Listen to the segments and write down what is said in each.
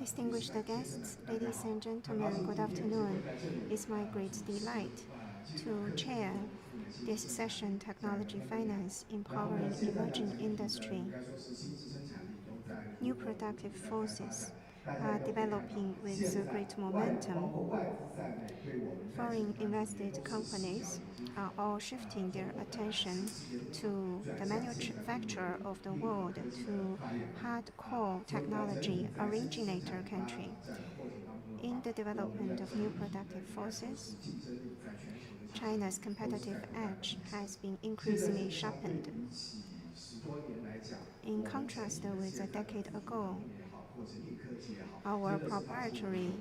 Distinguished guests, ladies and gentlemen, good afternoon. It's my great delight to chair this session, Technology Finance, Empowering Emerging Industry. New productive forces are developing with great momentum. Foreign invested companies are all shifting their attention to the manufacture of the world, to hardcore technology originator country. In the development of new productive forces, China's competitive edge has been increasingly sharpened. In contrast with a decade ago, our proprietary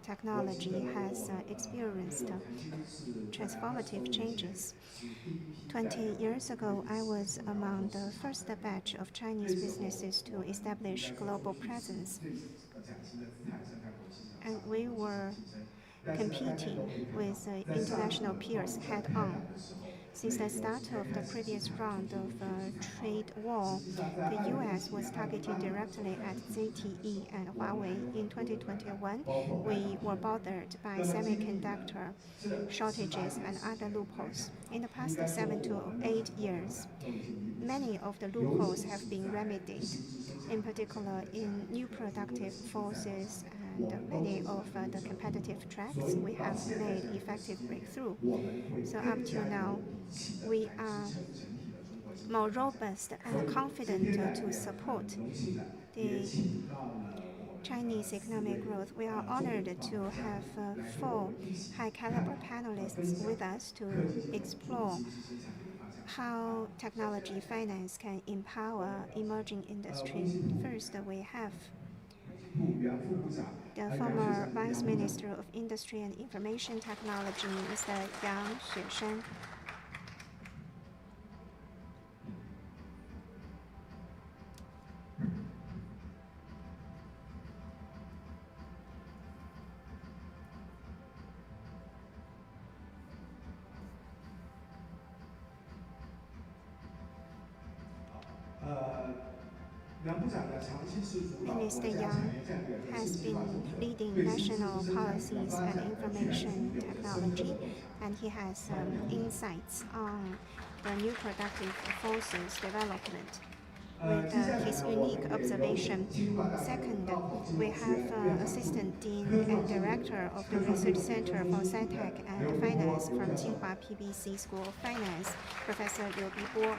technology has experienced transformative changes. 20 years ago, I was among the first batch of Chinese businesses to establish global presence, and we were competing with international peers head-on. Since the start of the previous round of trade war, the U.S. was targeted directly at ZTE and Huawei. In 2021, we were bothered by semiconductor shortages and other loopholes. In the past 7 to 8 years, many of the loopholes have been remedied, in particular in new productive forces and many of the competitive tracks. We have made effective breakthrough. So up till now, we are more robust and confident to support the Chinese economic growth. We are honored to have 4 high-caliber panelists with us to explore how technology finance can empower emerging industry. First, we have the former Vice Minister of Industry and Information Technology, Mr. Yang Xueshan. Minister Yang has been leading national policies and information technology, and he has insights on the new productive forces development with his unique observation. Second, we have Assistant Dean and Director of the Research Center for Sci-Tech and Finance from Tsinghua PBC School of Finance, Professor Liu Bibo.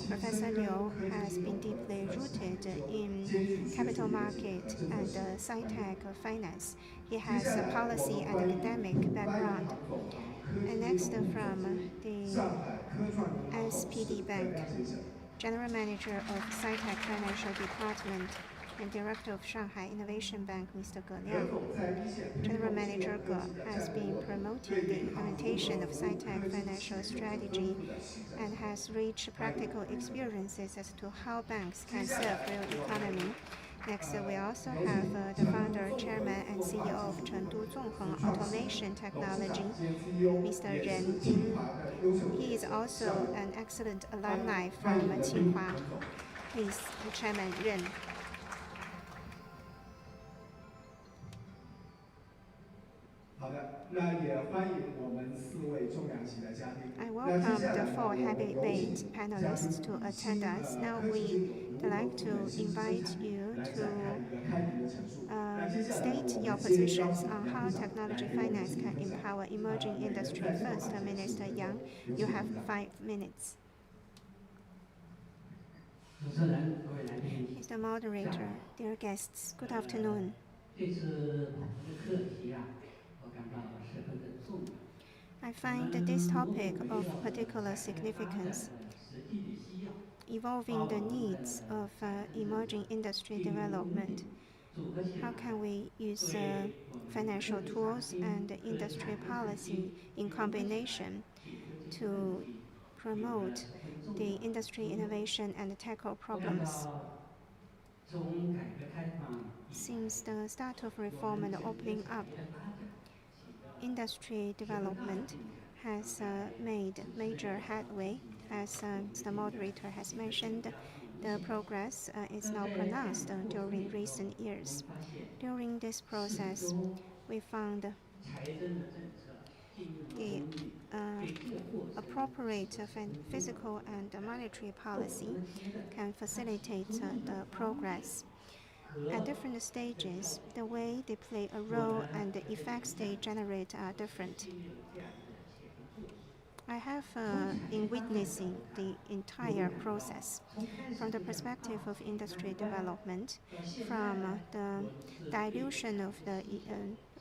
Professor Liu has been deeply rooted in capital market and sci-tech finance. He has a policy and academic background. And next, from the SPD Bank, General Manager of Sci-Tech Financial Department and Director of Shanghai Innovation Bank, Mr. Ge Liang. General Manager Ge has been promoting the implementation of sci-tech financial strategy and has rich practical experiences as to how banks can serve real economy. Next, we also have the founder, chairman, and CEO of Chengdu Automation Technology, Mr. Ren Ding. He is also an excellent alumni from Tsinghua. Please, Chairman Ren. I welcome the 4 heavyweight panelists to attend us. Now we'd like to invite you to state your positions on how technology finance can empower emerging industry. First, Minister Yang, you have 5 minutes. Mr. Moderator, dear guests, good afternoon. I find this topic of particular significance. Evolving the needs of emerging industry development. How can we use financial tools and industry policy in combination to promote the industry innovation and tackle problems? Since the start of reform and opening up, industry development has made major headway. As the moderator has mentioned, the progress is now pronounced during recent years. During this process, we found the appropriate fiscal and monetary policy can facilitate the progress. At different stages, the way they play a role and the effects they generate are different. I have been witnessing the entire process from the perspective of industry development, from the dilution of the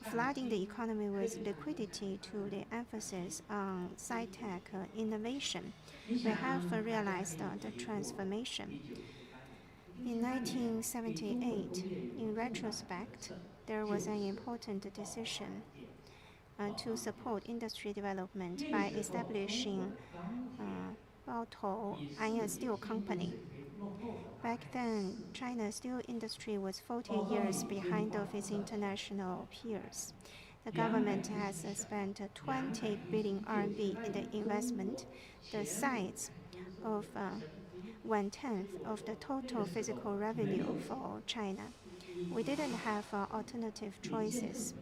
flooding the economy with liquidity to the emphasis on sci-tech innovation. We have realized the transformation. In 1978, in retrospect, there was an important decision to support industry development by establishing Baotou Iron Steel Company. Back then, China's steel industry was 40 years behind of its international peers. The government has spent 20 billion RMB in the investment, the size of 1/10 of the total physical revenue for China. We didn't have alternative choices.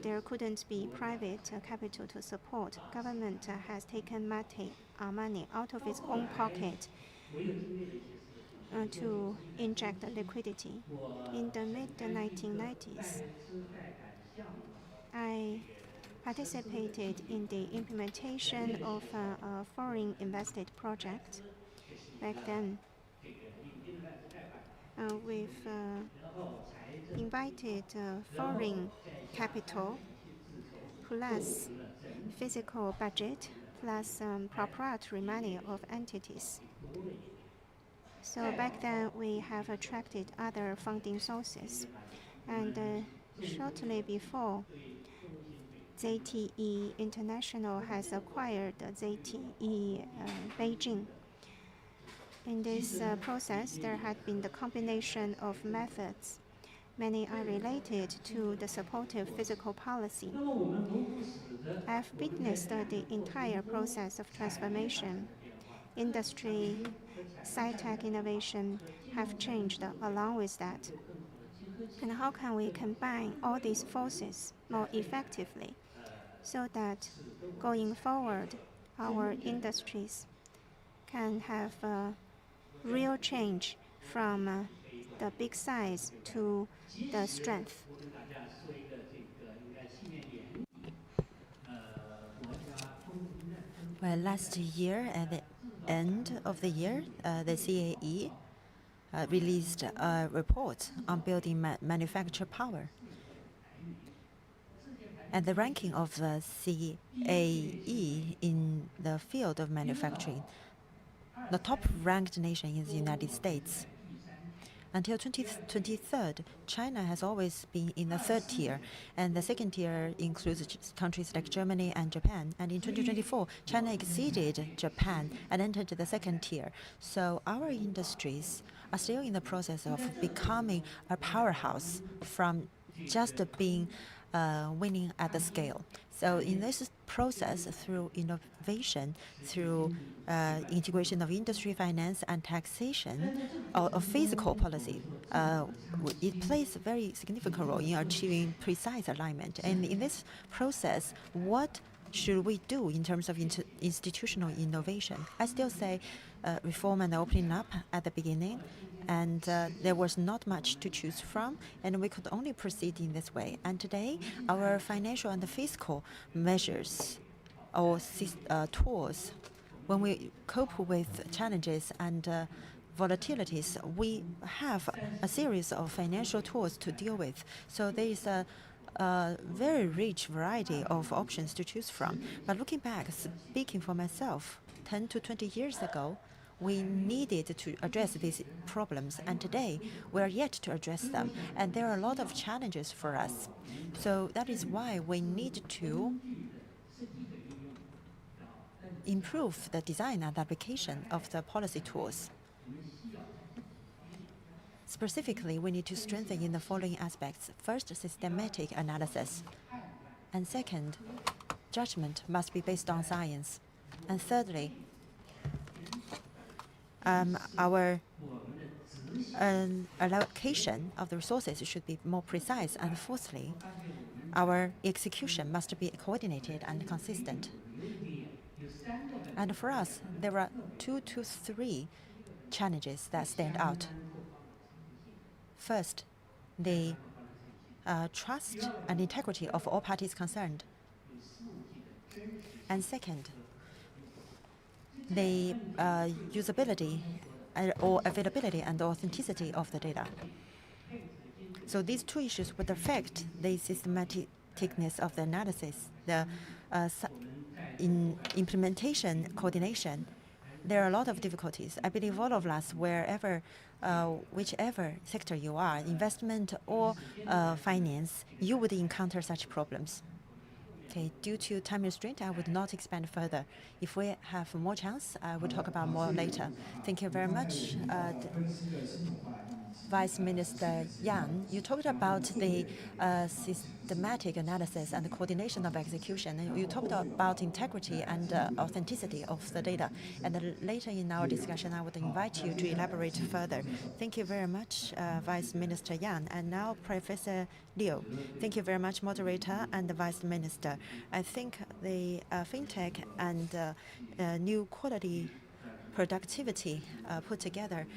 There couldn't be private capital to support. Government has taken money out of its own pocket to inject liquidity. In the mid-1990s, I participated in the implementation of a foreign invested project. Back then, we've invited foreign capital plus physical budget plus proprietary money of entities. So back then we have attracted other funding sources, and shortly before, ZTE International has acquired ZTE Beijing. In this process, there had been the combination of methods. Many are related to the supportive physical policy. I've witnessed the entire process of transformation. Industry, sci-tech innovation have changed along with that. And how can we combine all these forces more effectively so that going forward, our industries can have real change from the big size to the strength? Well, last year, at the end of the year, the CAE released a report on building manufacture power. And the ranking of the CAE in the field of manufacturing, the top-ranked nation is the United States. Until 2023, China has always been in the third tier, and the second tier includes countries like Germany and Japan. And in 2024, China exceeded Japan and entered the second tier. So our industries are still in the process of becoming a powerhouse from just being winning at the scale. So in this process, through innovation, through integration of industry, finance, and taxation, of physical policy, it plays a very significant role in achieving precise alignment. And in this process, what should we do in terms of institutional innovation? I still say reform and opening up at the beginning, and there was not much to choose from, and we could only proceed in this way. And today, our financial and fiscal measures or tools, when we cope with challenges and volatilities, we have a series of financial tools to deal with. So there is a very rich variety of options to choose from. But looking back, speaking for myself, 10 to 20 years ago, we needed to address these problems, and today we are yet to address them, and there are a lot of challenges for us. So that is why we need to improve the design and application of the policy tools. Specifically, we need to strengthen in the following aspects. First, systematic analysis. And second, judgment must be based on science. And thirdly, our allocation of the resources should be more precise. And fourthly, our execution must be coordinated and consistent. And for us, there are 2 to 3 challenges that stand out. First, the trust and integrity of all parties concerned. And second, the usability or availability and authenticity of the data. So these 2 issues would affect the systematicness of the analysis, the in implementation, coordination. There are a lot of difficulties. I believe all of us, whichever sector you are, investment or finance, you would encounter such problems. Okay, due to time restraint, I would not expand further. If we have more chance, I will talk about more later. Thank you very much. Vice Minister Yang, you talked about the systematic analysis and the coordination of execution. And you talked about integrity and authenticity of the data. And later in our discussion, I would invite you to elaborate further. Thank you very much, Vice Minister Yang. And now, Professor Liu. Thank you very much, Moderator and the Vice Minister. I think the fintech and new quality productivity put together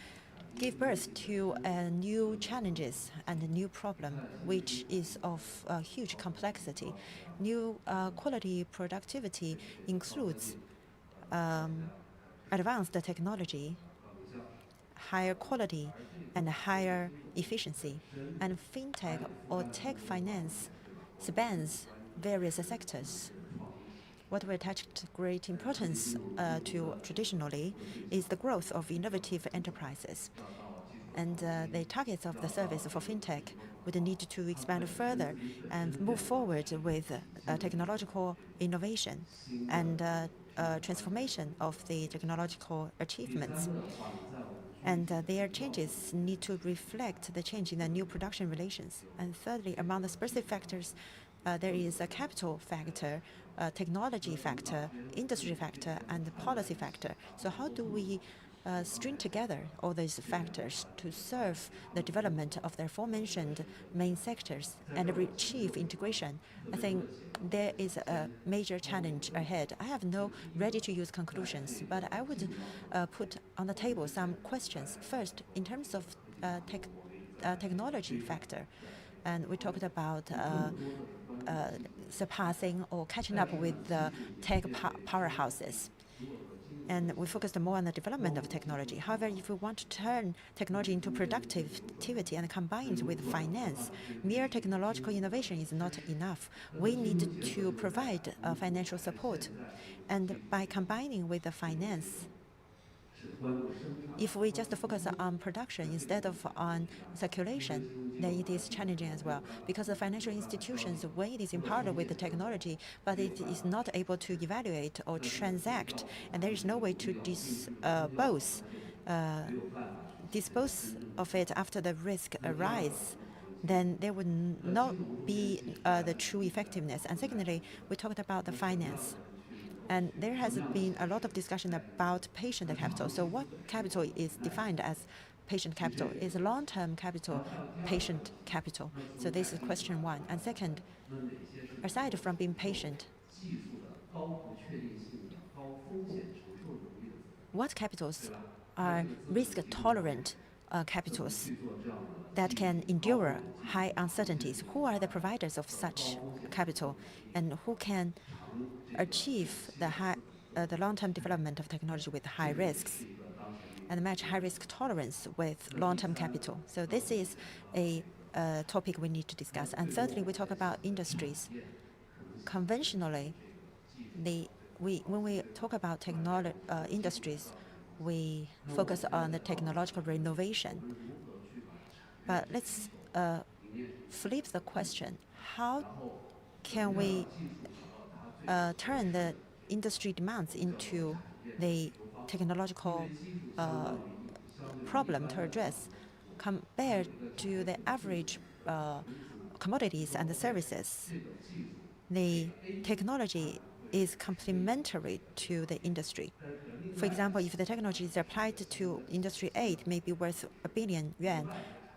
give birth to new challenges and a new problem, which is of huge complexity. New quality productivity includes advanced technology, higher quality, and higher efficiency. And fintech or tech finance spans various sectors. What we attached great importance to traditionally is the growth of innovative enterprises. And the targets of the service for fintech would need to expand further and move forward with technological innovation and transformation of the technological achievements. And their changes need to reflect the change in the new production relations. And thirdly, among the specific factors, there is a capital factor, technology factor, industry factor, and policy factor. So how do we string together all these factors to serve the development of the aforementioned main sectors and achieve integration? I think there is a major challenge ahead. I have no ready-to-use conclusions, but I would put on the table some questions. First, in terms of technology factor, and we talked about surpassing or catching up with the tech powerhouses. And we focused more on the development of technology. However, if we want to turn technology into productivity and combine it with finance, mere technological innovation is not enough. We need to provide financial support. And by combining with the finance, if we just focus on production instead of on circulation, then it is challenging as well. Because the financial institutions, when it is empowered with the technology, but it is not able to evaluate or transact, and there is no way to dispose of it after the risk arises, then there would not be the true effectiveness. And secondly, we talked about the finance. And there has been a lot of discussion about patient capital. So what capital is defined as patient capital? Is long-term capital patient capital? So this is question one. And second, aside from being patient, what capitals are risk-tolerant capitals that can endure high uncertainties? Who are the providers of such capital, and who can achieve the long-term development of technology with high risks and match high risk tolerance with long-term capital? So this is a topic we need to discuss. And thirdly, we talk about industries. Conventionally, when we talk about industries, we focus on the technological renovation. But let's flip the question. How can we turn the industry demands into the technological problem to address compared to the average commodities and the services? The technology is complementary to the industry. For example, if the technology is applied to industry A, it may be worth 1 billion yuan.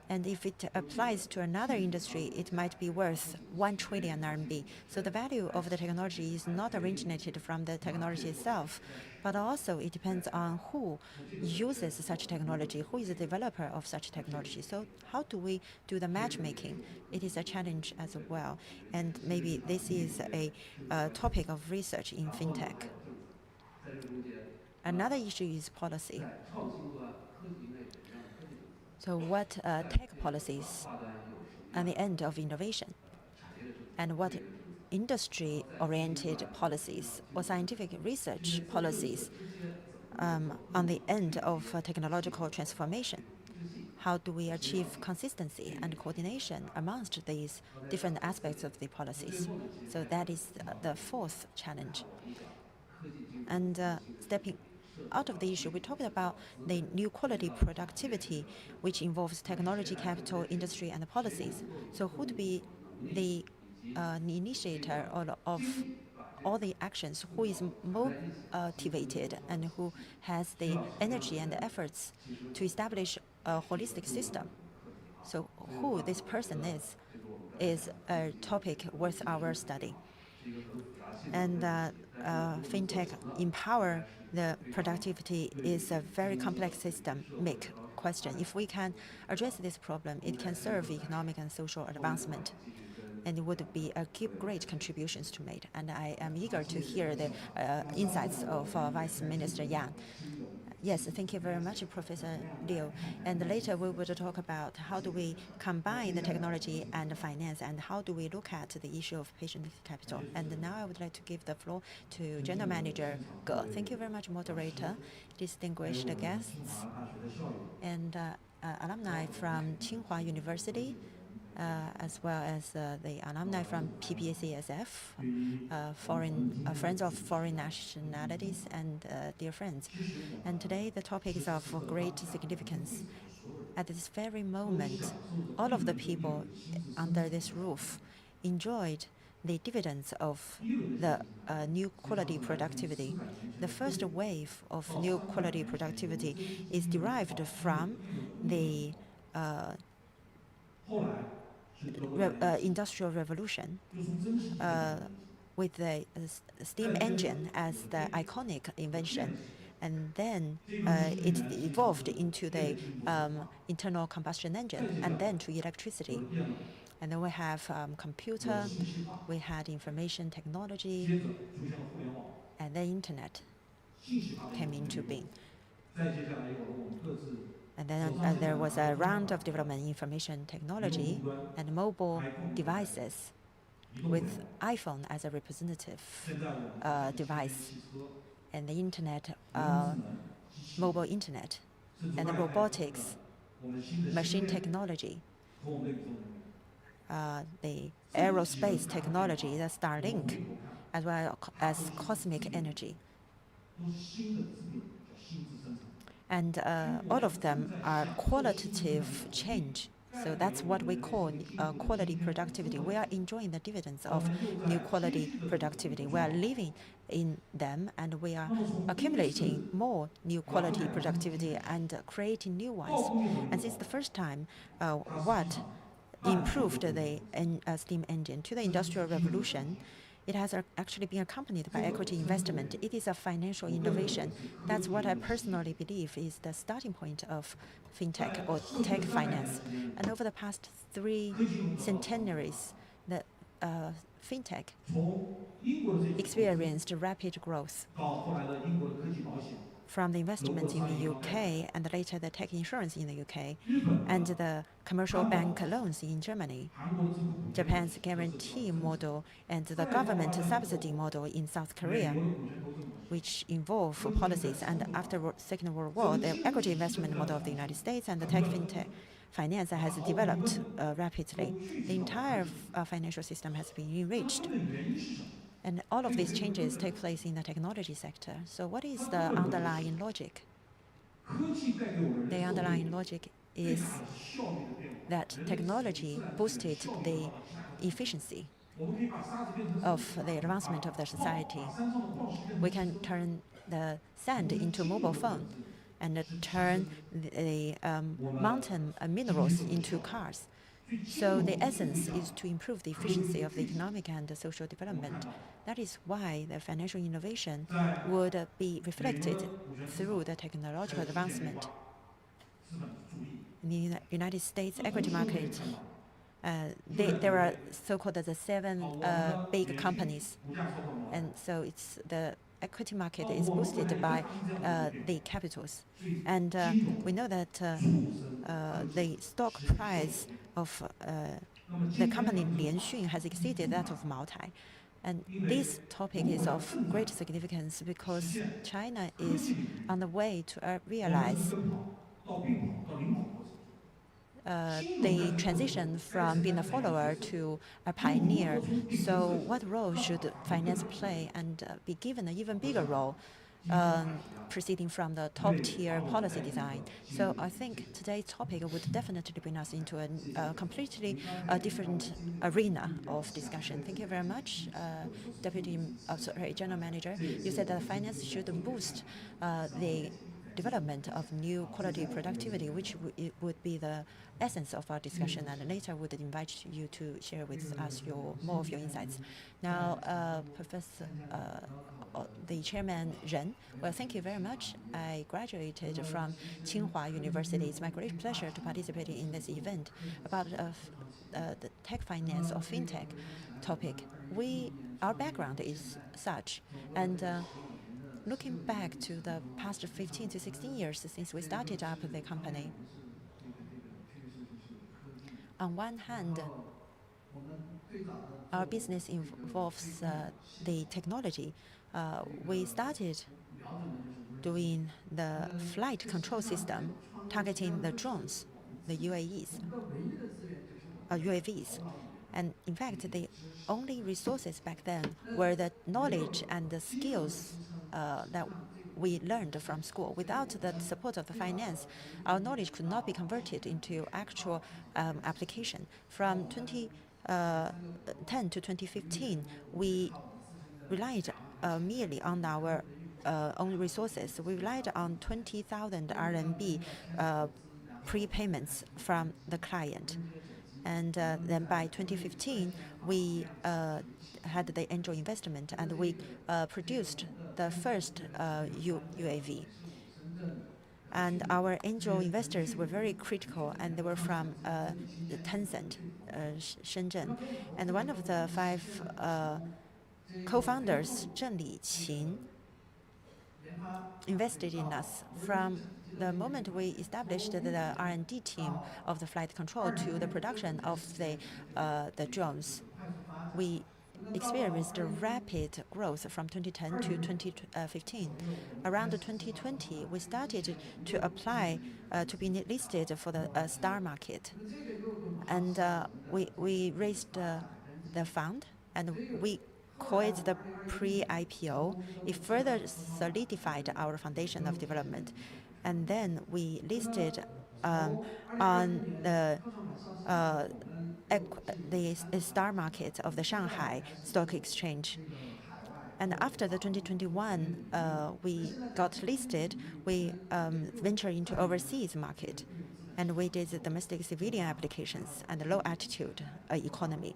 And if it applies to another industry, it might be worth 1 trillion RMB. So the value of the technology is not originated from the technology itself, but also it depends on who uses such technology, who is the developer of such technology. So how do we do the matchmaking? It is a challenge as well. And maybe this is a topic of research in fintech. Another issue is policy. So what tech policies are the end of innovation? And what industry-oriented policies or scientific research policies on the end of technological transformation? How do we achieve consistency and coordination amongst these different aspects of the policies? So that is the fourth challenge. And stepping out of the issue, we talked about the new quality productivity, which involves technology, capital, industry, and policies. So who would be the initiator of all the actions? Who is motivated and who has the energy and the efforts to establish a holistic system? So who this person is a topic worth our study. And fintech empower the productivity is a very complex systemic question. If we can address this problem, it can serve economic and social advancement, and it would be a great contributions to made. And I am eager to hear the insights of Vice Minister Yang. Yes, thank you very much, Professor Liu. And later we will talk about how do we combine the technology and the finance, and how do we look at the issue of patient capital. And now I would like to give the floor to General Manager Ge. Thank you very much, moderator, distinguished guests, and alumni from Tsinghua University, as well as the alumni from PBCSF, friends of foreign nationalities, and dear friends. And today the topic is of great significance. At this very moment, all of the people under this roof enjoyed the dividends of the new quality productivity. The first wave of new quality productivity is derived from the Industrial Revolution, with the steam engine as the iconic invention. And then it evolved into the internal combustion engine, and then to electricity. And then we have computer, we had information technology, and the internet came into being. And then there was a round of development in information technology and mobile devices, with iPhone as a representative device, and the internet, mobile internet, and the robotics, machine technology, the aerospace technology, the Starlink, as well as cosmic energy. And all of them are qualitative change. So that's what we call quality productivity. We are enjoying the dividends of new quality productivity. We are living in them, and we are accumulating more new quality productivity and creating new ones. And since the first time, what improved the steam engine to the Industrial Revolution, it has actually been accompanied by equity investment. It is a financial innovation. That's what I personally believe is the starting point of fintech or tech finance. And over the past 3 centenaries, the fintech experienced rapid growth. From the investment in the UK, and later the tech insurance in the UK, and the commercial bank loans in Germany, Japan's guarantee model, and the government subsidy model in South Korea, which involve policies. And after the Second World War, the equity investment model of the United States and the tech fintech finance has developed rapidly. The entire financial system has been enriched. And all of these changes take place in the technology sector. So what is the underlying logic? The underlying logic is that technology boosted the efficiency of the advancement of the society. We can turn the sand into mobile phone and turn the mountain minerals into cars. So the essence is to improve the efficiency of the economic and the social development. That is why the financial innovation would be reflected through the technological advancement. In the United States equity market, there are so-called the 7 big companies, and so it's the equity market is boosted by the capitals, and we know that the stock price of the company Lianxun has exceeded that of Maotai. And this topic is of great significance because China is on the way to realize the transition from being a follower to a pioneer. So what role should finance play and be given an even bigger role proceeding from the top-tier policy design? So I think today's topic would definitely bring us into a completely different arena of discussion. Thank you very much, General Manager. You said that finance should boost the development of new quality productivity, which would be the essence of our discussion, and later would invite you to share with us more of your insights. Now, the Chairman Ren, well, thank you very much. I graduated from Tsinghua University. It's my great pleasure to participate in this event about the tech finance or fintech topic. Our background is such, and looking back to the past 15 to 16 years since we started up the company, on one hand, our business involves the technology. We started doing the flight control system, targeting the drones, the UAVs. And in fact, the only resources back then were the knowledge and the skills that we learned from school. Without the support of the finance, our knowledge could not be converted into actual application. From 2010 to 2015, we relied merely on our own resources. We relied on 20,000 RMB prepayments from the client. And then by 2015, we had the angel investment, and we produced the first UAV. And our angel investors were very critical, and they were from Tencent, Shenzhen. And one of the 5 co-founders, Zheng Liqin, invested in us. From the moment we established the R&D team of the flight control to the production of the drones, we experienced a rapid growth from 2010 to 2015. Around 2020, we started to apply to be listed for the STAR market. And we raised the fund, and we called the pre-IPO. It further solidified our foundation of development. And then we listed on the STAR market of the Shanghai Stock Exchange. And after the 2021, we got listed, we ventured into overseas market, and we did the domestic civilian applications and low altitude economy.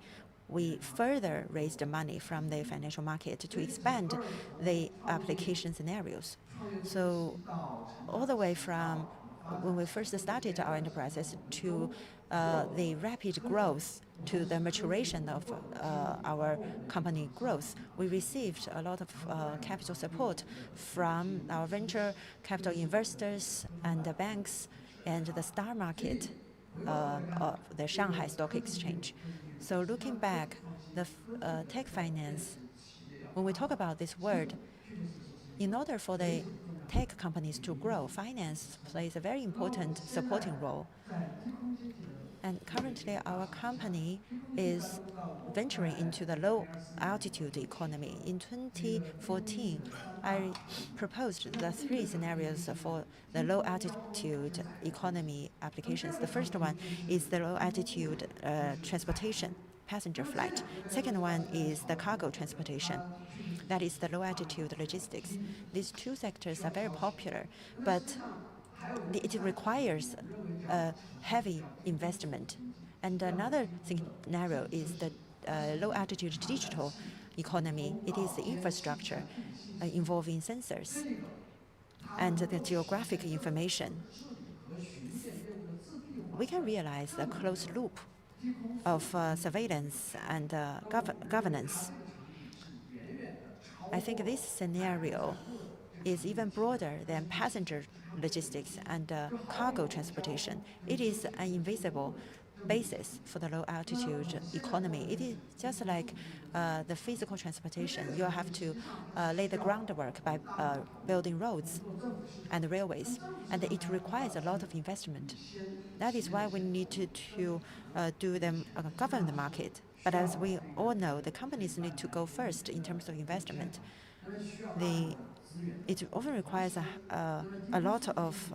We further raised money from the financial market to expand the application scenarios. So all the way from when we first started our enterprises to the rapid growth to the maturation of our company growth, we received a lot of capital support from our venture capital investors and the banks and the STAR market of the Shanghai Stock Exchange. So looking back, the tech finance, when we talk about this word, in order for the tech companies to grow, finance plays a very important supporting role. And currently, our company is venturing into the low-altitude economy. In 2014, I proposed the 3 scenarios for the low-altitude economy applications. The first one is the low-altitude transportation. passenger flight. Second one is the cargo transportation. That is the low-altitude logistics. These two sectors are very popular, but it requires heavy investment. And another scenario is the low-altitude digital economy. It is the infrastructure involving sensors and the geographic information. We can realize a closed loop of surveillance and governance. I think this scenario is even broader than passenger logistics and cargo transportation. It is an invisible basis for the low-altitude economy. It is just like the physical transportation. You have to lay the groundwork by building roads and railways, and it requires a lot of investment. That is why we need to govern the market. But as we all know, the companies need to go first in terms of investment. It often requires a lot of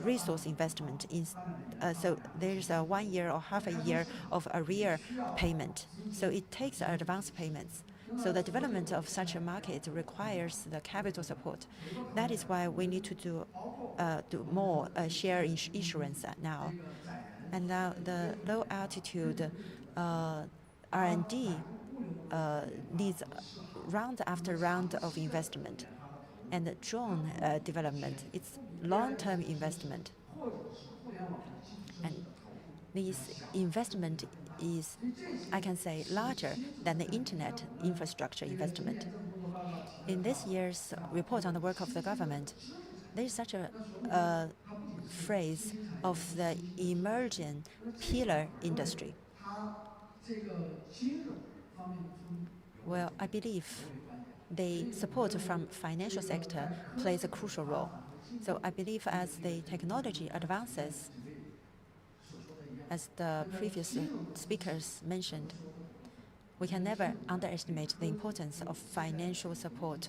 resource investment. So there's a 1 year or half a year of arrear payment. So it takes advance payments. So the development of such a market requires the capital support. That is why we need to do more share insurance now. And now the low altitude R&D needs round after round of investment. And the drone development, it's long-term investment. And this investment is, I can say, larger than the internet infrastructure investment. In this year's report on the work of the government, there is such a phrase of the emerging pillar industry. Well, I believe the support from financial sector plays a crucial role. So I believe as the technology advances, as the previous speakers mentioned, we can never underestimate the importance of financial support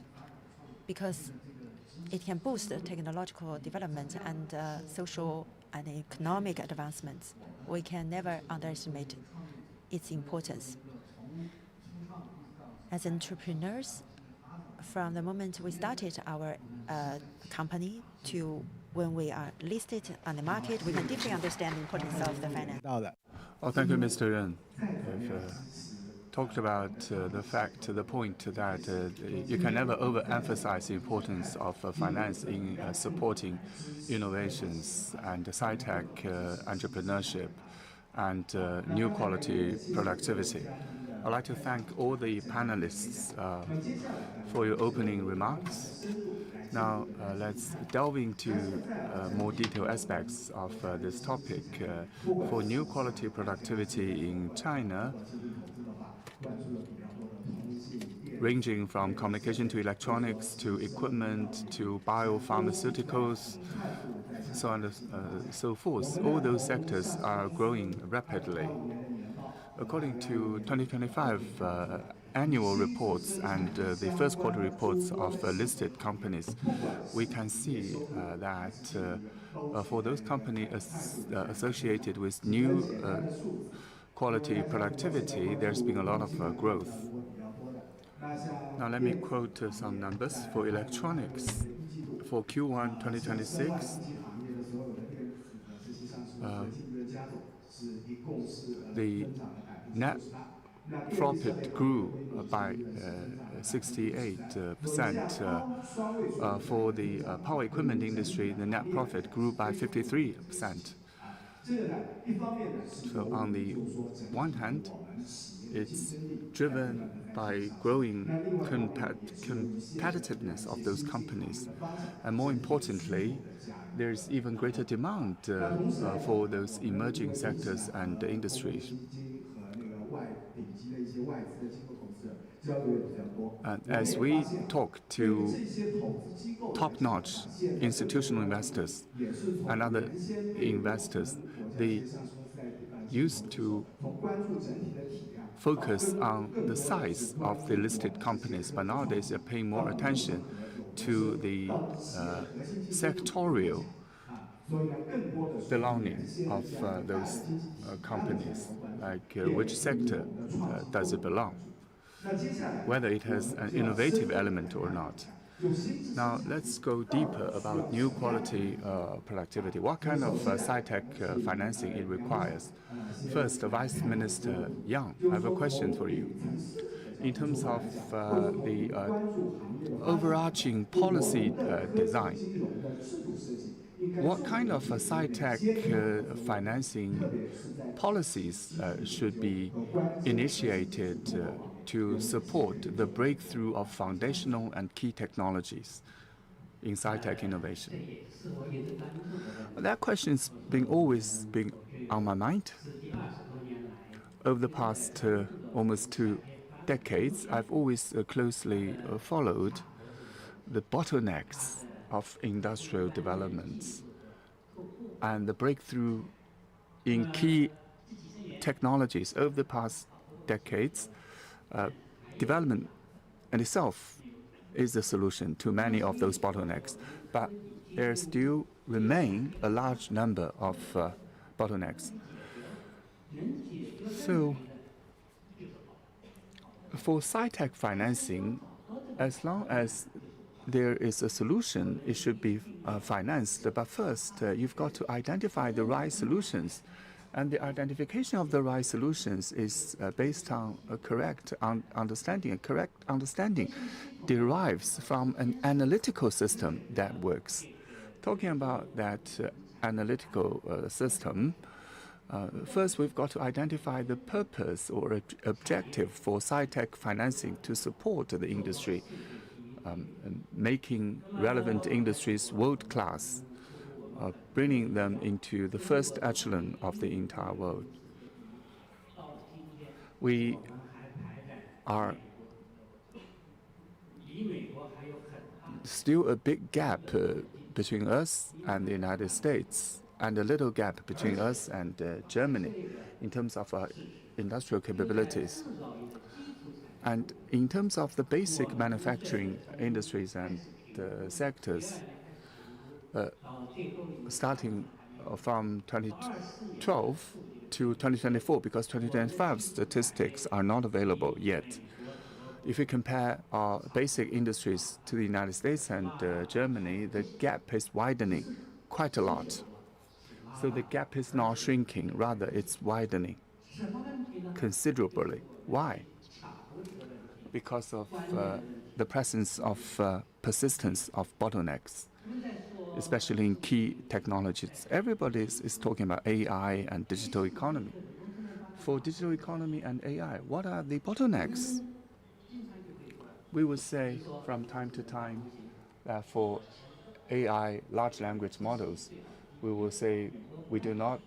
because it can boost technological development and social and economic advancements. We can never underestimate its importance. As entrepreneurs, from the moment we started our company to when we are listed on the market, we can deeply understand the importance of the finance. Oh, thank you, Mr. Ren. You've talked about the point that you can never overemphasize the importance of finance in supporting innovations and sci-tech entrepreneurship and new quality productivity. I'd like to thank all the panelists for your opening remarks. Now, let's delve into more detailed aspects of this topic. For new quality productivity in China, ranging from communication to electronics to equipment to biopharmaceuticals, so on and so forth, all those sectors are growing rapidly. According to 2025 annual reports and the first quarter reports of listed companies, we can see that for those companies associated with new quality productivity, there's been a lot of growth. Now let me quote some numbers. For electronics, for Q1 2026, the net profit grew by 68%. For the power equipment industry, the net profit grew by 53%. So on the one hand, it's driven by growing competitiveness of those companies. And more importantly, there's even greater demand for those emerging sectors and industries. And as we talk to top-notch institutional investors and other investors, they used to focus on the size of the listed companies, but nowadays they're paying more attention to the sectorial belonging of those companies, like which sector does it belong, whether it has an innovative element or not. Now, let's go deeper about new quality productivity. What kind of sci-tech financing it requires? First, Vice Minister Yang, I have a question for you. In terms of the overarching policy design, what kind of sci-tech financing policies should be initiated to support the breakthrough of foundational and key technologies in sci-tech innovation? That question's always been on my mind. Over the past almost 2 decades, I've always closely followed the bottlenecks of industrial developments and the breakthrough in key technologies. Over the past decades, development in itself is the solution to many of those bottlenecks, but there still remain a large number of bottlenecks. So, for sci-tech financing, as long as there is a solution, it should be financed. But first, you've got to identify the right solutions. And the identification of the right solutions is based on a correct understanding. A correct understanding derives from an analytical system that works. Talking about that analytical system, first we've got to identify the purpose or objective for sci-tech financing to support the industry, and making relevant industries world-class, bringing them into the first echelon of the entire world. We are still a big gap between us and the United States, and a little gap between us and Germany in terms of industrial capabilities. And in terms of the basic manufacturing industries and sectors, starting from 2012 to 2024, because 2025 statistics are not available yet. If we compare our basic industries to the United States and Germany, the gap is widening quite a lot. So the gap is not shrinking, rather it's widening considerably. Why? Because of the presence of persistence of bottlenecks, especially in key technologies. Everybody is talking about AI and digital economy. For digital economy and AI, what are the bottlenecks? We would say from time to time that for AI, large language models, we will say we cannot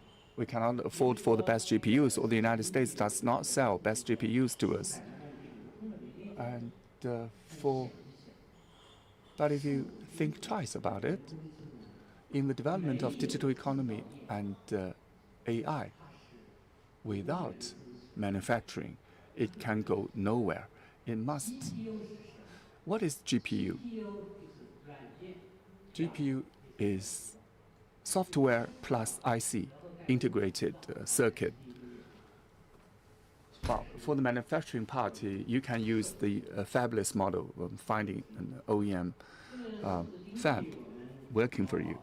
afford for the best GPUs, or the United States does not sell best GPUs to us. And but if you think twice about it, in the development of digital economy and AI, without manufacturing, it can go nowhere. It must. What is GPU? GPU is software plus IC, integrated circuit. Well, for the manufacturing part, you can use the fabless model of finding an OEM fab working for you.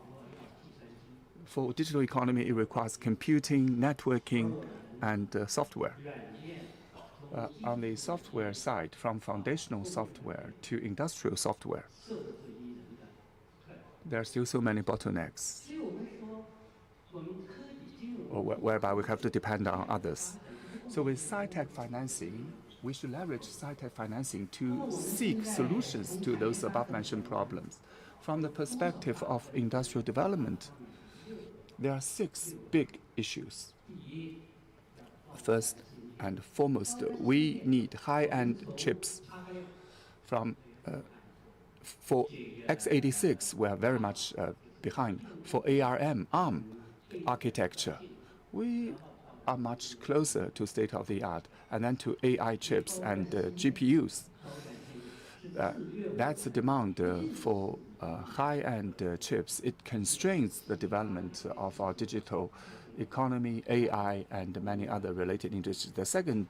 For digital economy, it requires computing, networking, and software. On the software side, from foundational software to industrial software, there are still so many bottlenecks, whereby we have to depend on others. So with sci-tech financing, we should leverage sci-tech financing to seek solutions to those above-mentioned problems. From the perspective of industrial development, there are 6 big issues. First and foremost, we need high-end chips. For x86, we are very much behind. For ARM architecture, we are much closer to state-of-the-art, and then to AI chips and GPUs. that's the demand for high-end chips. It constrains the development of our digital economy, AI, and many other related industries. The second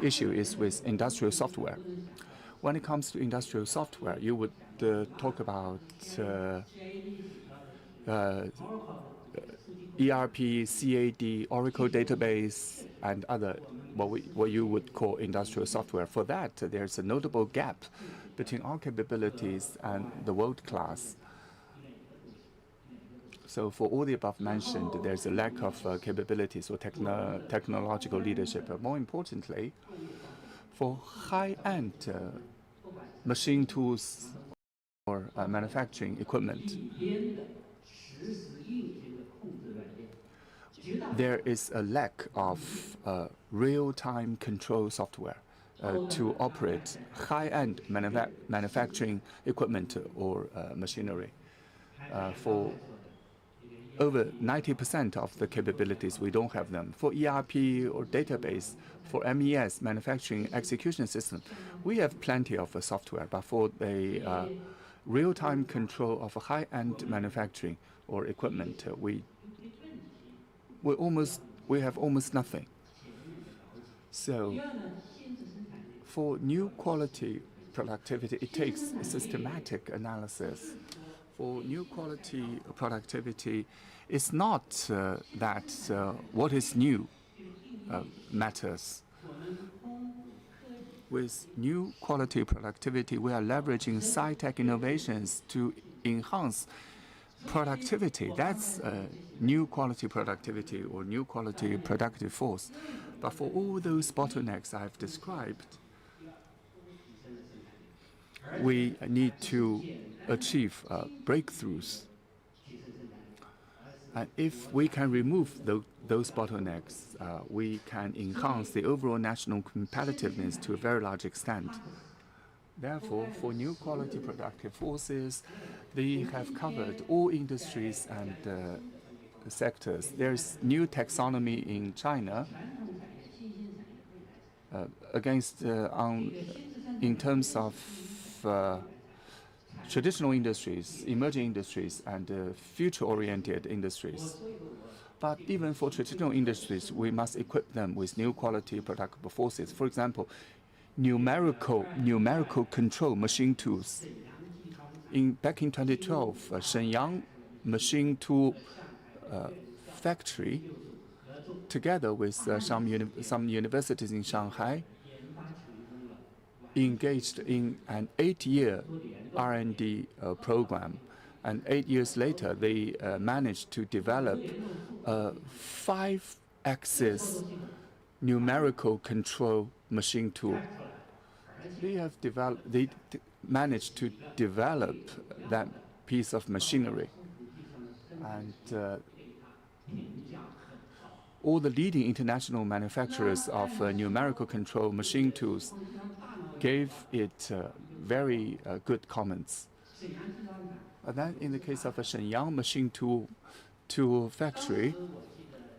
issue is with industrial software. When it comes to industrial software, you would talk about ERP, CAD, Oracle database, and other what you would call industrial software. For that, there's a notable gap between our capabilities and the world class. So for all the above mentioned, there's a lack of capabilities or technological leadership. But more importantly, for high-end machine tools or manufacturing equipment, there is a lack of real-time control software to operate high-end manufacturing equipment or machinery. For over 90% of the capabilities, we don't have them. For ERP or database, for MES, manufacturing execution system, we have plenty of software, but for the real-time control of a high-end manufacturing or equipment, we have almost nothing. So for new quality productivity, it takes systematic analysis. For new quality productivity, it's not that what is new matters. With new quality productivity, we are leveraging sci-tech innovations to enhance productivity. That's new quality productivity or new quality productive force. But for all those bottlenecks I've described, we need to achieve breakthroughs. And if we can remove those bottlenecks, we can enhance the overall national competitiveness to a very large extent. Therefore, for new quality productive forces, they have covered all industries and sectors. There's new taxonomy in China in terms of traditional industries, emerging industries, and future-oriented industries. But even for traditional industries, we must equip them with new quality productive forces. For example, numerical control machine tools. Back in 2012, Shenyang machine tool factory, together with some universities in Shanghai, engaged in an 8-year R&D program. And 8 years later, they managed to develop a 5-axis numerical control machine tool. They managed to develop that piece of machinery. And all the leading international manufacturers of numerical control machine tools gave it very good comments. And then in the case of a Shenyang machine tool factory,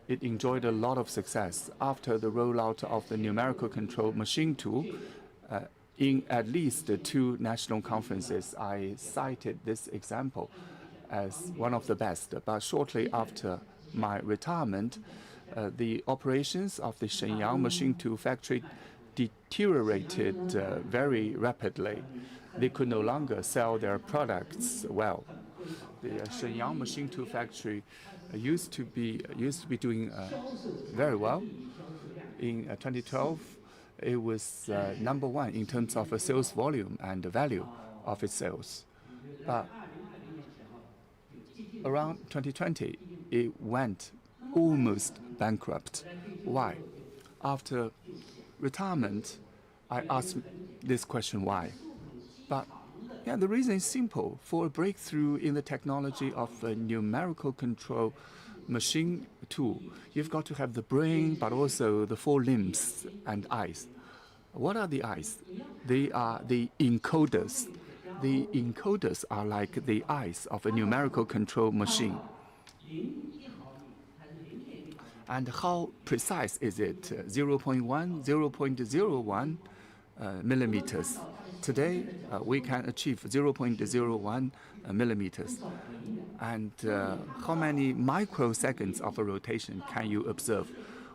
it enjoyed a lot of success. After the rollout of the numerical control machine tool, in at least 2 national conferences, I cited this example as one of the best. But shortly after my retirement, the operations of the Shenyang machine tool factory deteriorated very rapidly. They could no longer sell their products well. The Shenyang machine tool factory used to be doing very well. In 2012, it was #1 in terms of sales volume and the value of its sales. But around 2020, it went almost bankrupt. Why? After retirement, I asked this question, why? But yeah, the reason is simple. For a breakthrough in the technology of a numerical control machine tool, you've got to have the brain, but also the 4 limbs and eyes. What are the eyes? They are the encoders. The encoders are like the eyes of a numerical control machine. And how precise is it? 0.1, 0.01? millimeters. Today, we can achieve 0.01 millimeters. And how many microseconds of a rotation can you observe?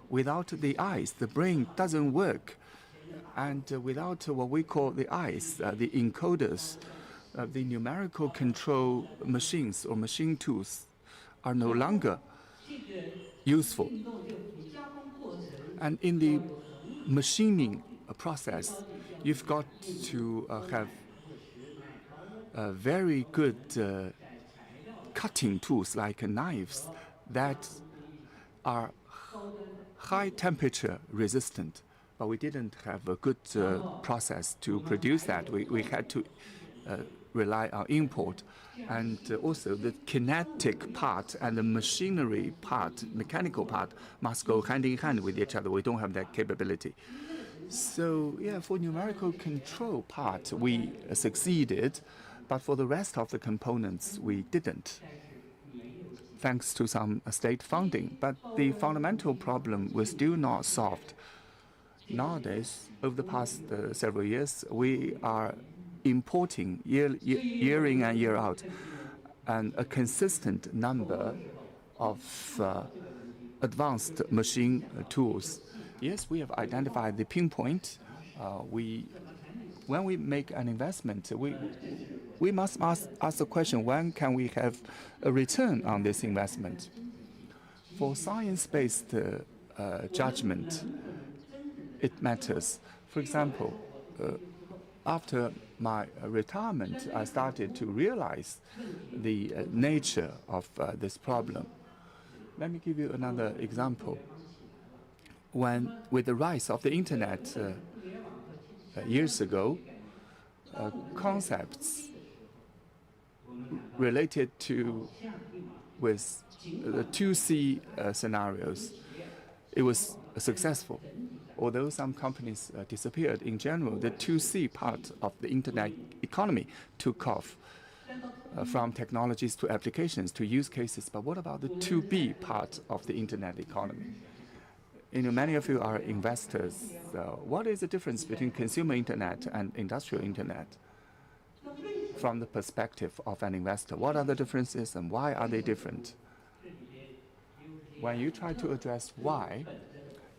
Without the eyes, the brain doesn't work. And without what we call the eyes, the encoders, the numerical control machines or machine tools are no longer useful. And in the machining process, you've got to have very good cutting tools like knives that are high temperature resistant. But we didn't have a good process to produce that. We had to rely on import. And also the kinetic part and the machinery part, mechanical part, must go hand in hand with each other. We don't have that capability. So yeah, for numerical control part, we succeeded, but for the rest of the components, we didn't, thanks to some state funding. But the fundamental problem was still not solved. Nowadays, over the past several years, we are importing year in and year out and a consistent number of advanced machine tools. Yes, we have identified the pinpoint. When we make an investment, we must ask the question, when can we have a return on this investment? For science-based judgment, it matters. For example, after my retirement, I started to realize the nature of this problem. Let me give you another example. With the rise of the internet years ago, concepts related with the 2C scenarios, it was successful. Although some companies disappeared, in general, the 2C part of the internet economy took off from technologies to applications to use cases. But what about the 2B part of the internet economy? You know, many of you are investors. What is the difference between consumer internet and industrial internet? From the perspective of an investor, what are the differences and why are they different? When you try to address why,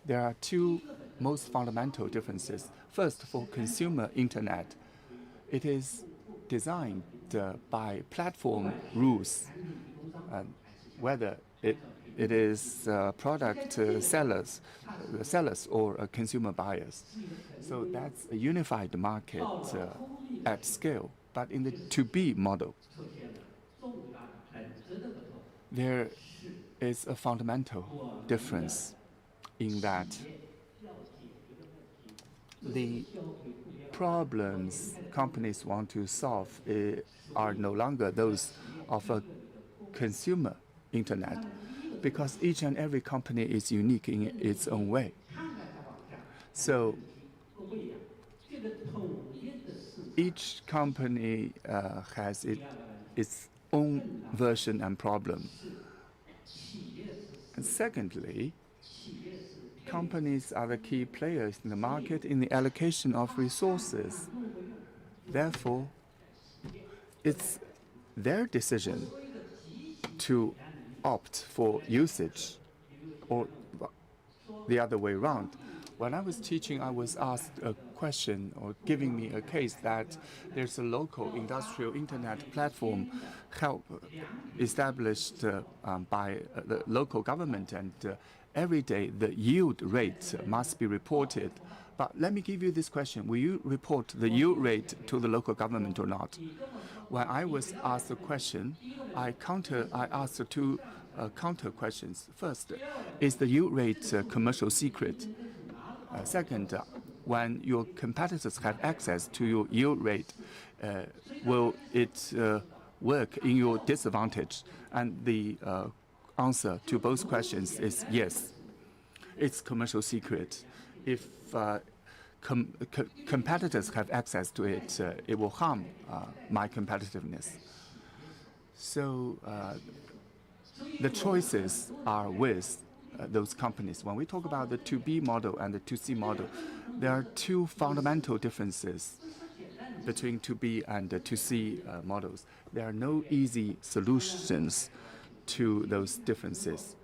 there are two most fundamental differences. First, for consumer internet, it is designed by platform rules, whether it is product sellers or consumer buyers. So that's a unified market at scale. But in the 2B model, there is a fundamental difference in that the problems companies want to solve are no longer those of a consumer internet, because each and every company is unique in its own way. So each company has its own version and problem. And secondly, companies are the key players in the market in the allocation of resources. Therefore, it's their decision to opt for usage or the other way around. When I was teaching, I was asked a question or giving me a case that there's a local industrial internet platform established by the local government, and every day the yield rate must be reported. But let me give you this question. Will you report the yield rate to the local government or not? When I was asked the question, I asked two counter questions. First, is the yield rate a commercial secret? Second, when your competitors have access to your yield rate, will it work in your disadvantage? And the answer to both questions is yes. It's commercial secret. If competitors have access to it, it will harm my competitiveness. So the choices are with those companies. When we talk about the 2B model and the 2C model, there are two fundamental differences between 2B and the 2C models. There are no easy solutions to those differences.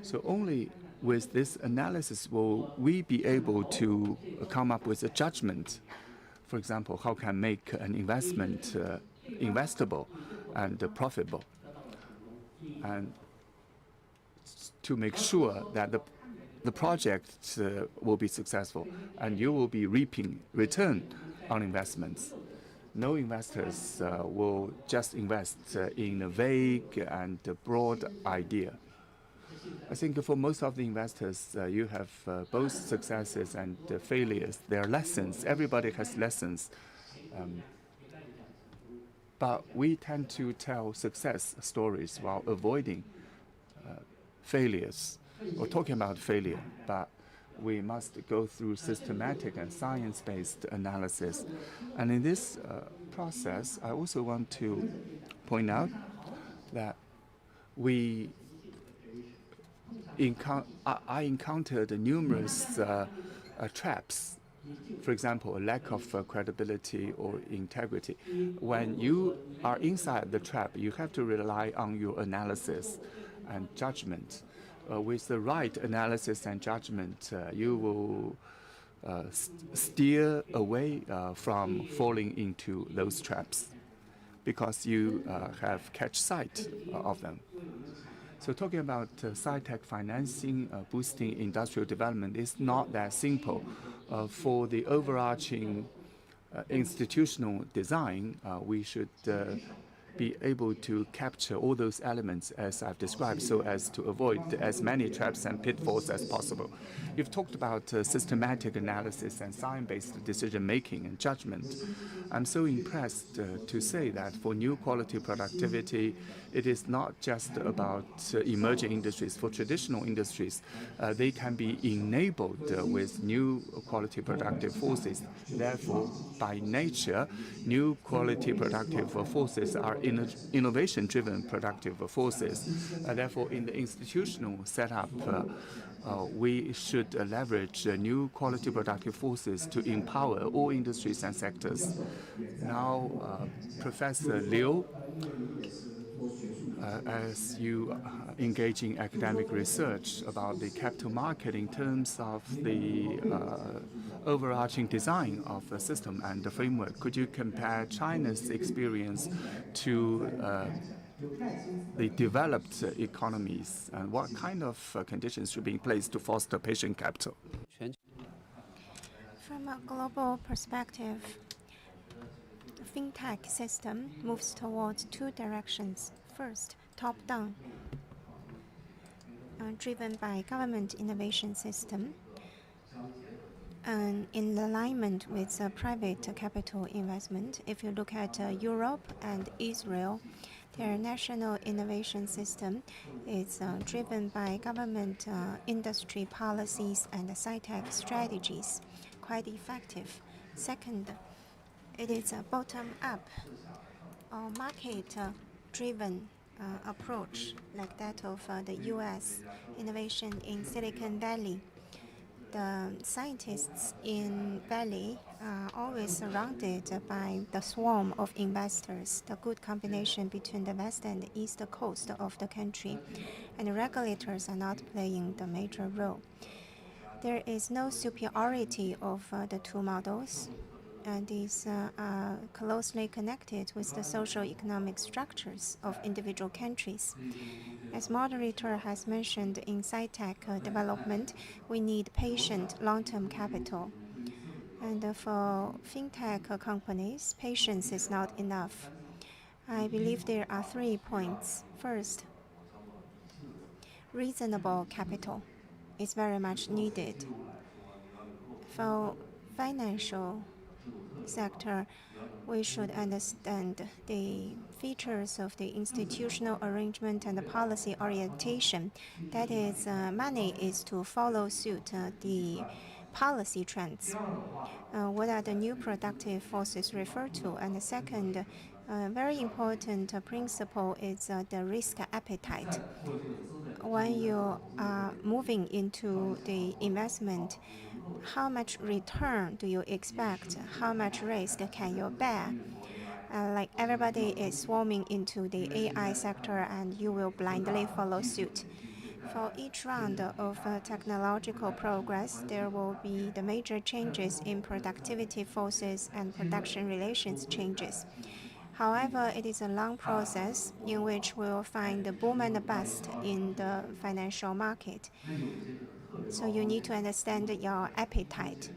So only with this analysis will we be able to come up with a judgment. For example, how can make an investment investable and profitable, and to make sure that the project will be successful and you will be reaping return on investments. No investors will just invest in a vague and broad idea. I think for most of the investors, you have both successes and failures. There are lessons. Everybody has lessons. But we tend to tell success stories while avoiding failures or talking about failure. But we must go through systematic and science-based analysis. And in this process, I also want to point out that I encountered numerous traps. For example, a lack of credibility or integrity. When you are inside the trap, you have to rely on your analysis and judgment. With the right analysis and judgment, you will steer away from falling into those traps because you have catch sight of them. So talking about sci-tech financing, boosting industrial development is not that simple. For the overarching institutional design, we should be able to capture all those elements as I've described so as to avoid as many traps and pitfalls as possible. You've talked about systematic analysis and science-based decision-making and judgment. I'm so impressed to say that for new quality productivity, it is not just about emerging industries. For traditional industries, they can be enabled with new quality productive forces. Therefore, by nature, new quality productive forces are innovation-driven productive forces. Therefore, in the institutional setup, we should leverage new quality productive forces to empower all industries and sectors. Now, Professor Liu, as you engage in academic research about the capital market in terms of the overarching design of the system and the framework, could you compare China's experience to the developed economies, and what kind of conditions should be in place to foster patient capital? From a global perspective, the fintech system moves towards two directions. First, top-down, driven by government innovation system, and in alignment with private capital investment. If you look at Europe and Israel, their national innovation system is driven by government industry policies and sci-tech strategies, quite effective. Second, it is a bottom-up or market-driven approach like that of the US innovation in Silicon Valley. The scientists in Valley are always surrounded by the swarm of investors, the good combination between the west and the east coast of the country, and the regulators are not playing the major role. There is no superiority of the two models, and these are closely connected with the socio-economic structures of individual countries. As moderator has mentioned, in sci-tech development, we need patient long-term capital. And for fintech companies, patience is not enough. I believe there are 3 points. First, reasonable capital is very much needed. For financial sector, we should understand the features of the institutional arrangement and the policy orientation. That is, money is to follow suit the policy trends. What are the new productive forces referred to? And the second, very important principle is the risk appetite. when you are moving into the investment, how much return do you expect? How much risk can you bear? Like everybody is swarming into the AI sector and you will blindly follow suit. For each round of technological progress, there will be the major changes in productivity forces and production relations changes. However, it is a long process in which we will find the boom and the bust in the financial market. So you need to understand your appetite.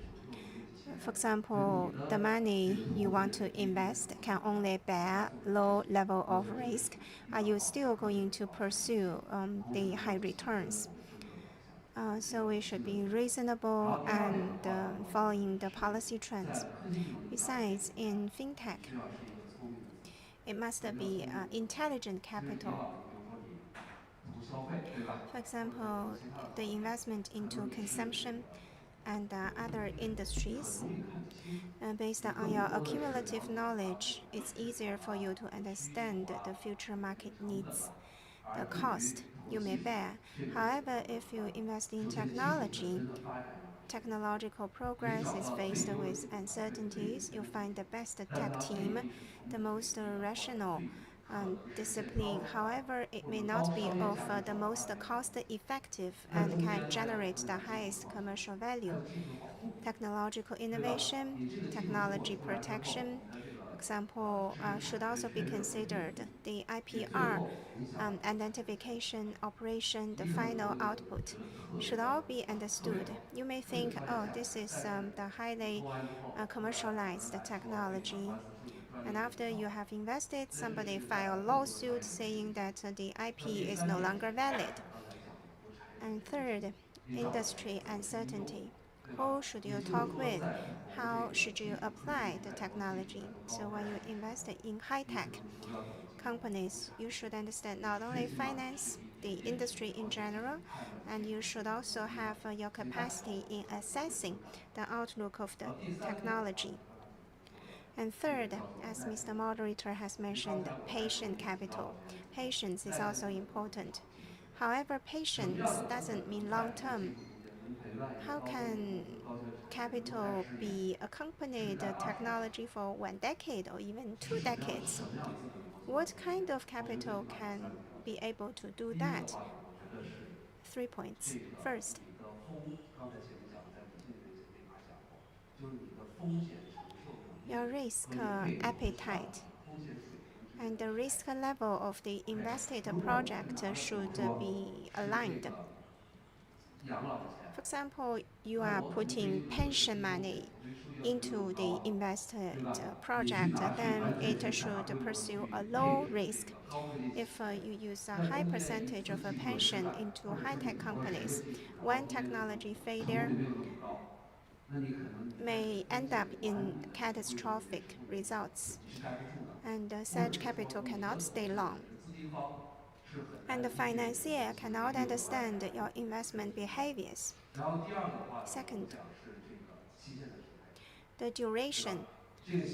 For example, the money you want to invest can only bear low level of risk. Are you still going to pursue the high returns? So we should be reasonable and following the policy trends. Besides, in fintech, it must be intelligent capital. For example, the investment into consumption and other industries. Based on your accumulative knowledge, it's easier for you to understand the future market needs, the cost you may bear. However, if you invest in technology, technological progress is faced with uncertainties. You find the best tech team, the most rational discipline. However, it may not be of the most cost-effective and can generate the highest commercial value. Technological innovation, technology protection, for example, should also be considered. The IPR, identification, operation, the final output, should all be understood. You may think, oh, this is the highly commercialized technology. And after you have invested, somebody file a lawsuit saying that the IP is no longer valid. And third, industry uncertainty. Who should you talk with? How should you apply the technology? So when you invest in high-tech companies, you should understand not only finance, the industry in general, and you should also have your capacity in assessing the outlook of the technology. And third, as Mr. Moderator has mentioned, patient capital. Patience is also important. However, patience doesn't mean long-term. How can capital be accompanied technology for 1 decade or even 2 decades? What kind of capital can be able to do that? 3 points. First, your risk appetite and the risk level of the invested project should be aligned. For example, you are putting pension money into the invested project, then it should pursue a low risk. If you use a high percentage of a pension into high-tech companies, one technology failure may end up in catastrophic results, and such capital cannot stay long. And the financier cannot understand your investment behaviors. Second, the duration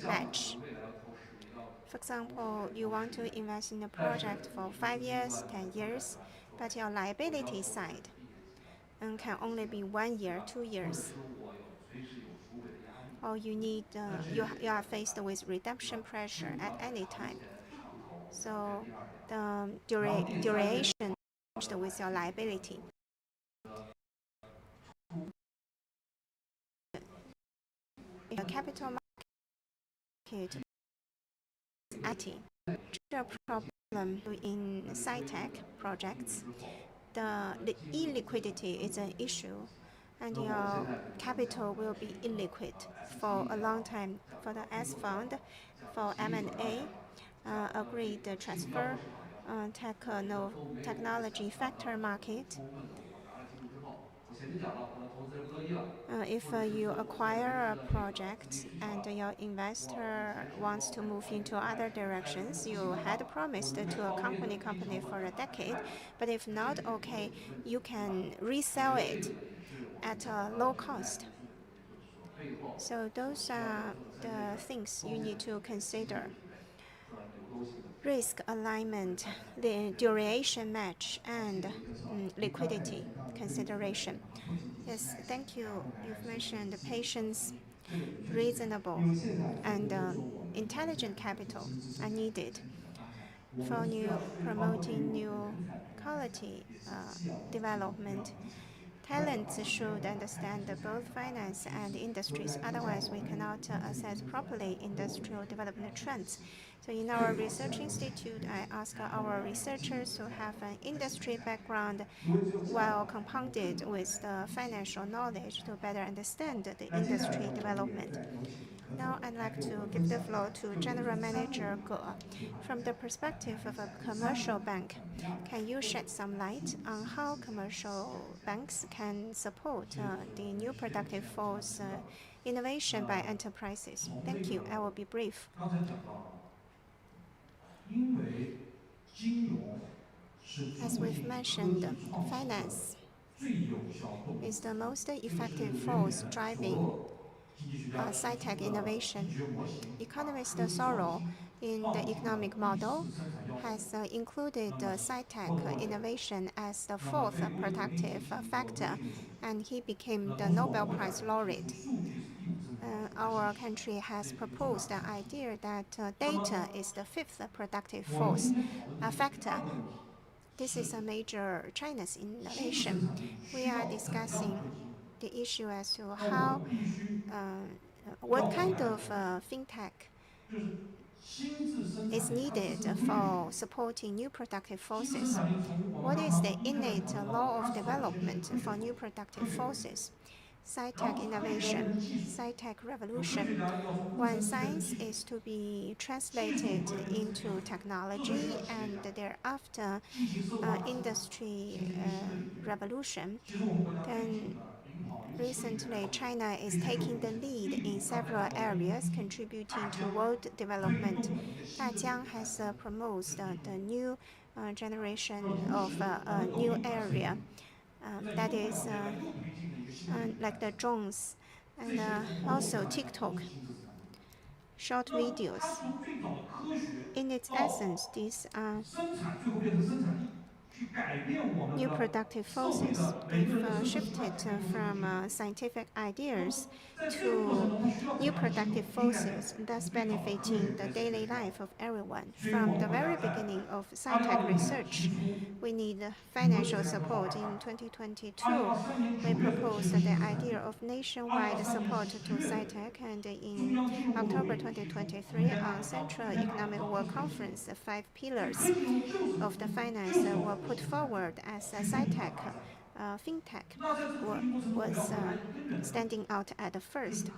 match. For example, you want to invest in a project for 5 years, 10 years, but your liability side can only be 1 year, 2 years. Or you are faced with redemption pressure at any time. So the duration matched with your liability. The capital market a problem in sci-tech projects. The illiquidity is an issue, and your capital will be illiquid for a long time. For the S fund, for M&A, agreed transfer, technology factor market. If you acquire a project and your investor wants to move into other directions, you had promised to accompany company for a decade, but if not, okay, you can resell it at a low cost. So those are the things you need to consider. risk alignment, the duration match, and liquidity consideration. Yes, thank you. You've mentioned patience, reasonable, and intelligent capital are needed for promoting new quality development. Talents should understand both finance and industries, otherwise we cannot assess properly industrial development trends. So in our research institute, I ask our researchers to have an industry background while compounded with the financial knowledge to better understand the industry development. Now I'd like to give the floor to General Manager Ge. From the perspective of a commercial bank, can you shed some light on how commercial banks can support the new productive force innovation by enterprises? Thank you. I will be brief. As we've mentioned, finance is the most effective force driving sci-tech innovation. Economist Sorrow, in the economic model, has included sci-tech innovation as the fourth productive factor, and he became the Nobel Prize laureate. Our country has proposed the idea that data is the fifth productive force factor. This is a major China's innovation. We are discussing the issue as to how, what kind of fintech is needed for supporting new productive forces. What is the innate law of development for new productive forces? Sci-tech innovation, sci-tech revolution. When science is to be translated into technology and thereafter industry revolution, then recently China is taking the lead in several areas contributing to world development. Dajiang has promoted the new generation of a new area, that is like the drones and also TikTok, short videos. In its essence, these are new productive forces. They've shifted from scientific ideas to new productive forces, thus benefiting the daily life of everyone. From the very beginning of sci-tech research, we need financial support. In 2022, we proposed the idea of nationwide support to sci-tech, and in October 2023, on Central Economic World Conference, the 5 pillars of the finance were put forward as sci-tech, fintech was standing out at the first.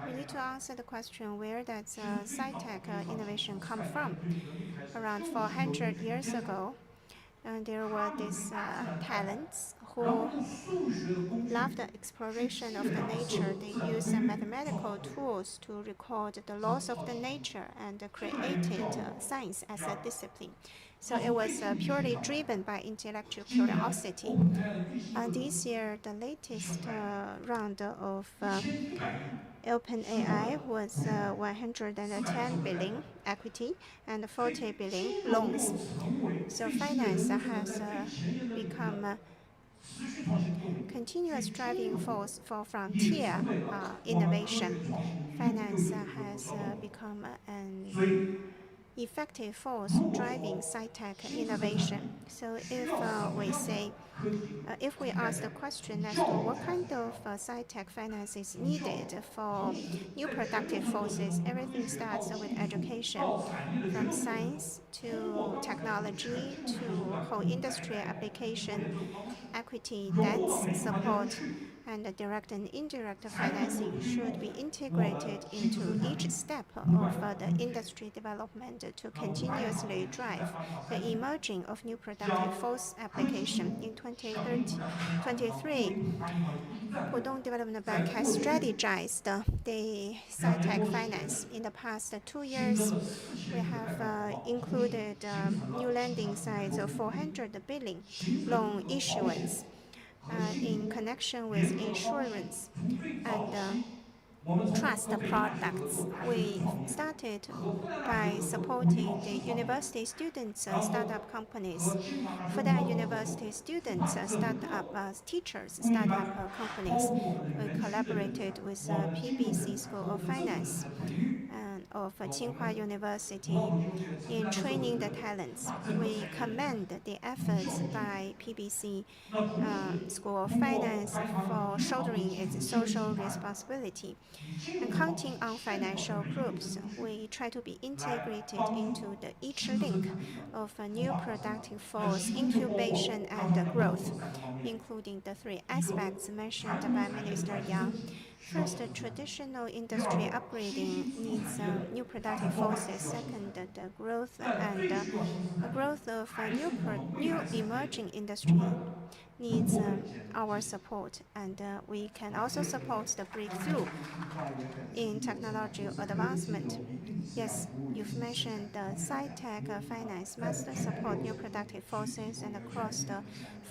We need to answer the question, where does sci-tech innovation come from? Around 400 years ago, there were these talents who loved the exploration of the nature. They used mathematical tools to record the laws of the nature and created science as a discipline. So it was purely driven by intellectual curiosity. This year, the latest round of OpenAI was 110 billion equity and 40 billion loans. So finance has become a continuous driving force for frontier innovation. Finance has become an effective force driving sci-tech innovation. So if we ask the question as to what kind of sci-tech finance is needed for new productive forces, everything starts with education, from science to technology to whole industry application, equity, debts, support, and direct and indirect financing should be integrated into each step of the industry development to continuously drive the emerging of new productive force application. In 2023, Pudong Development Bank has strategized the sci-tech finance. In the past 2 years, we have included new lending size of 400 billion loan issuance in connection with insurance and trust products. We started by supporting the university students, startup companies. For the university students, teachers, startup companies, we collaborated with PBC School of Finance and of Tsinghua University in training the talents. We commend the efforts by PBC School of Finance for shouldering its social responsibility. And counting on financial groups, we try to be integrated into each link of a new productive force, incubation and growth, including the three aspects mentioned by Minister Yang. First, traditional industry upgrading needs new productive forces. Second, the growth of new emerging industry needs our support, and we can also support the breakthrough in technological advancement. Yes, you've mentioned the sci-tech finance must support new productive forces, and across the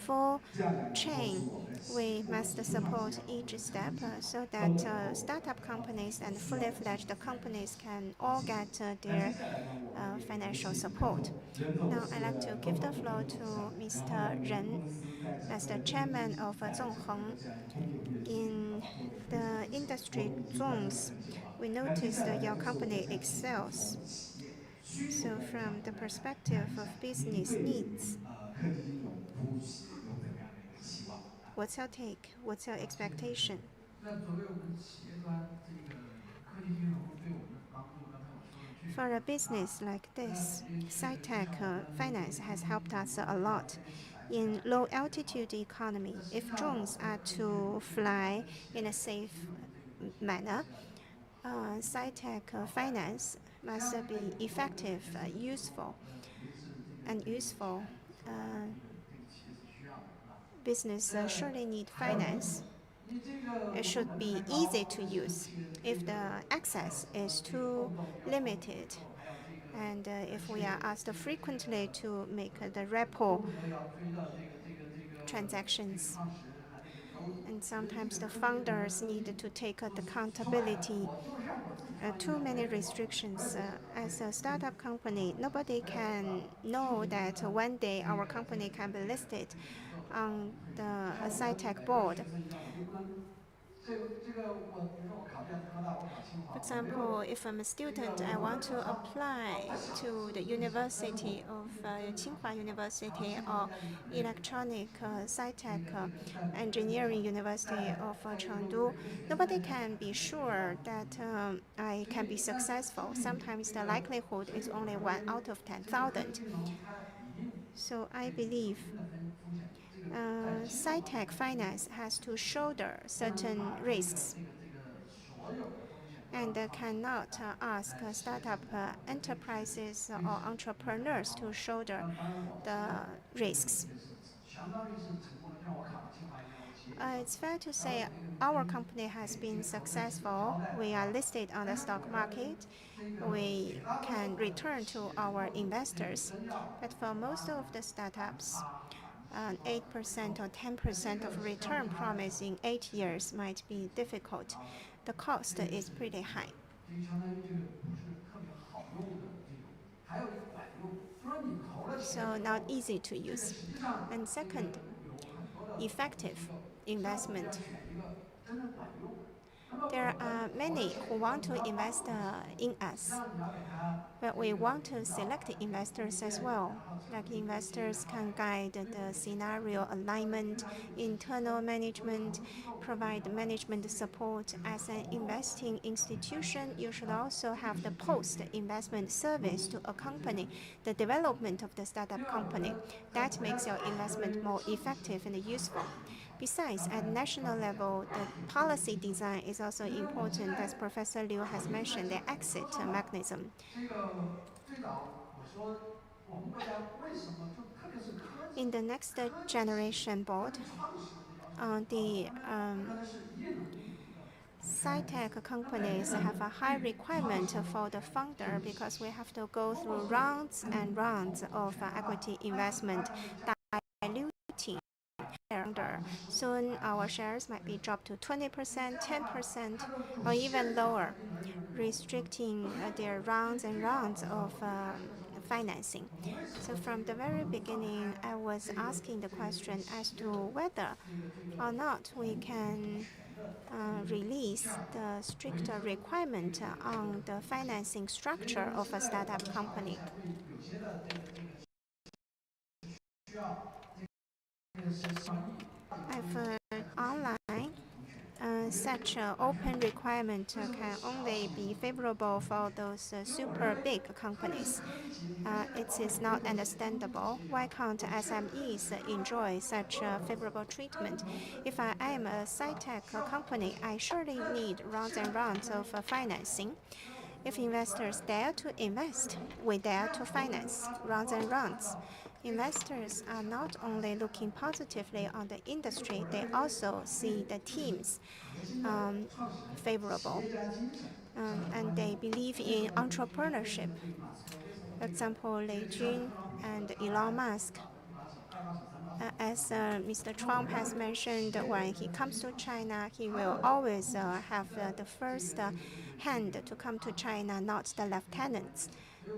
full chain, we must support each step so that startup companies and fully fledged companies can all get their financial support. Now, I'd like to give the floor to Mr. Ren, as the chairman of Zongheng. In the industry zones, we noticed that your company excels. So from the perspective of business needs, what's your take? What's your expectation? For a business like this, sci-tech finance has helped us a lot. In low-altitude economy, if drones are to fly in a safe manner, sci-tech finance must be effective, useful. Business surely need finance. It should be easy to use. If the access is too limited, and if we are asked frequently to make the repo transactions, and sometimes the founders need to take accountability. Too many restrictions. As a startup company, nobody can know that one day our company can be listed on the sci-tech board. For example, if I'm a student, I want to apply to the University of Tsinghua University or Electronic Sci-Tech Engineering University of Chengdu. Nobody can be sure that I can be successful. Sometimes the likelihood is only 1 out of 10,000. So I believe sci-tech finance has to shoulder certain risks and cannot ask startup enterprises or entrepreneurs to shoulder the risks. It's fair to say our company has been successful. We are listed on the stock market. We can return to our investors. But for most of the startups, 8% or 10% of return promise in 8 years might be difficult. The cost is pretty high. So not easy to use. And second, effective investment. There are many who want to invest in us, but we want to select investors as well. Like investors can guide the scenario alignment, internal management, provide management support. As an investing institution, you should also have the post-investment service to accompany the development of the startup company. That makes your investment more effective and useful. Besides, at national level, the policy design is also important, as Professor Liu has mentioned, the exit mechanism. In the next generation board, the sci-tech companies have a high requirement for the founder because we have to go through rounds and rounds of equity investment, diluting Soon, our shares might be dropped to 20%, 10%, or even lower, restricting their rounds and rounds of financing. So from the very beginning, I was asking the question as to whether or not we can release the stricter requirement on the financing structure of a startup company. I've online, such open requirement can only be favorable for those super big companies. It is not understandable. Why can't SMEs enjoy such favorable treatment? If I am a sci-tech company, I surely need rounds and rounds of financing. If investors dare to invest, we dare to finance rounds and rounds. Investors are not only looking positively on the industry, they also see the teams favorable. And they believe in entrepreneurship. For example, Lei Jun and Elon Musk. As Mr. Trump has mentioned, when he comes to China, he will always have the first hand to come to China, not the lieutenants.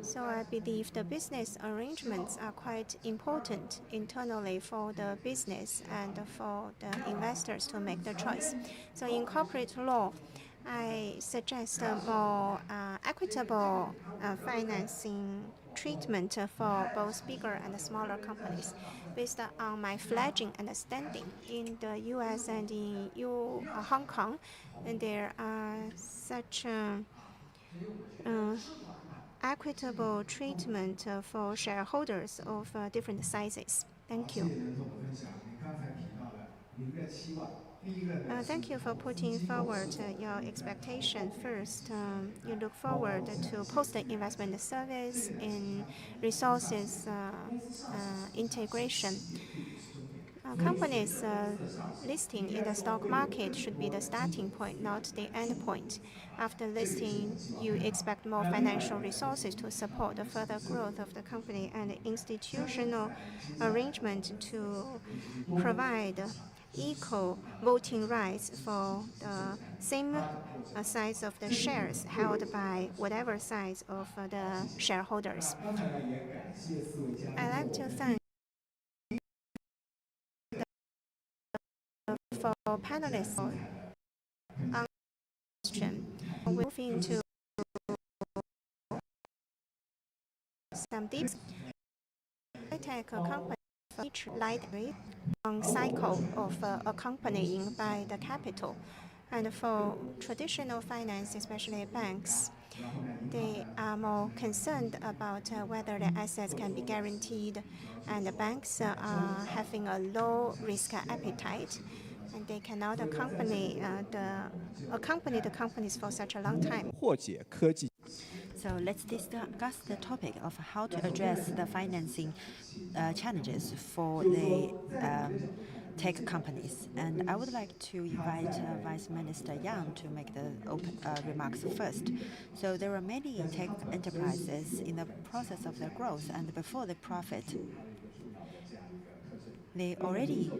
So I believe the business arrangements are quite important internally for the business and for the investors to make the choice. So in corporate law, I suggest a more equitable financing treatment for both bigger and smaller companies. Based on my fledgling understanding in the US and in Hong Kong, and there are such equitable treatment for shareholders of different sizes. Thank you. Thank you for putting forward your expectation. First, you look forward to post-investment service in resources integration. Companies listing in the stock market should be the starting point, not the end point. After listing, you expect more financial resources to support the further growth of the company and institutional arrangement to provide equal voting rights for the same size of the shares held by whatever size of the shareholders. I'd like to thank for panelists on question. Moving to some deep tech company each lightly on cycle of accompanying by the capital. And for traditional finance, especially banks, they are more concerned about whether the assets can be guaranteed, and the banks are having a low risk appetite, and they cannot accompany the companies for such a long time. So let's discuss the topic of how to address the financing challenges for the tech companies. And I would like to invite Vice Minister Yang to make the remarks first. So there are many tech enterprises in the process of their growth and before the profit. They already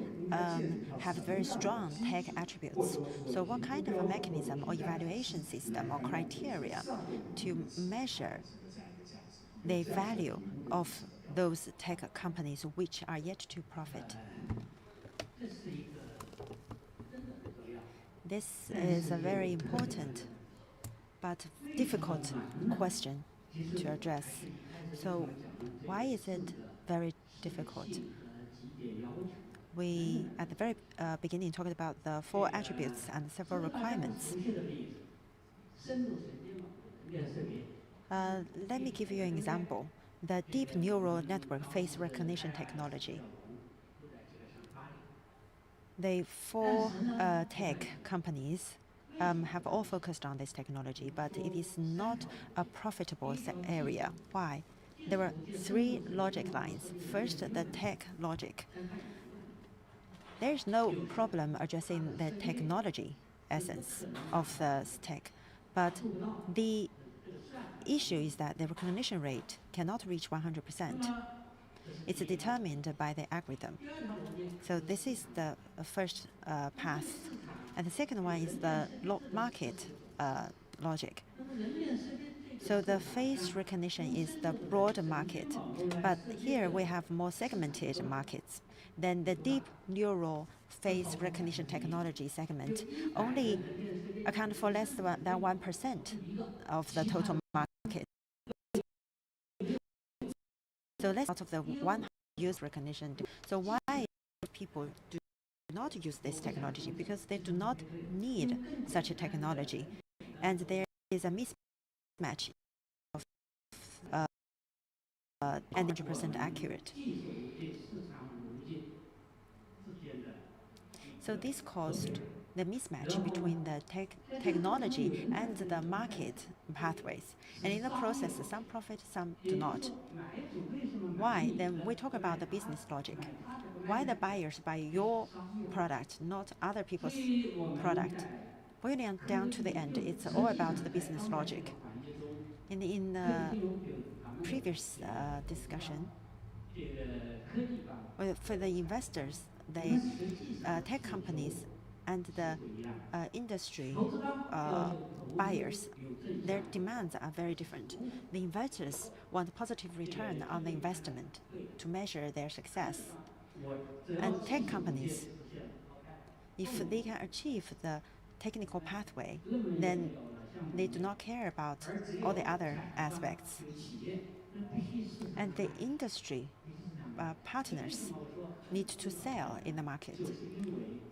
have very strong tech attributes. So what kind of a mechanism or evaluation system or criteria to measure the value of those tech companies which are yet to profit? This is a very important but difficult question to address. So why is it very difficult? We, at the very beginning, talked about the 4 attributes and several requirements. Let me give you an example. The deep neural network face recognition technology. The 4 tech companies have all focused on this technology, but it is not a profitable area. Why? There are 3 logic lines. First, the tech logic. There is no problem addressing the technology essence of the tech, but the issue is that the recognition rate cannot reach 100%. It's determined by the algorithm. So this is the first path. And the second one is the market logic. So the face recognition is the broad market, but here we have more segmented markets. Then the deep neural face recognition technology segment only account for less than 1% of the total market. So less out of the 100 use recognition. So why people do not use this technology? Because they do not need such a technology, and there is a mismatch of and 100% accurate. So this caused the mismatch between the technology and the market pathways. And in the process, some profit, some do not. Why? Then we talk about the business logic. Why the buyers buy your product, not other people's product? Boiling down to the end, it's all about the business logic. In the previous discussion, for the investors, the tech companies and the industry buyers, their demands are very different. The investors want positive return on the investment to measure their success. And tech companies, if they can achieve the technical pathway, then they do not care about all the other aspects. And the industry partners need to sell in the market.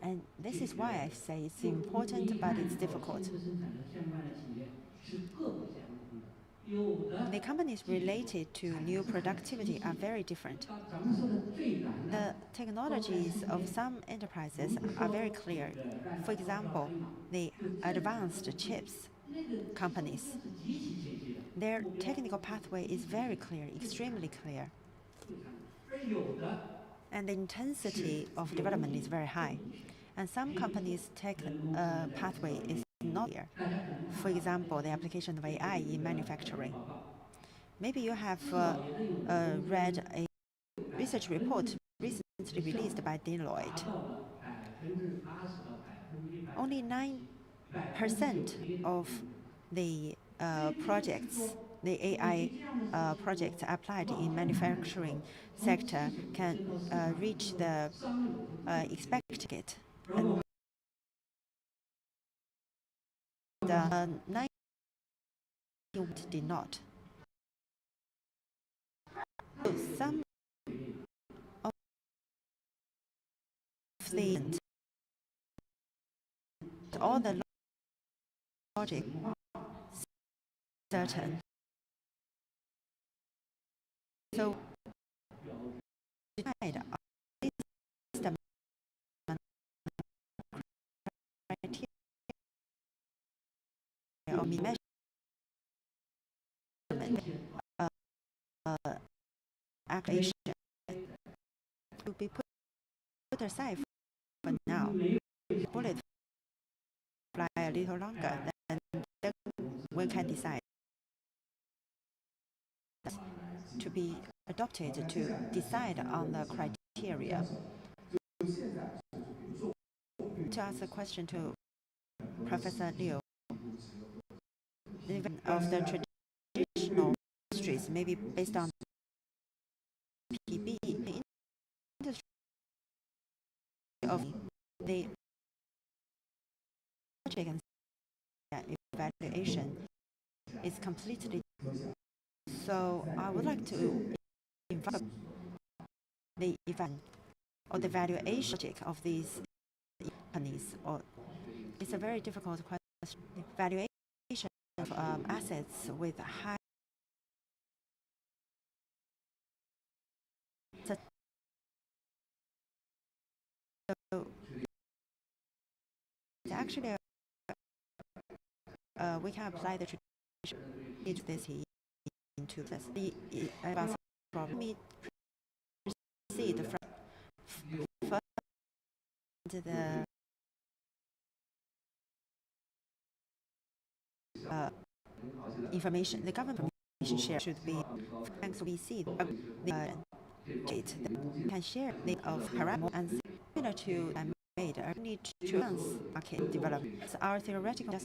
And this is why I say it's important, but it's difficult. The companies related to new productivity are very different. The technologies of some enterprises are very clear. For example, the advanced chips companies, their technical pathway is very clear, extremely clear. And the intensity of development is very high. And some companies' tech pathway is not clear. For example, the application of AI in manufacturing. Maybe you have read a research report recently released by Deloitte. Only 9% of the projects, the AI projects applied in manufacturing sector can reach the expected. And the 9% did not. So some of the all the logic certain. So decide the criteria or measurement application to be put aside for now. Bullet fly a little longer, then we can decide to be adopted to decide on the criteria. To ask a question to Professor Liu, of the traditional industries, maybe based on PB, the industry of the logic and evaluation is completely. So I would like to invite the event or the valuation logic of these companies. Or it's a very difficult question. The valuation of assets with high. So actually, we can apply the tradition into this into this. The problem we proceed from first the information. The government information share should be thanks to BC. can share the of parameters and similar to I made need to market development. So our theoretical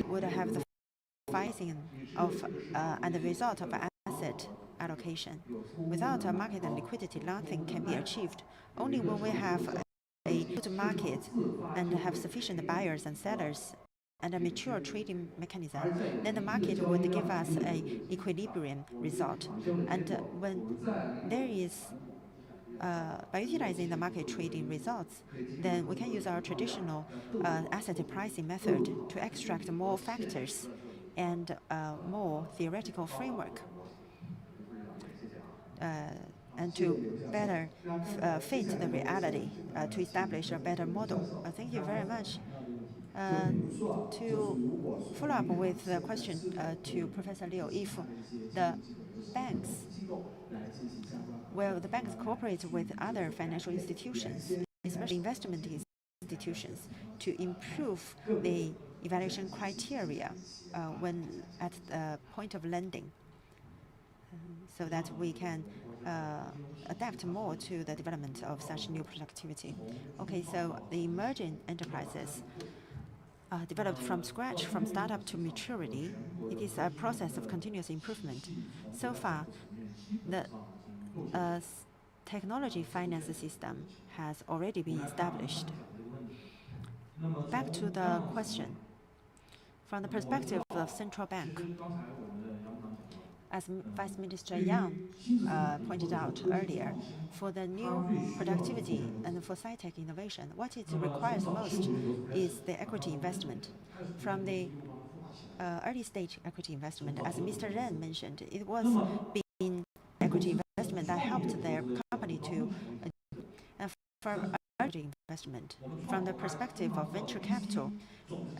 would have the financing of and the result of asset allocation. Without a market and liquidity, nothing can be achieved. Only when we have a good market and have sufficient buyers and sellers and a mature trading mechanism, then the market would give us a equilibrium result. And when there is by utilizing the market trading results, then we can use our traditional asset pricing method to extract more factors and more theoretical framework and to better fit the reality to establish a better model. Thank you very much. To follow up with the question to Professor Liu, if the banks, well, the banks cooperate with other financial institutions, especially investment institutions, to improve the evaluation criteria when at the point of lending, so that we can adapt more to the development of such new productivity. Okay, so the emerging enterprises developed from scratch, from startup to maturity, it is a process of continuous improvement. So far, the technology finance system has already been established. Back to the question. From the perspective of central bank, as Vice Minister Yang pointed out earlier, for the new productivity and for sci-tech innovation, what it requires most is the equity investment. From the early stage equity investment, as Mr. Ren mentioned, it was being equity investment that helped their company to from equity investment. From the perspective of venture capital,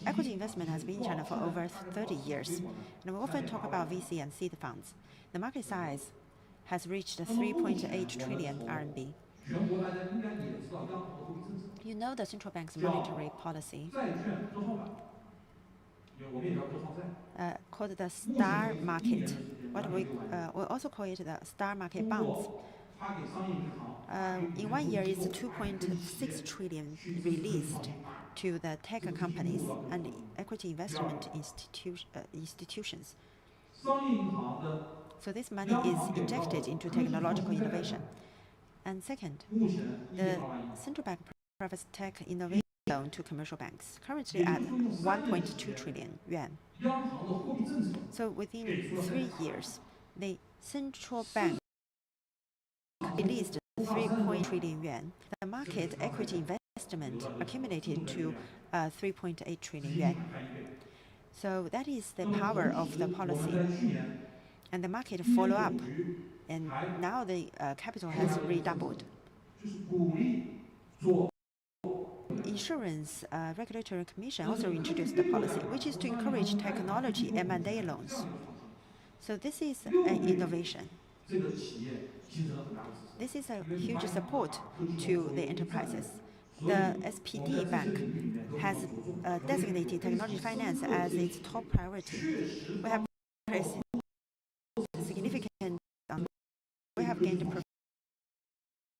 equity investment has been in China for over 30 years. And we often talk about VC and seed funds. The market size has reached 3.8 trillion RMB. You know the central bank's monetary policy called the star market. What we also call it the star market bonds. In 1 year, it's 2.6 trillion released to the tech companies and equity investment institutions. So this money is injected into technological innovation. And second, the central bank provides tech innovation loan to commercial banks, currently at 1.2 trillion yuan. So within 3 years, the central bank released 3 trillion yuan. The market equity investment accumulated to 3.8 trillion yuan. So that is the power of the policy. And the market follow up. And now the capital has redoubled. Insurance Regulatory Commission also introduced the policy, which is to encourage technology M&A loans. So this is an innovation. This is a huge support to the enterprises. The SPD Bank has designated technology finance as its top priority. We have placed significant. We have gained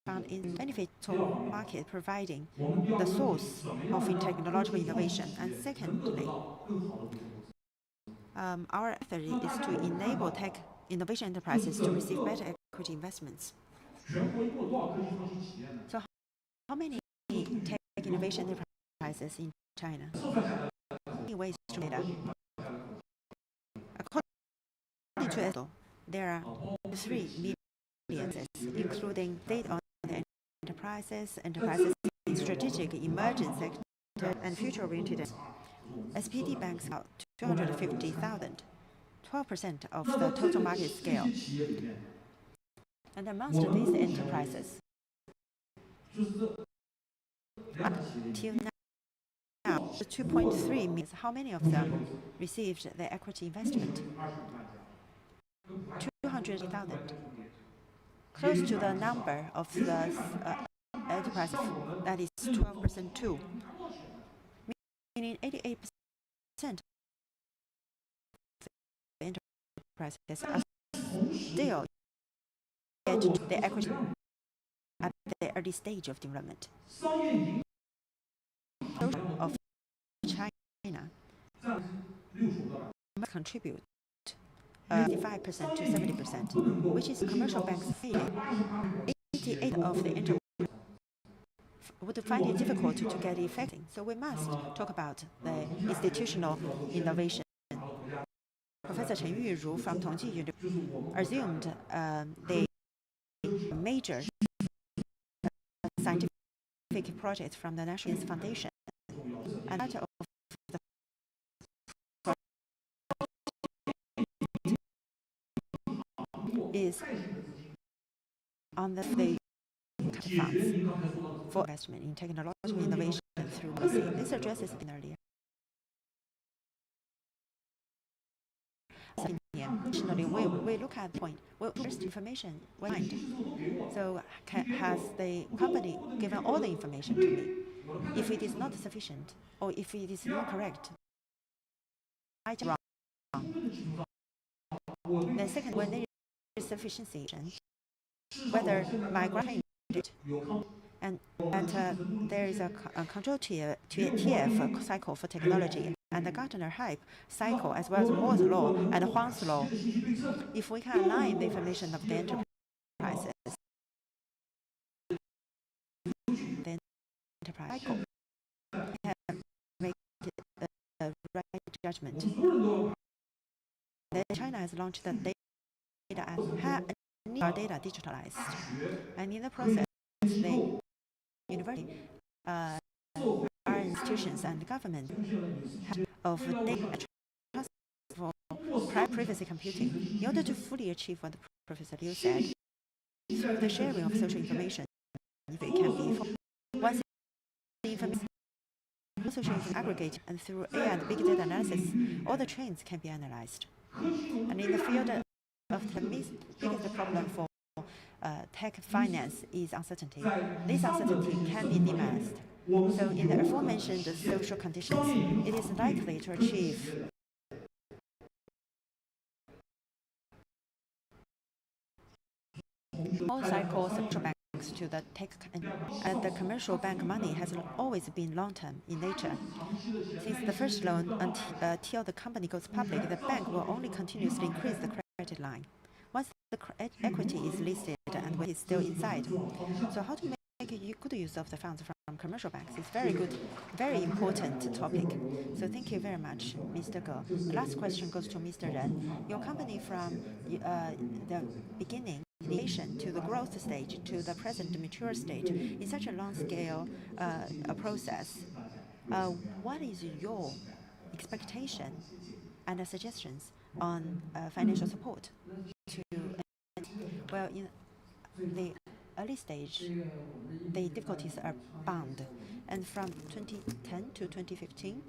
profound benefit to market, providing the source of technological innovation. And secondly, our effort is to enable tech innovation enterprises to receive better equity investments. So how many tech innovation enterprises in China? Ways to data. According to ESO, there are 3 million, including state-owned enterprises, enterprises in strategic emerging sector and future-oriented. SPD banks out 250,000, 12% of the total market scale. And amongst these enterprises, till now, 2.3 means how many of them received the equity investment? 200,000. Close to the number of the enterprises, that is 12% too. Meaning 88% of the enterprises are still get to the equity at the early stage of development of China must contribute 55% to 70%, which is commercial banks' failure. 88 of the enterprise would find it difficult to get effective. So we must talk about the institutional innovation. Professor Chen Yuru from Tongji University assumed the major scientific project from the National Science Foundation, and that of the is on the funds for investment in technological innovation through policy. This addresses it earlier. Additionally, we look at the point. Well, first information behind. So has the company given all the information to me? If it is not sufficient, or if it is incorrect, I wrong. Then second, when there is sufficiency, whether my grant and there is a control TF cycle for technology and the Gartner hype cycle, as well as Moore's law and Huang's law. If we can align the information of the enterprises, the enterprise cycle can make the right judgment. Then China has launched the data and our data digitalized, and in the process, the university, our institutions and the government of data for privacy computing. In order to fully achieve what Professor Liu said, through the sharing of social information, if it can be once the information social is aggregated, and through AI and big data analysis, all the trends can be analyzed. And in the field of the biggest problem for tech finance is uncertainty. This uncertainty can be minimized. So in the aforementioned social conditions, it is likely to achieve all cycle central banks to the tech, and the commercial bank money has always been long-term in nature. Since the first loan until the company goes public, the bank will only continuously increase the credit line. Once the equity is listed and is still inside. So how to make good use of the funds from commercial banks is very good, very important topic. So thank you very much, Mr. Ge. The last question goes to Mr. Ren. Your company from the beginning, innovation, to the growth stage, to the present mature stage, in such a long-scale process, what is your expectation and suggestions on financial support? Well, in the early stage, the difficulties are bound. And from 2010 to 2015,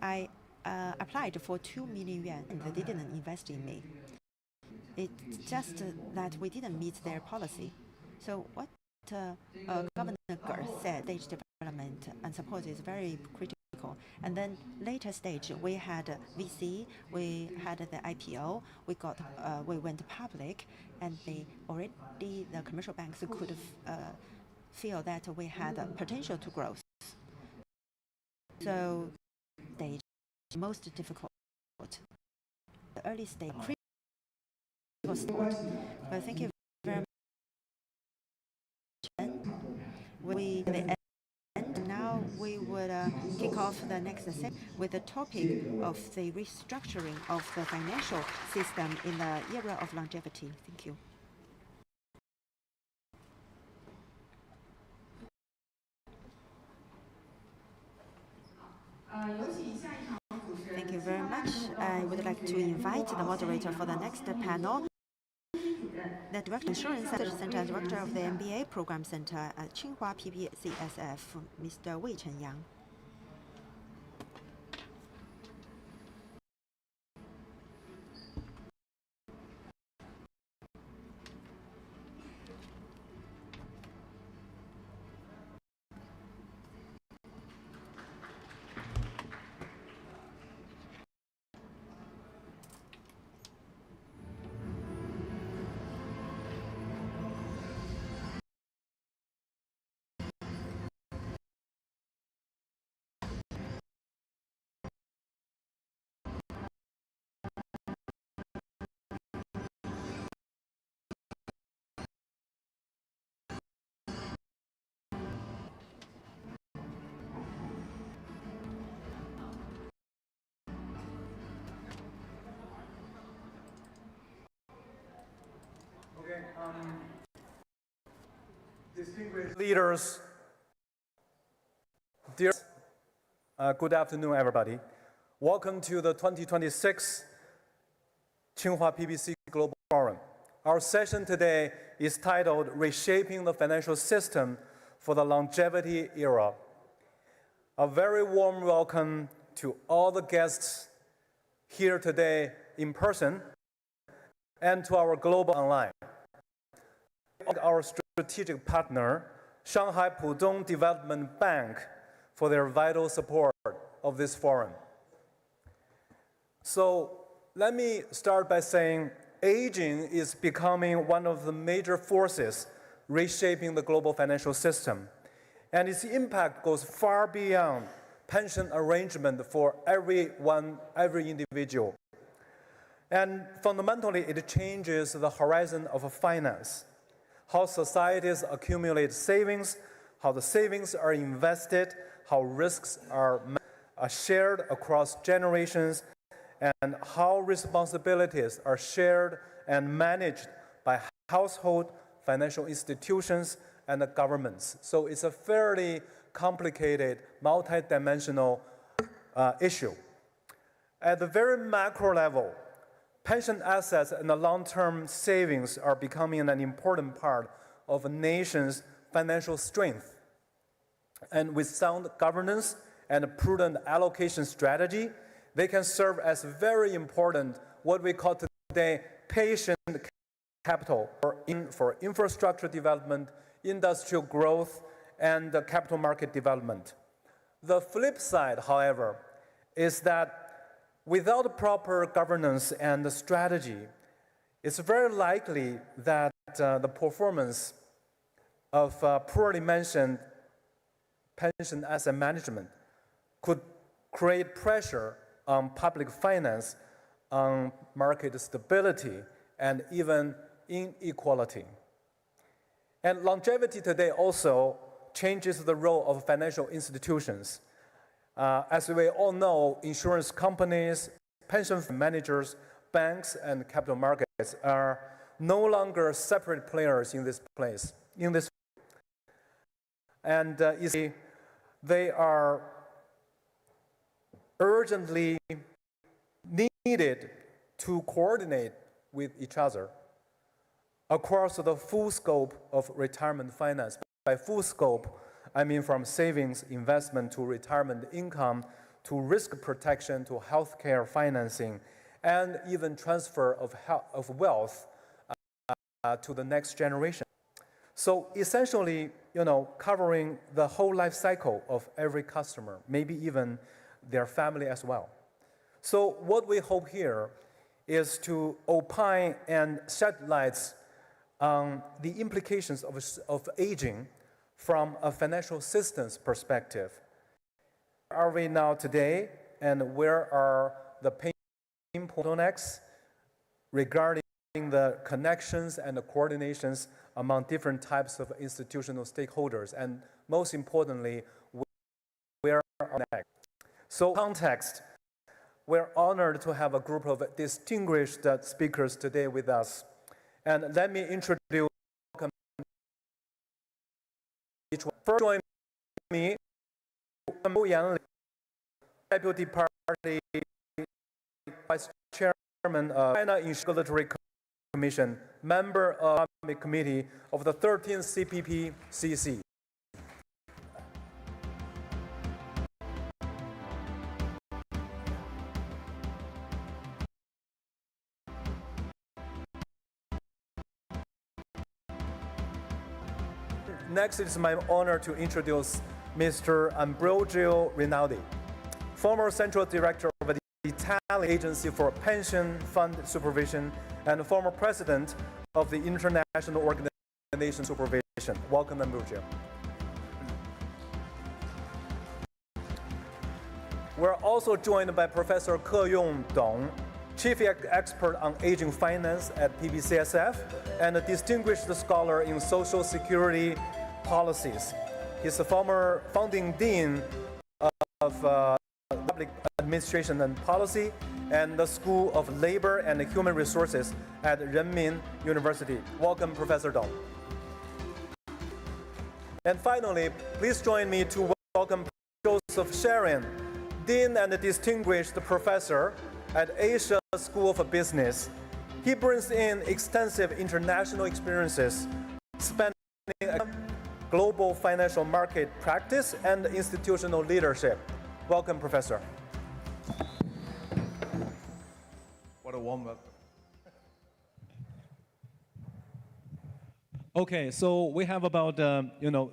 I applied for 2 million yuan, and they didn't invest in me. It's just that we didn't meet their policy. So what Governor Ge said, stage development and support is very critical. And then later stage, we had VC, we had the IPO, we went public, and already the commercial banks could feel that we had potential to growth. So stage most difficult, the early stage critical support. Well, thank you very much. Now we would kick off the next session with the topic of the restructuring of the financial system in the era of longevity. Thank you. Thank you very much. I would like to invite the moderator for the next panel, the Director of Insurance Research Center and Director of the MBA Program Center at Tsinghua PBCSF, Mr. Wei Chenyang. Distinguished leaders, dear, good afternoon, everybody. Welcome to the 2026 Tsinghua PBC Global Forum. Our session today is titled Reshaping the Financial System for the Longevity Era. A very warm welcome to all the guests here today in person and to our global online. Our strategic partner, Shanghai Pudong Development Bank, for their vital support of this forum. So let me start by saying aging is becoming one of the major forces reshaping the global financial system, and its impact goes far beyond pension arrangement for every individual. And fundamentally, it changes the horizon of finance, how societies accumulate savings, how the savings are invested, how risks are shared across generations, and how responsibilities are shared and managed by household, financial institutions, and the governments. So it's a fairly complicated, multidimensional issue. At the very macro level, pension assets and the long-term savings are becoming an important part of a nation's financial strength. And with sound governance and a prudent allocation strategy, they can serve as very important, what we call today, patient capital for infrastructure development, industrial growth, and capital market development. The flip side, however, is that without proper governance and strategy, it's very likely that the performance of poorly mentioned pension asset management could create pressure on public finance, on market stability, and even inequality. And longevity today also changes the role of financial institutions. As we all know, insurance companies, pension managers, banks, and capital markets are no longer separate players in this place. And they are urgently needed to coordinate with each other across the full scope of retirement finance. By full scope, I mean from savings, investment, to retirement income, to risk protection, to healthcare financing, and even transfer of wealth to the next generation. So essentially, covering the whole life cycle of every customer, maybe even their family as well. So what we hope here is to opine and shed lights on the implications of aging from a financial systems perspective. Where are we now today, and where are the pain points regarding the connections and the coordinations among different types of institutional stakeholders, and most importantly, where are next? So context, we're honored to have a group of distinguished speakers today with us. And let me introduce each one. First, join me, Mu Yanli, Deputy Party Vice Chairman of China Regulatory Commission, member of the Committee of the 13th CPPCC. Next, it is my honor to introduce Mr. Ambrogio Rinaldi, former Central Director of the Italian Agency for Pension Fund Supervision and former President of the International Organization Supervision. Welcome, Ambrogio. We're also joined by Professor Ke Yong Dong, Chief Expert on Aging Finance at PBCSF and a distinguished scholar in Social Security policies. He's a former founding dean of public administration and policy and the School of Labor and Human Resources at Renmin University. Welcome, Professor Dong. And finally, please join me to welcome Joseph Sharon, Dean and Distinguished Professor at Asia School of Business. He brings in extensive international experiences, spanning global financial market practice and institutional leadership. Welcome, Professor. What a warm up. Okay, so we have about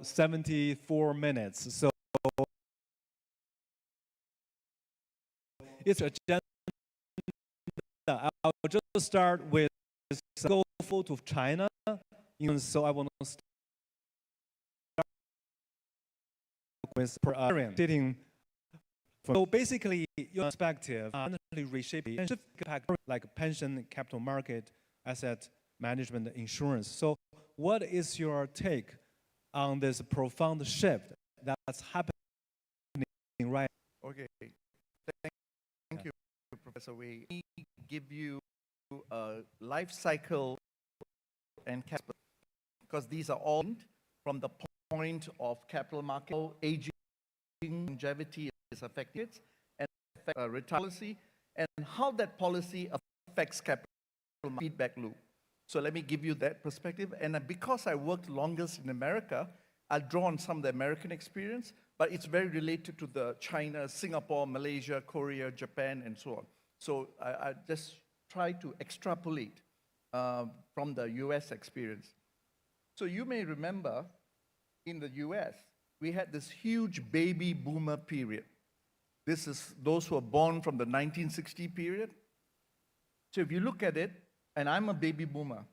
74 minutes. So it's agenda. I'll just start with go to China. So I want to start with sitting. So basically, your perspective, reshaping like pension, capital market, asset management, insurance. So what is your take on this profound shift that's happening right now? Okay, thank you, Professor Wei. Let me give you a life cycle and capital, because these are all from the point of capital market, aging, longevity is affected, and retirement policy, and how that policy affects capital feedback loop. So let me give you that perspective. And because I worked longest in America, I'll draw on some of the American experience, but it's very related to the China, Singapore, Malaysia, Korea, Japan, and so on. So I just try to extrapolate from the US experience. So you may remember in the US, we had this huge baby boomer period. This is those who are born from the 1960 period. So if you look at it, and I'm a baby boomer,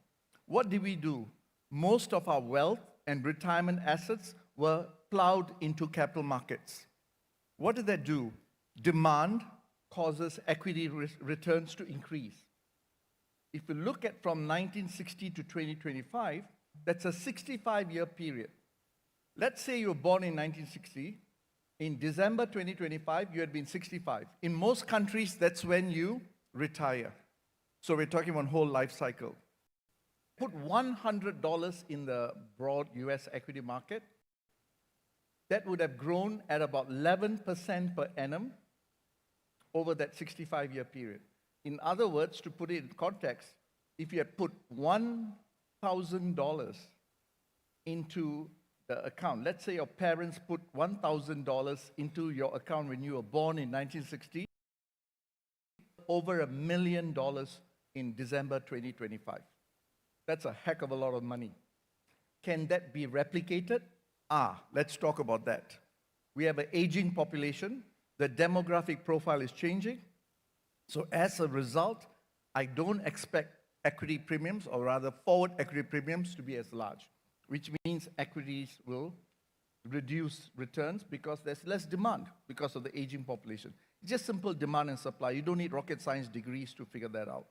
what did we do? Most of our wealth and retirement assets were plowed into capital markets. What did that do? Demand causes equity returns to increase. If you look at from 1960 to 2025, that's a 65-year period. Let's say you were born in 1960. In December 2025, you had been 65. In most countries, that's when you retire. So we're talking about whole life cycle. Put $100 in the broad US equity market, that would have grown at about 11% per annum over that 65-year period. In other words, to put it in context, if you had put $1,000 into the account, let's say your parents put $1,000 into your account when you were born in 1960, over $1 million in December 2025. That's a heck of a lot of money. Can that be replicated? Let's talk about that. We have an aging population. The demographic profile is changing. So as a result, I don't expect equity premiums, or rather forward equity premiums, to be as large, which means equities will reduce returns because there's less demand because of the aging population. Just simple demand and supply. You don't need rocket science degrees to figure that out.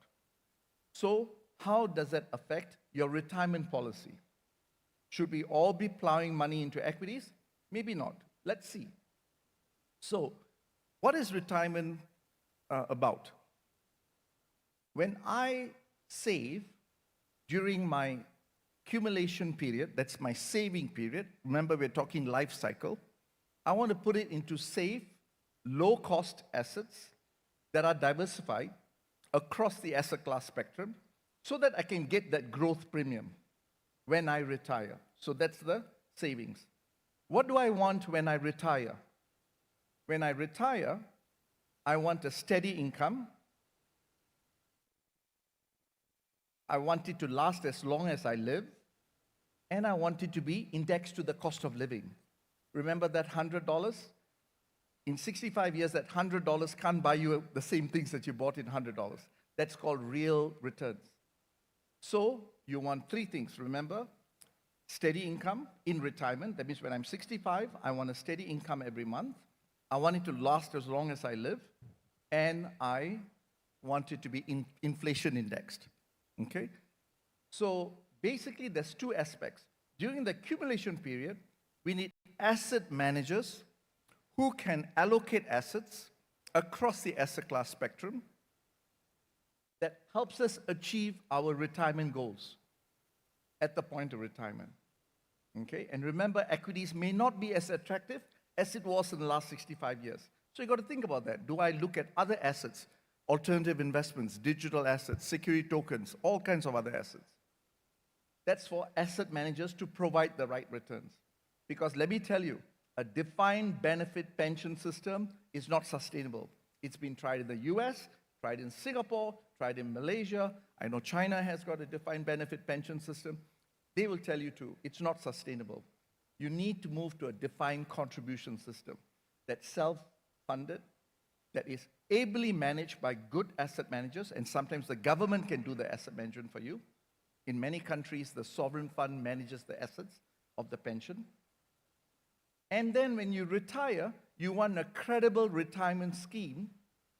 So how does that affect your retirement policy? Should we all be plowing money into equities? Maybe not. Let's see. So what is retirement about? When I save during my accumulation period, that's my saving period, remember we're talking life cycle, I want to put it into safe, low-cost assets that are diversified across the asset class spectrum so that I can get that growth premium when I retire. So that's the savings. What do I want when I retire? When I retire, I want a steady income. I want it to last as long as I live, and I want it to be indexed to the cost of living. Remember that $100? In 65 years, that $100 can't buy you the same things that you bought in $100. That's called real returns. So you want three things, remember? Steady income in retirement. That means when I'm 65, I want a steady income every month. I want it to last as long as I live, and I want it to be inflation indexed. Okay? So basically, there's two aspects. During the accumulation period, we need asset managers who can allocate assets across the asset class spectrum that helps us achieve our retirement goals at the point of retirement. Okay? And remember, equities may not be as attractive as it was in the last 65 years. So you've got to think about that. Do I look at other assets, alternative investments, digital assets, security tokens, all kinds of other assets? That's for asset managers to provide the right returns. Because let me tell you, a defined benefit pension system is not sustainable. It's been tried in the US, tried in Singapore, tried in Malaysia. I know China has got a defined benefit pension system. They will tell you too, it's not sustainable. You need to move to a defined contribution system that's self-funded, that is ably managed by good asset managers, and sometimes the government can do the asset management for you. In many countries, the sovereign fund manages the assets of the pension. And then when you retire, you want a credible retirement scheme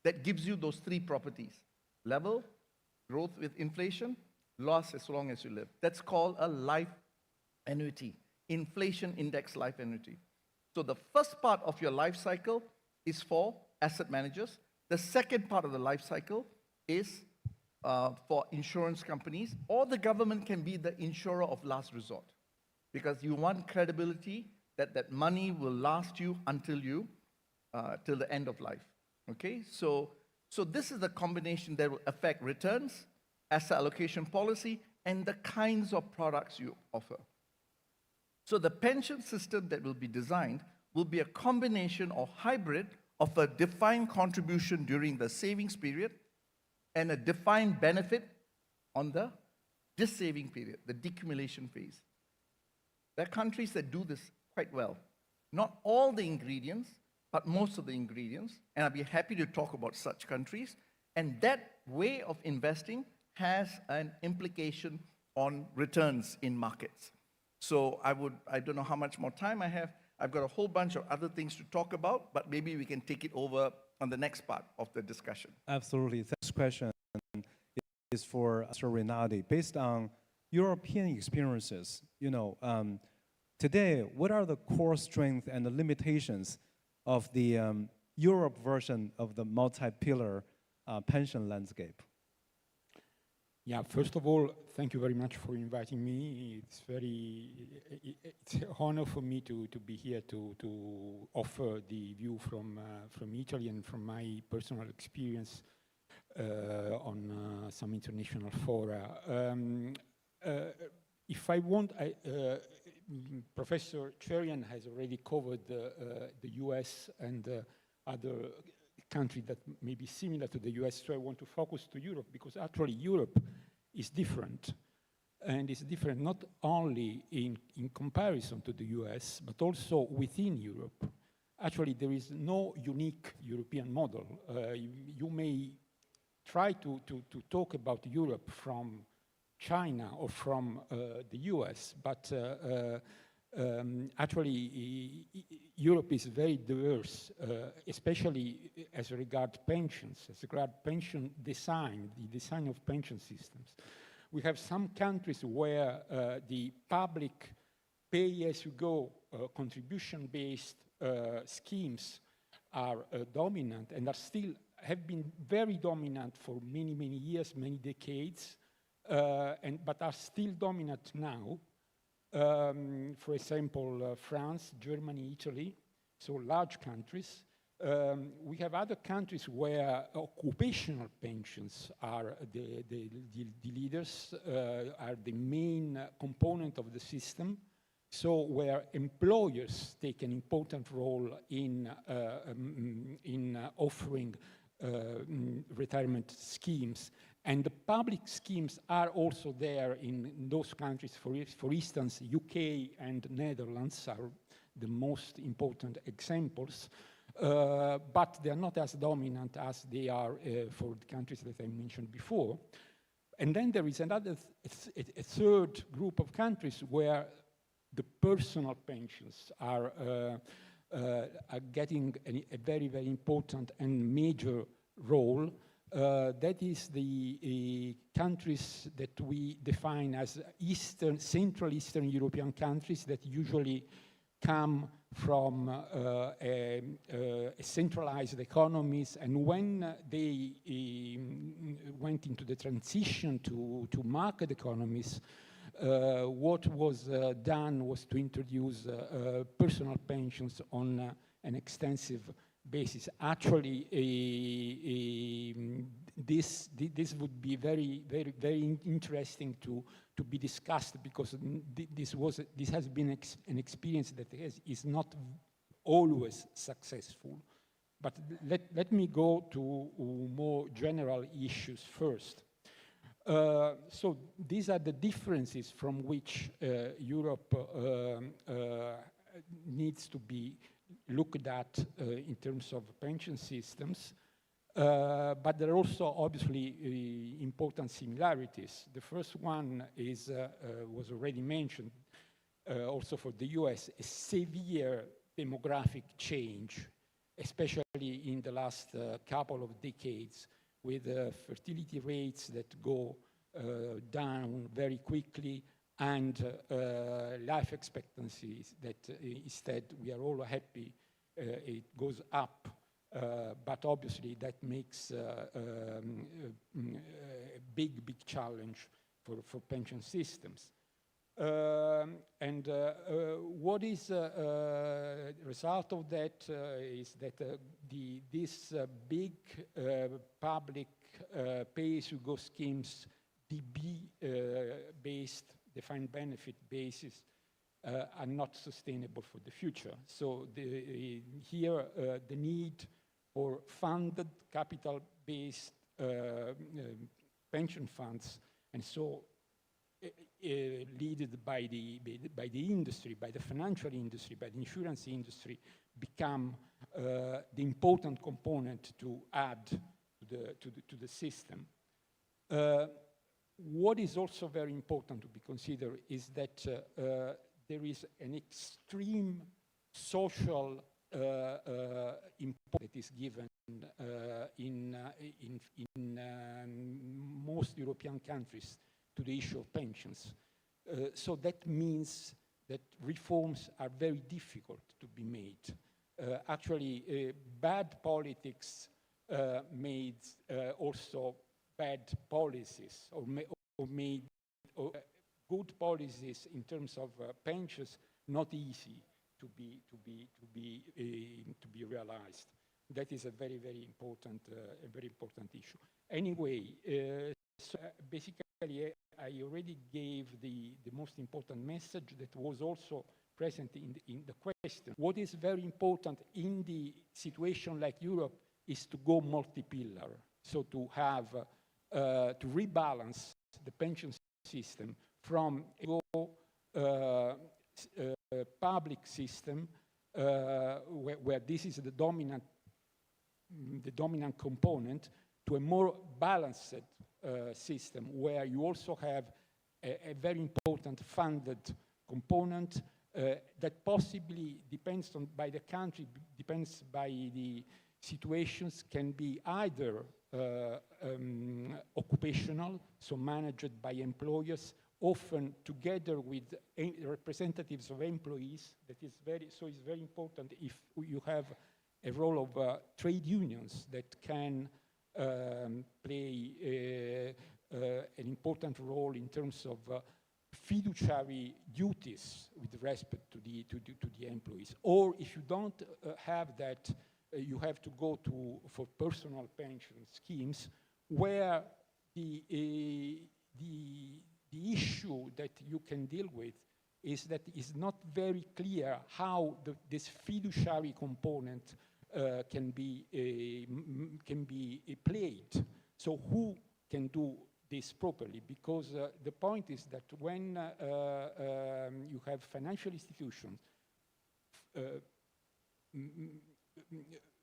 that gives you those three properties: level, growth with inflation, loss as long as you live. That's called a life annuity, inflation index life annuity. So the first part of your life cycle is for asset managers. The second part of the life cycle is for insurance companies, or the government can be the insurer of last resort, because you want credibility that that money will last you until till the end of life. Okay, so this is the combination that will affect returns, asset allocation policy, and the kinds of products you offer. So the pension system that will be designed will be a combination or hybrid of a defined contribution during the savings period and a defined benefit on the dis-saving period, the decumulation phase. There are countries that do this quite well. Not all the ingredients, but most of the ingredients, and I'll be happy to talk about such countries. And that way of investing has an implication on returns in markets. So I don't know how much more time I have. I've got a whole bunch of other things to talk about, but maybe we can take it over on the next part of the discussion. Absolutely. This question is for Mr. Rinaldi. Based on European experiences, today, what are the core strengths and the limitations of the Europe version of the multi-pillar pension landscape? Yeah, first of all, thank you very much for inviting me. It's an honor for me to be here to offer the view from Italy and from my personal experience on some international fora. If I want, Professor Cherian has already covered the US and other countries that may be similar to the US, so I want to focus to Europe, because actually Europe is different. And it's different not only in comparison to the US, but also within Europe. Actually, there is no unique European model. You may try to talk about Europe from China or from the US, but actually Europe is very diverse, especially as regards pensions, as regards pension design, the design of pension systems. We have some countries where the public pay-as-you-go contribution-based schemes are dominant and have been very dominant for many, many years, many decades, but are still dominant now. For example, France, Germany, Italy, so large countries. We have other countries where occupational pensions are the leaders, are the main component of the system. So where employers take an important role in offering retirement schemes. And the public schemes are also there in those countries. For instance, UK and Netherlands are the most important examples, but they are not as dominant as they are for the countries that I mentioned before. And then there is a third group of countries where the personal pensions are getting a very, very important and major role. That is the countries that we define as Central Eastern European countries that usually come from centralized economies, and when they went into the transition to market economies, what was done was to introduce personal pensions on an extensive basis. Actually, this would be very interesting to be discussed, because this has been an experience that is not always successful. But let me go to more general issues first. So these are the differences from which Europe needs to be looked at in terms of pension systems. But there are also obviously important similarities. The first one is, was already mentioned, also for the US, a severe demographic change, especially in the last couple of decades, with fertility rates that go down very quickly, and life expectancies that instead we are all happy it goes up. But obviously that makes a big challenge for pension systems. And what is the result of that is that these big public pay-as-you-go schemes, DB-based, defined benefit basis, are not sustainable for the future. So here the need for funded capital-based pension funds, and so led by the industry, by the financial industry, by the insurance industry, become the important component to add to the system. What is also very important to be considered is that there is an extreme social importance that is given in most European countries to the issue of pensions. So that means that reforms are very difficult to be made. Actually, bad politics made also bad policies, or made good policies in terms of pensions not easy to be realized. That is a very important issue. Anyway, so basically, I already gave the most important message that was also present in the question. What is very important in the situation like Europe is to go multi-pillar, so to have to rebalance the pension system from a public system where this is the dominant component, to a more balanced system where you also have a very important funded component that possibly depends by the country, depends by the situations, can be either occupational, so managed by employers, often together with representatives of employees. That is it's very important if you have a role of trade unions that can play an important role in terms of fiduciary duties with respect to the employees. Or if you don't have that, you have to go for personal pension schemes, where the issue that you can deal with is that it's not very clear how this fiduciary component can be played. So who can do this properly? Because the point is that when you have financial institutions,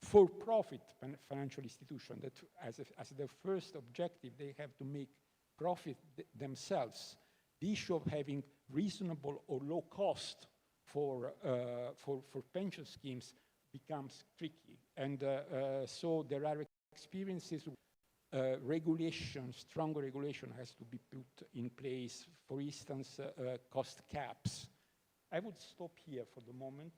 for-profit financial institutions that as their first objective, they have to make profit themselves, the issue of having reasonable or low cost for pension schemes becomes tricky. And so there are experiences, stronger regulation has to be put in place. For instance, cost caps. I would stop here for the moment.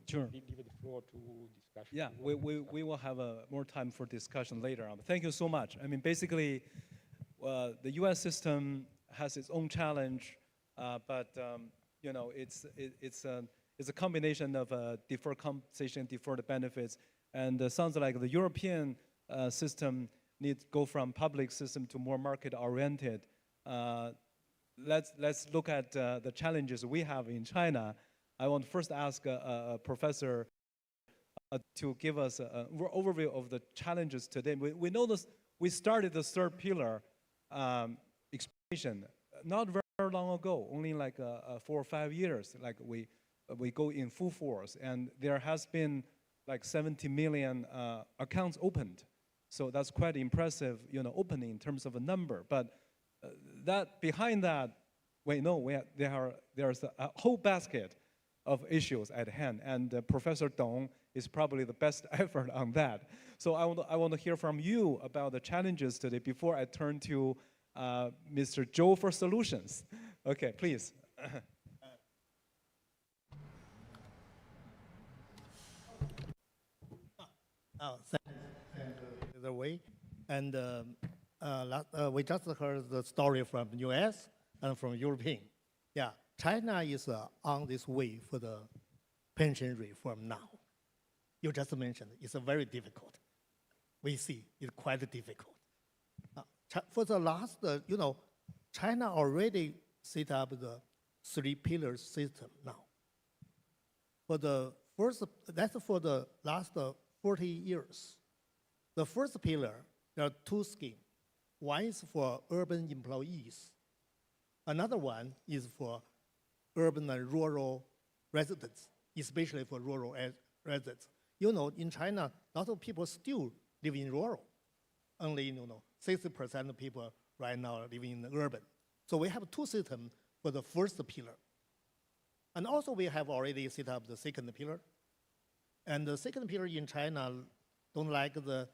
Sure. leave the floor to discussion. Yeah, we will have more time for discussion later on. Thank you so much. I mean, basically, the U.S. system has its own challenge, but you know, it's a combination of deferred compensation, deferred benefits, and sounds like the European system needs to go from public system to more market-oriented. Let's look at the challenges we have in China. I want to first ask Professor to give us an overview of the challenges today. We know this, we started the third pillar expansion not very long ago, only like 4 or 5 years, like we go in full force, and there has been like 70 million accounts opened. So that's quite impressive, you know, opening in terms of a number. But that behind that, we know there's a whole basket of issues at hand, and Professor Dong is probably the best effort on that. So I want to hear from you about the challenges today before I turn to Mr. Zhou for solutions. Okay, please. The way, and we just heard the story from U.S. and from European. Yeah, China is on this way for the pension reform now. You just mentioned it's very difficult. We see it's quite difficult. For the last, you know, China already set up the 3 pillars system now. For the first, that's for the last 40 years. The first pillar, there are 2 schemes. One is for urban employees. Another one is for urban and rural residents, especially for rural residents. You know, in China, a lot of people still live in rural. Only, you know, 60% of people right now are living in the urban. So we have 2 systems for the first pillar. And also we have already set up the second pillar. And the second pillar in China don't like the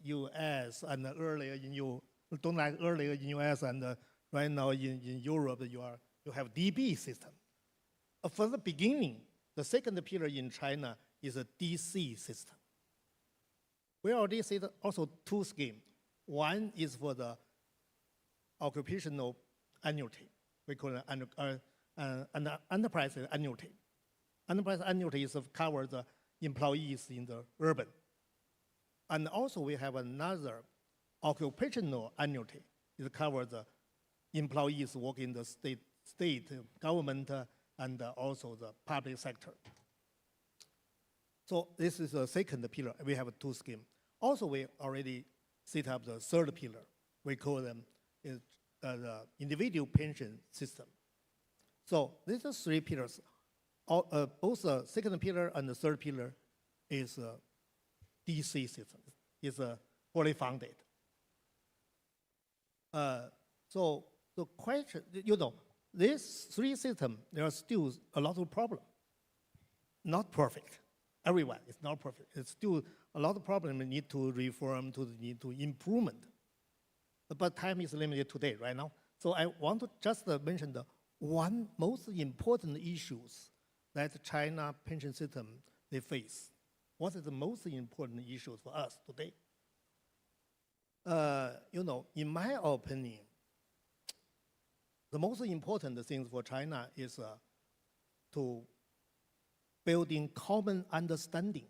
U.S. and earlier in don't like earlier in U.S. and right now in Europe you have DB system. From the beginning, the second pillar in China is a DC system. We already see also 2 schemes. One is for the occupational annuity. We call it an enterprise annuity. Enterprise annuity is cover the employees in the urban. And also we have another occupational annuity. It covers the employees working in the state government and also the public sector. So this is the second pillar. We have 2 schemes. Also, we already set up the third pillar. We call them the individual pension system. So these are 3 pillars. Both the second pillar and the third pillar is DC system. Is fully funded. So the question, you know, these 3 systems, there are still a lot of problems. Not perfect. Everyone is not perfect. It's still a lot of problems we need to reform, need to improvement. But time is limited today, right now. So I want to just mention the one most important issues that China pension system they face. What is the most important issues for us today? You know, in my opinion, the most important thing for China is to building common understanding.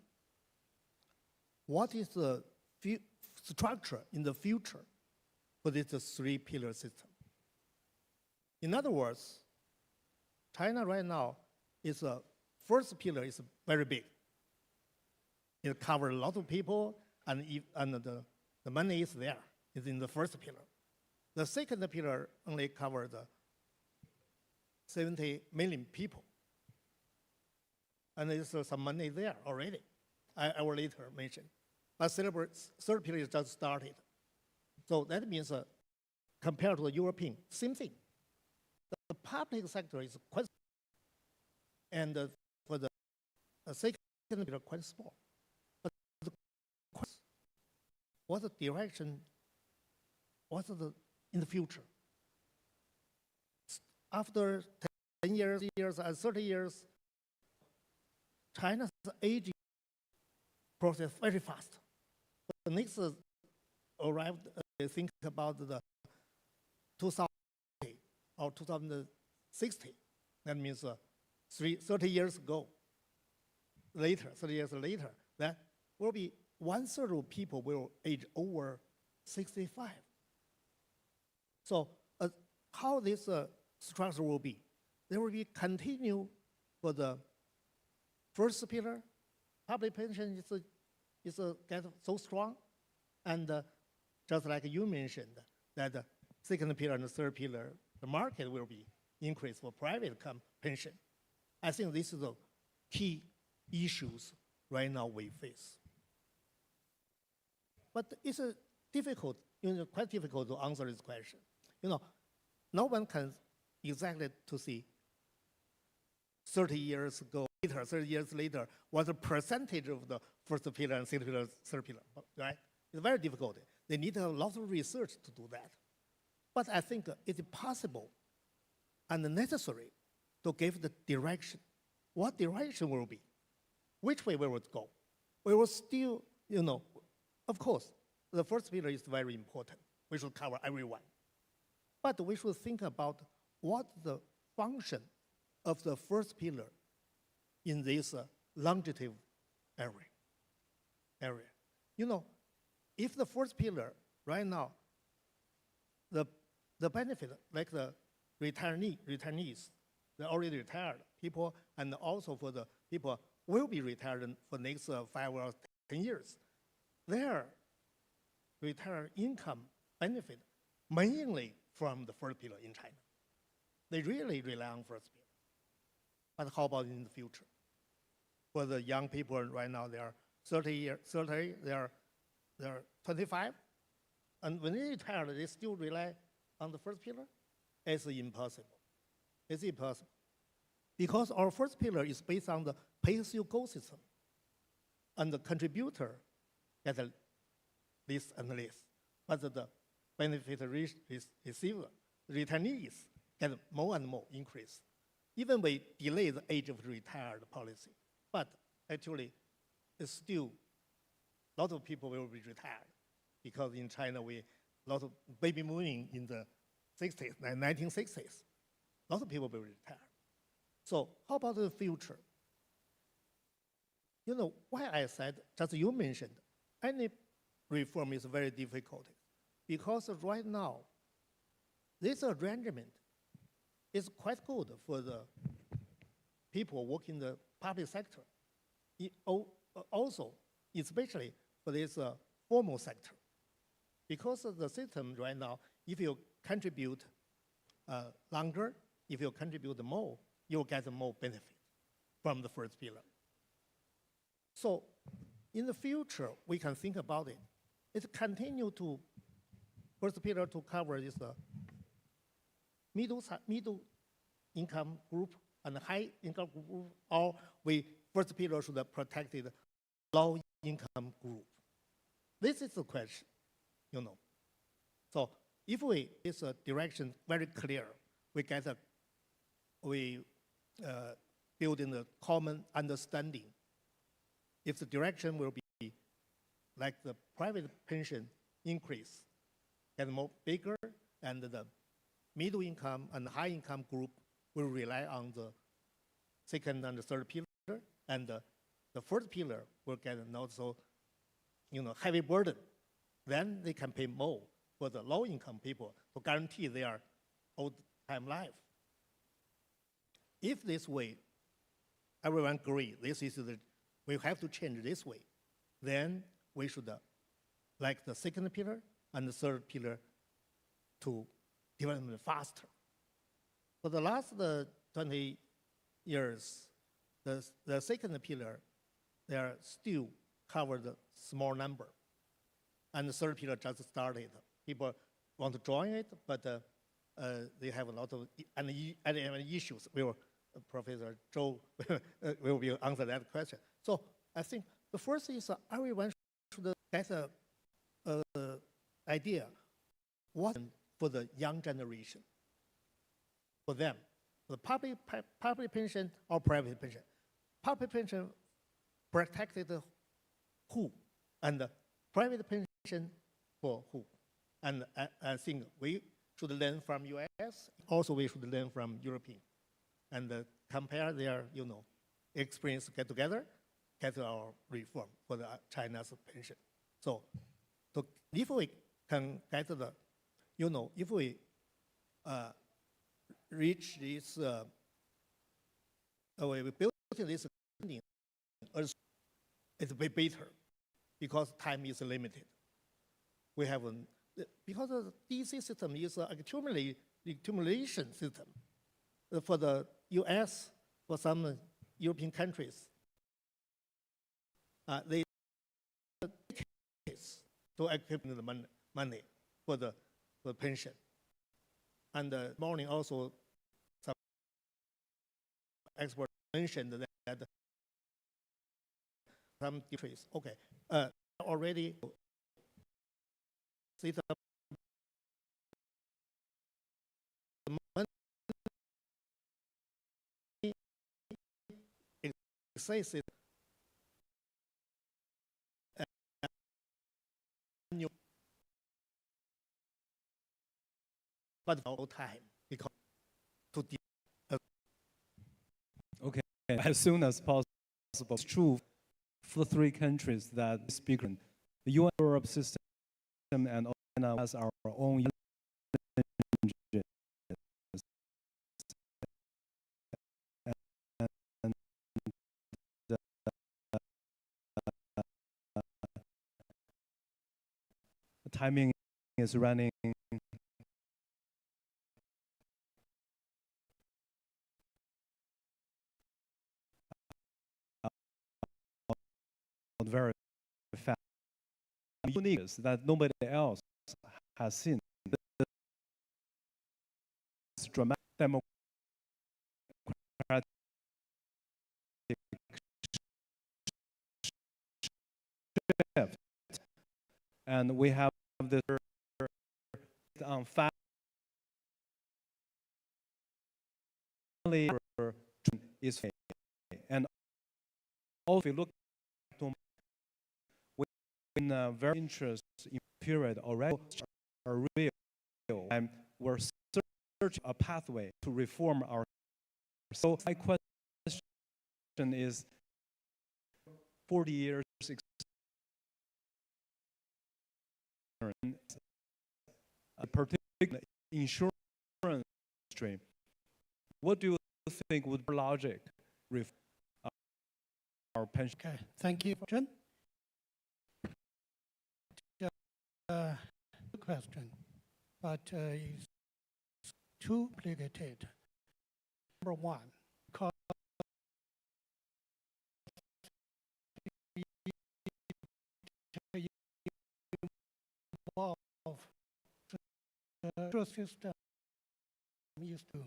What is the structure in the future for this 3-pillar system? In other words, China right now is first pillar is very big. It covers a lot of people, and the money is there. It's in the first pillar. The second pillar only covers 70 million people. And there's some money there already. I will later mention. But third pillar is just started. So that means compared to the European, same thing. The public sector is quite, and for the second pillar, quite small. But the question, what's the direction? What's in the future? After 10 years and 30 years, China's aging process very fast. The next arrived, think about the 2000 or 2060. That means 30 years ago, 30 years later, that will be 1/3 of people will age over 65. So how this structure will be? There will be continue for the first pillar. Public pension is get so strong, and just like you mentioned, that the second pillar and the third pillar, the market will be increased for private pension. I think this is the key issues right now we face. But it's difficult, quite difficult to answer this question. No one can exactly to see 30 years ago, 30 years later, what the percentage of the first pillar and second pillar, third pillar, right? It's very difficult. They need a lot of research to do that. But I think it's possible and necessary to give the direction. What direction will be? Which way we will go? We will still, of course, the first pillar is very important. We should cover everyone. But we should think about what the function of the first pillar in this longevity area. If the first pillar right now, the benefit, like the returnees, the already retired people, and also for the people will be retired for next 5 or 10 years, their retirement income benefit mainly from the first pillar in China. They really rely on first pillar. But how about in the future? For the young people right now, they are 30, they are 25, and when they retire, they still rely on the first pillar? It's impossible. It's impossible. Because our first pillar is based on the pay-as-you-go system, and the contributor get this and this, but the benefit receiver, the returnees, get more and more increase. Even we delay the age of retired policy, but actually, it's still a lot of people will be retired, because in China a lot of baby booming in the 60s, 1960s. A lot of people will retire. So how about the future? Why I said, just you mentioned, any reform is very difficult, because right now, this arrangement is quite good for the people working in the public sector. Also, especially for this formal sector. Because of the system right now, if you contribute longer, if you contribute more, you'll get more benefit from the first pillar. So in the future, we can think about it. It continue to, first pillar to cover this middle income group and high income group, or first pillar should have protected low income group. This is the question, So if it's a direction very clear, we build in a common understanding. If the direction will be like the private pension increase, get more bigger, and the middle income and high income group will rely on the second and the third pillar, and the first pillar will get not so heavy burden. Then they can pay more for the low income people to guarantee their old time life. If this way, everyone agree, we have to change this way, then we should, like the second pillar and the third pillar, to develop faster. For the last 20 years, the second pillar, they are still covered a small number. And the third pillar just started. People want to join it, but they have a lot of issues. Professor Zhou will be answer that question. So I think the first is everyone should get an idea what for the young generation, for them, the public pension or private pension. Public pension protected who, and private pension for who. And I think we should learn from US. Also, we should learn from European, and compare their, experience, get together, get our reform for the China's pension. So if we can get the, if we reach this, we build this funding, it's way better because time is limited. We have, because the DC system is an accumulation system for the US, for some European countries. They to accumulate the money for the pension. And morning also, some experts mentioned that some countries, already see the money says it but no time because to Okay, as soon as possible. It's true for the three countries that speak. The UN Europe system and China has our own the timing is running. Very fast. Unique is that nobody else has seen this dramatic democratic shift, and we have this on family is, and also if you look in a very interesting period already are real, and we're searching a pathway to reform our. So my question is, 40 years experience, particularly insurance industry, what do you think would be logic reform our pension? Okay, thank you, Jen. Good question, but it's too complicated. Number one, because the system used to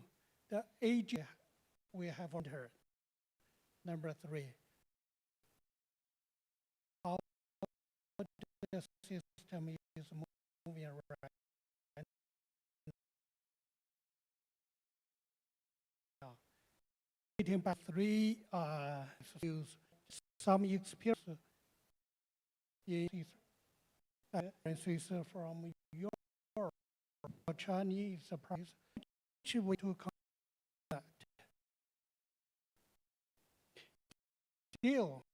the age we have entered. Number three, how the system is moving around now. 18/3 use some experience from Europe or Chinese price, which we to that. Still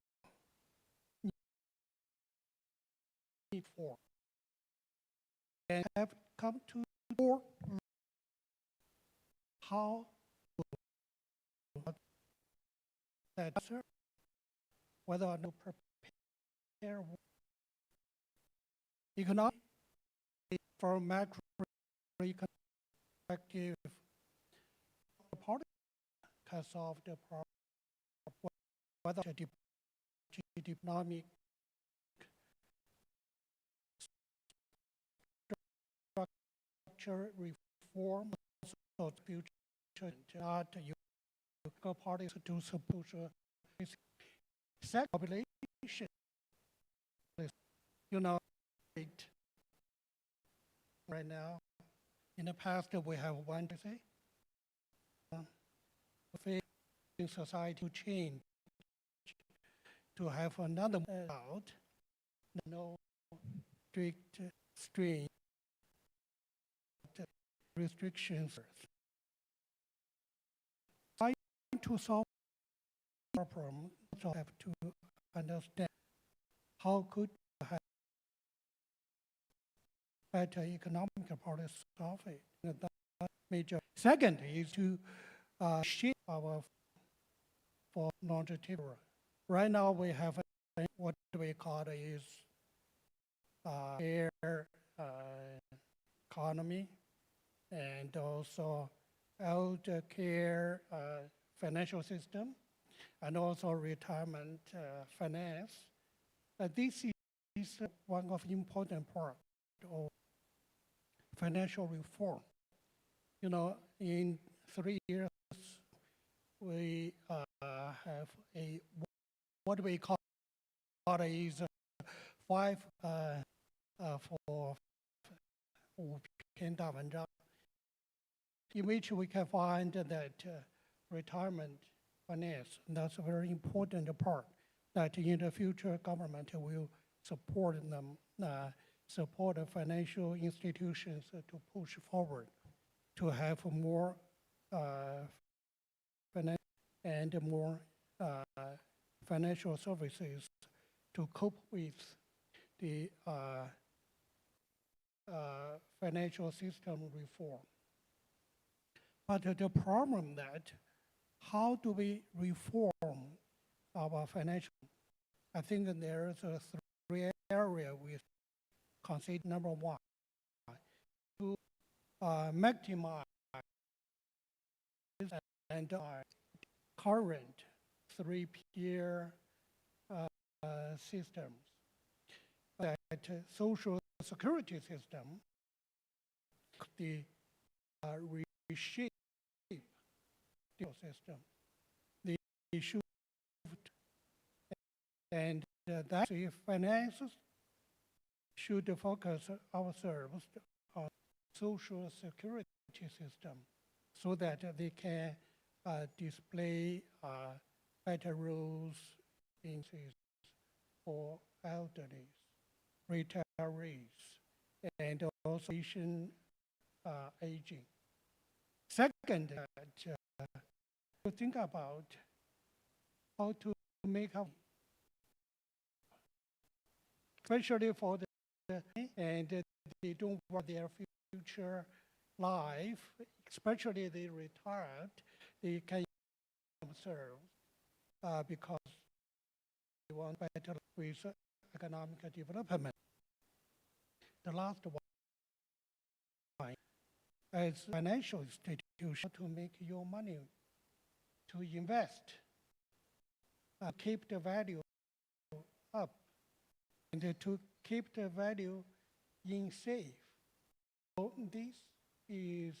need for and have come to more how that whether or not prepare economic from macroeconomic perspective, the party can solve the problem whether the economic structure reform so future not you parties to support second population. Right now, in the past we have one to say, in society to change. to have another out, no strict strain restrictions. Trying to solve the problem, also have to understand how could have better economic policy solve it. That major. Second is to shape our for longevity. Right now we have what we call is air economy and also elder care financial system and also retirement finance. This is one of important part of financial reform. You know, in 3 years, we have a what we call is 5 for 5篇大文章, in which we can find that retirement finance, that's a very important part that in the future government will support them, support the financial institutions to push forward, to have more finance and more financial services to cope with the financial system reform. But the problem that how do we reform our financial? I think that there's 3 areas we consider. Number one, to maximize and current 3-tier systems, that social security system, the reshape the system, the issue, and that the finances should focus ourselves on social security system so that they can display better rules for elderly, retirees, and also aging. Second, to think about how to make up, especially for the and they don't want their future life, especially they retired, they can serve because they want better with economic development. The last one, as financial institution, to make your money, to invest, keep the value up, and to keep the value in safe. So this is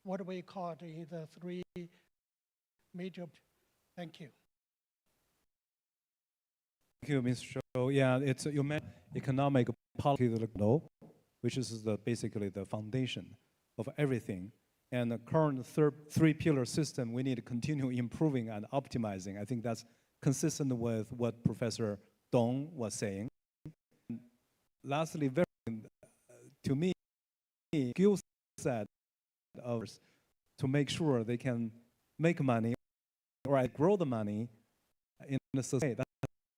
what we call in the 3 major. Thank you. Thank you, Mr. Shou. Yeah, it's you mentioned economic policy, which is basically the foundation of everything. And the current 3-pillar system, we need to continue improving and optimizing. I think that's consistent with what Professor Dong was saying. Lastly, to me, skill set of to make sure they can make money or grow the money in the society. That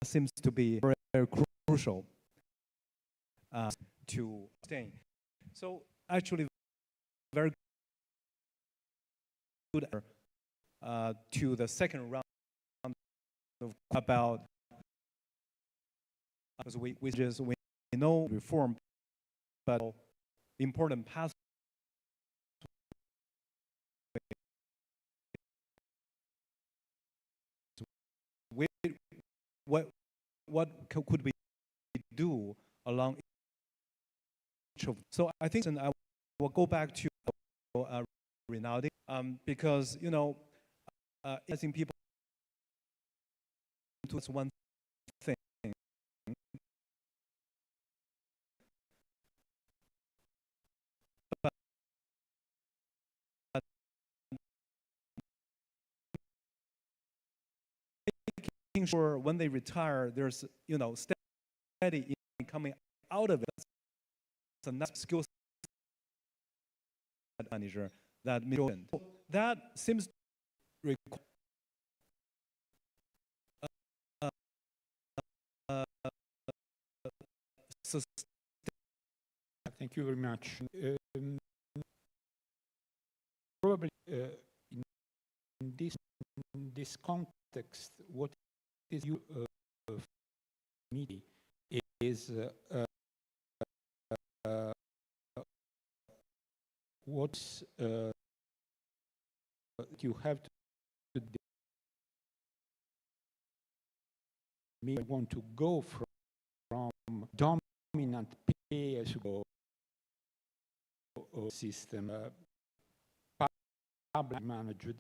seems to be very, very crucial to sustain. So actually, very good to the second round about because we know reform, but important path. What could we do along each of? So I think I will go back to Rinaldi because I think people to one thing. sure when they retire, there's steady income coming out of it. That's a nice skill set manager that mentioned. That seems to require Thank you very much. Probably in this context, what is you media is what's you have to want to go from dominant pay-as-you-go system, public managed,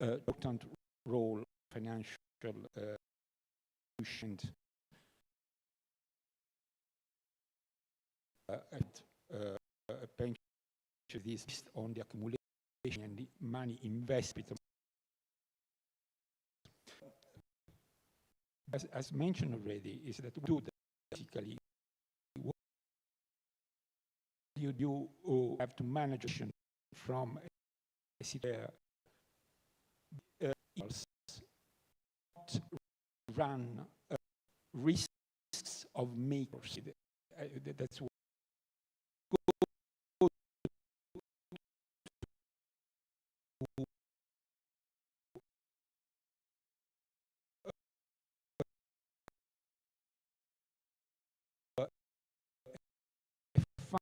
important role, financial institutions, a pension is based on the accumulation and the money invested. As mentioned already, is that we do that basically. You have to manage from a situation run risks of makers. That's what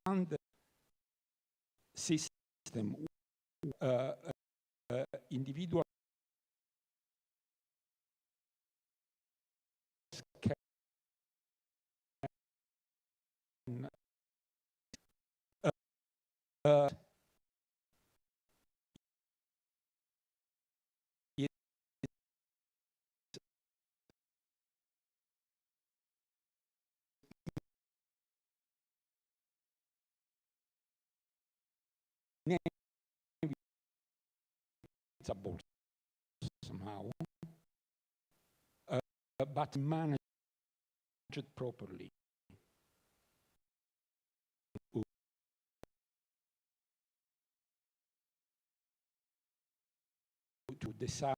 fund system, individual can inevitable somehow, but managed properly. To decide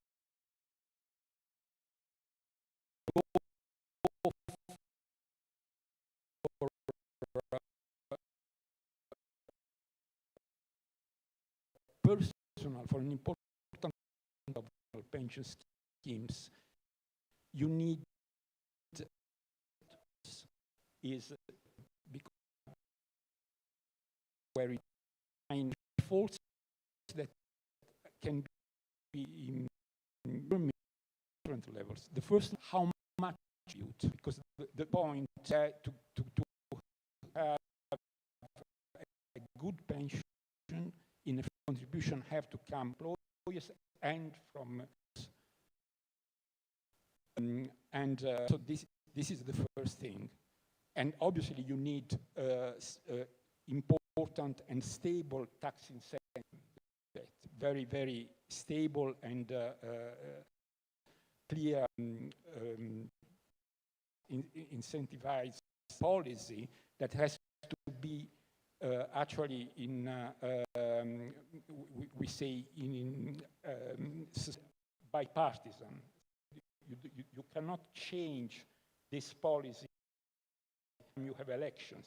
personal for an important of pension schemes, you need is because where it find faults that can be in different levels. The first, how much you, because the point to have a good pension in a contribution have to come from employers and from so this is the first thing. And obviously you need important and stable tax incentive, very, very stable and clear incentivized policy that has to be actually in, we say in bipartisan. You cannot change this policy when you have elections.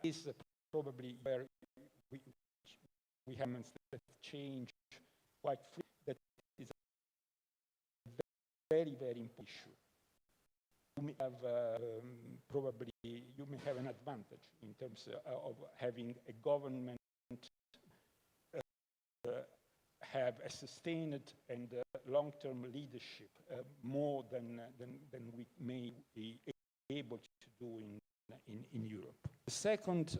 Is probably where we have that change quite free. That is a very, very important issue. You may have probably you may have an advantage in terms of having a government have a sustained and long-term leadership more than we may be able to do in Europe. The second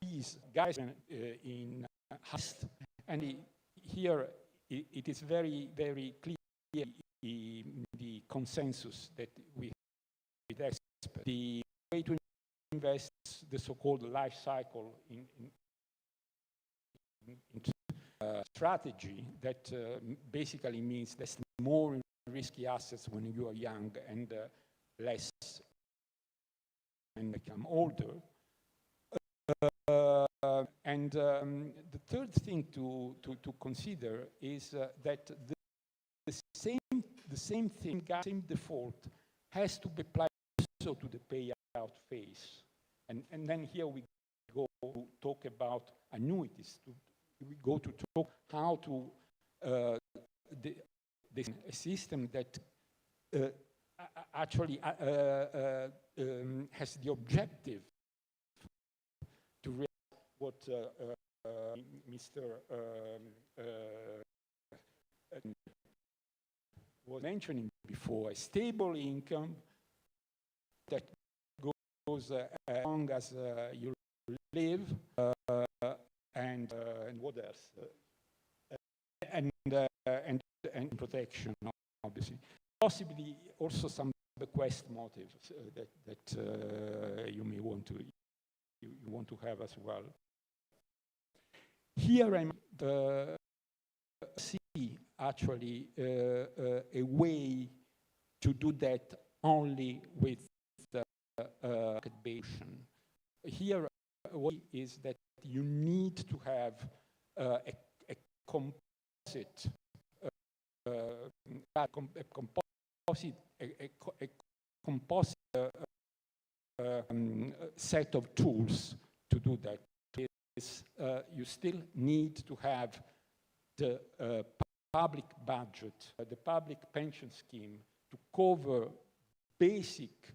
piece, guys, in Hast, and here it is very, very clear the consensus that we have with experts. The way to invest the so-called life cycle in strategy that basically means there's more risky assets when you are young and less when you become older. And the third thing to consider is that the same thing, same default, has to be applied also to the payout phase. And then here we go to talk about annuities. We go to talk how to this a system that actually has the objective to realize what Mr. was mentioning before, a stable income that goes as long as you live, and what else? And protection, obviously. Possibly also some bequest motives that you may want to have as well. Here I'm see actually a way to do that only with the market-based. Here what is that you need to have a composite set of tools to do that. You still need to have the public budget, the public pension scheme to cover basic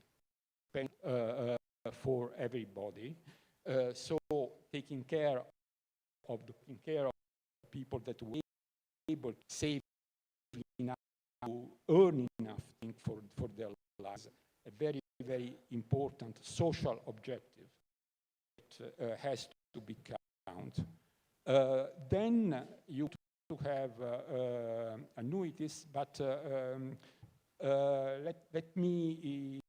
for everybody. So taking care of people that were able to save enough, to earn enough for their lives, a very, very important social objective that has to be counted. Then you have annuities, but let me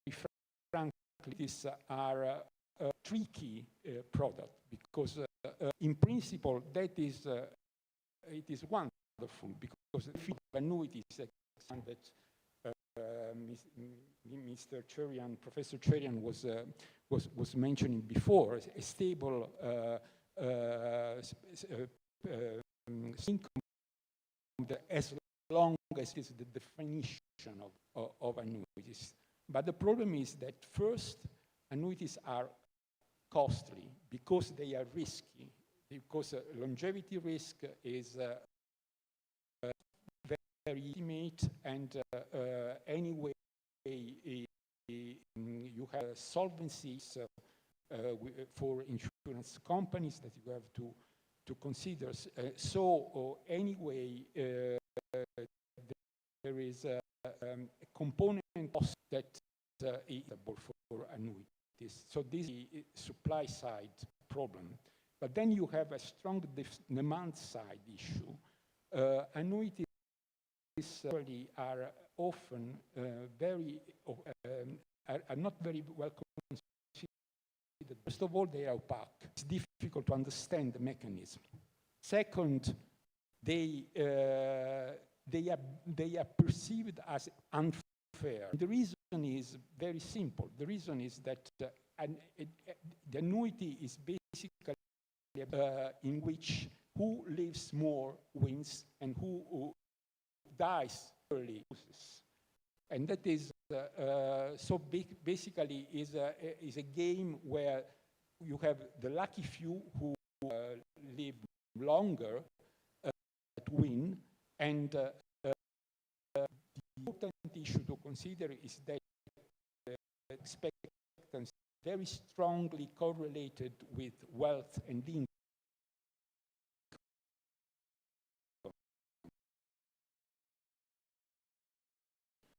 be frank, these are a tricky product because in principle that is it is wonderful because the field of annuities that Mr. Cherian, Professor Cherian was mentioning before, a stable income as long as it is the definition of annuities. But the problem is that first, annuities are costly because they are risky, because longevity risk is very estimate, and anyway you have solvencies for insurance companies that you have to consider. So anyway, there is a component cost that is available for annuities. So this is a supply side problem. But then you have a strong demand side issue. Annuities are often are not very well considered. First of all, they are opaque. It's difficult to understand the mechanism. Second, they are perceived as unfair. The reason is very simple. The reason is that the annuity is basically in which who lives more wins and who dies early loses. And that is basically is a game where you have the lucky few who live longer to win, and the important issue to consider is that expectancy very strongly correlated with wealth and income.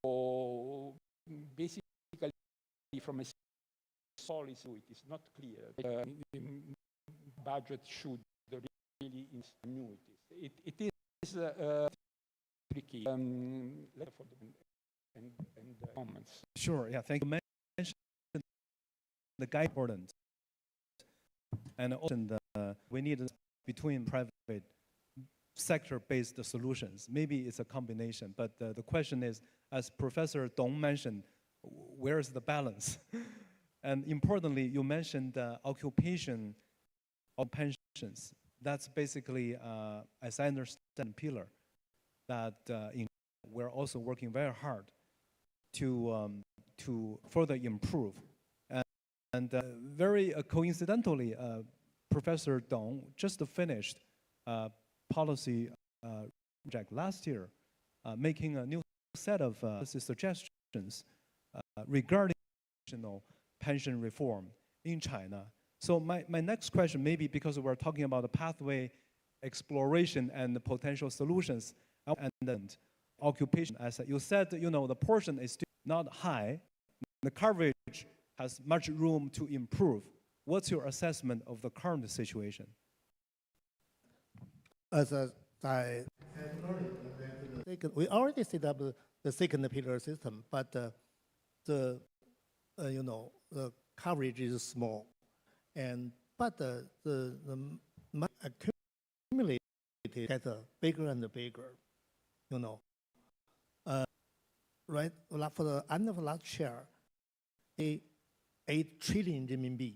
So basically, from a policy, it is not clear. Budget should really use annuities. It is tricky. For the comments. Sure. Yeah. Thank you. Mentioned the guide important, and also we need to between private sector-based solutions. Maybe it's a combination, but the question is, as Professor Dong mentioned, where is the balance? And importantly, you mentioned occupation of pensions. That's basically, as I understand, pillar that we're also working very hard to further improve. And very coincidentally, Professor Dong just finished policy project last year, making a new set of suggestions regarding pension reform in China. So my next question, maybe because we're talking about the pathway exploration and the potential solutions and then occupation, as you said, the portion is still not high. The coverage has much room to improve. What's your assessment of the current situation? As I we already set up the second pillar system, but the coverage is small, but the money accumulated gets bigger and bigger, right? For the end of last year, 8 trillion renminbi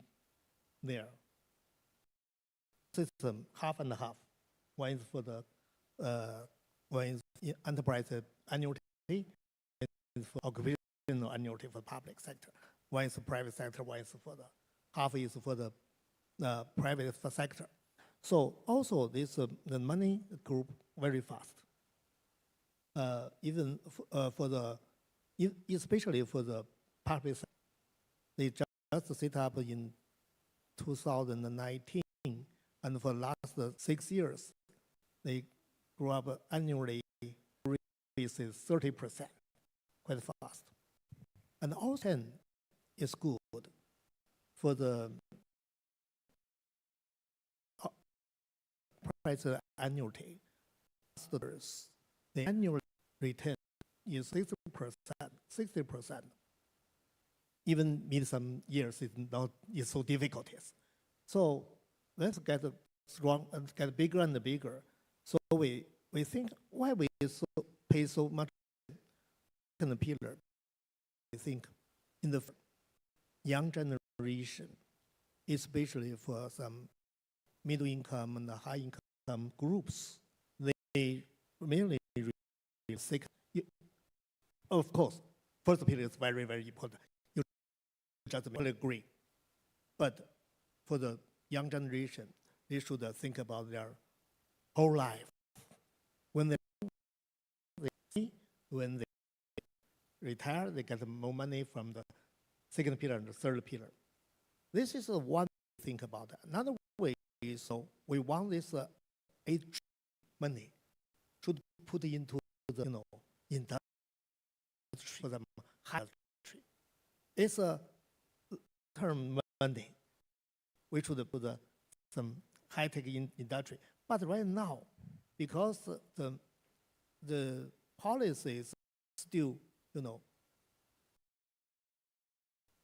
there. System half and half. One is for the one is enterprise annuity, one is for occupational annuity for public sector. One is the private sector, one is for the half is for the private sector. So also this the money grew very fast. Even for the especially for the public sector, they just set up in 2019, and for the last 6 years, they grew up annually increases 30%, quite fast. And also is good for the price annuity. The annual return is 60%. Even in some years, it's so difficult. So let's get strong and get bigger and bigger. So we think why we pay so much in the pillar. I think in the young generation, especially for some middle income and high income groups, they mainly sick. Of course, first pillar is very, very important. You just really agree. But for the young generation, they should think about their whole life. When they retire, they get more money from the second pillar and the third pillar. This is one way to think about it. Another way is so we want this money should put into the industry for the high industry. It's a term money. We should put some high-tech industry. But right now, because the policy is still,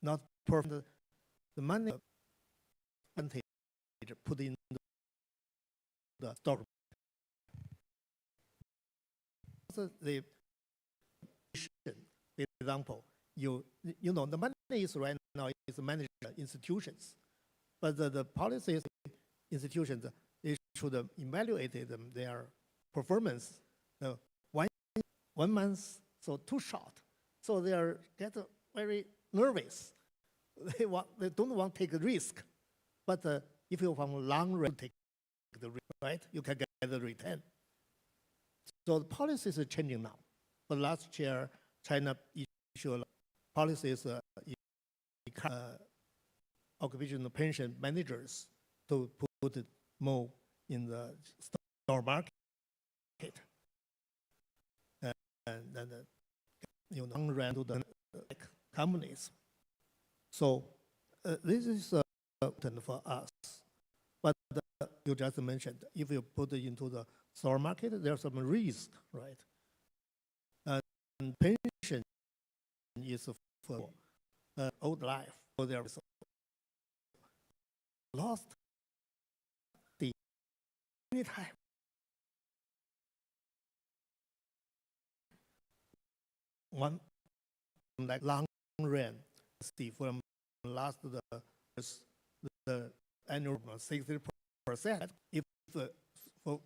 not perfect, the money put in the stock. So the example, the money is right now is managed institutions, but the policy institutions, they should evaluate their performance. One month, so too short, so they get very nervous. They don't want to take a risk, but if you want long run, take the risk, right? You can get the return. So the policies are changing now. But last year, China issued policies occupational pension managers to put more in the stock market and run to the companies. So this is important for us. But you just mentioned, if you put it into the stock market, there's some risk, right? And pension is for old life, so there is lost anytime. One like long run, see from last the annual 60%. If for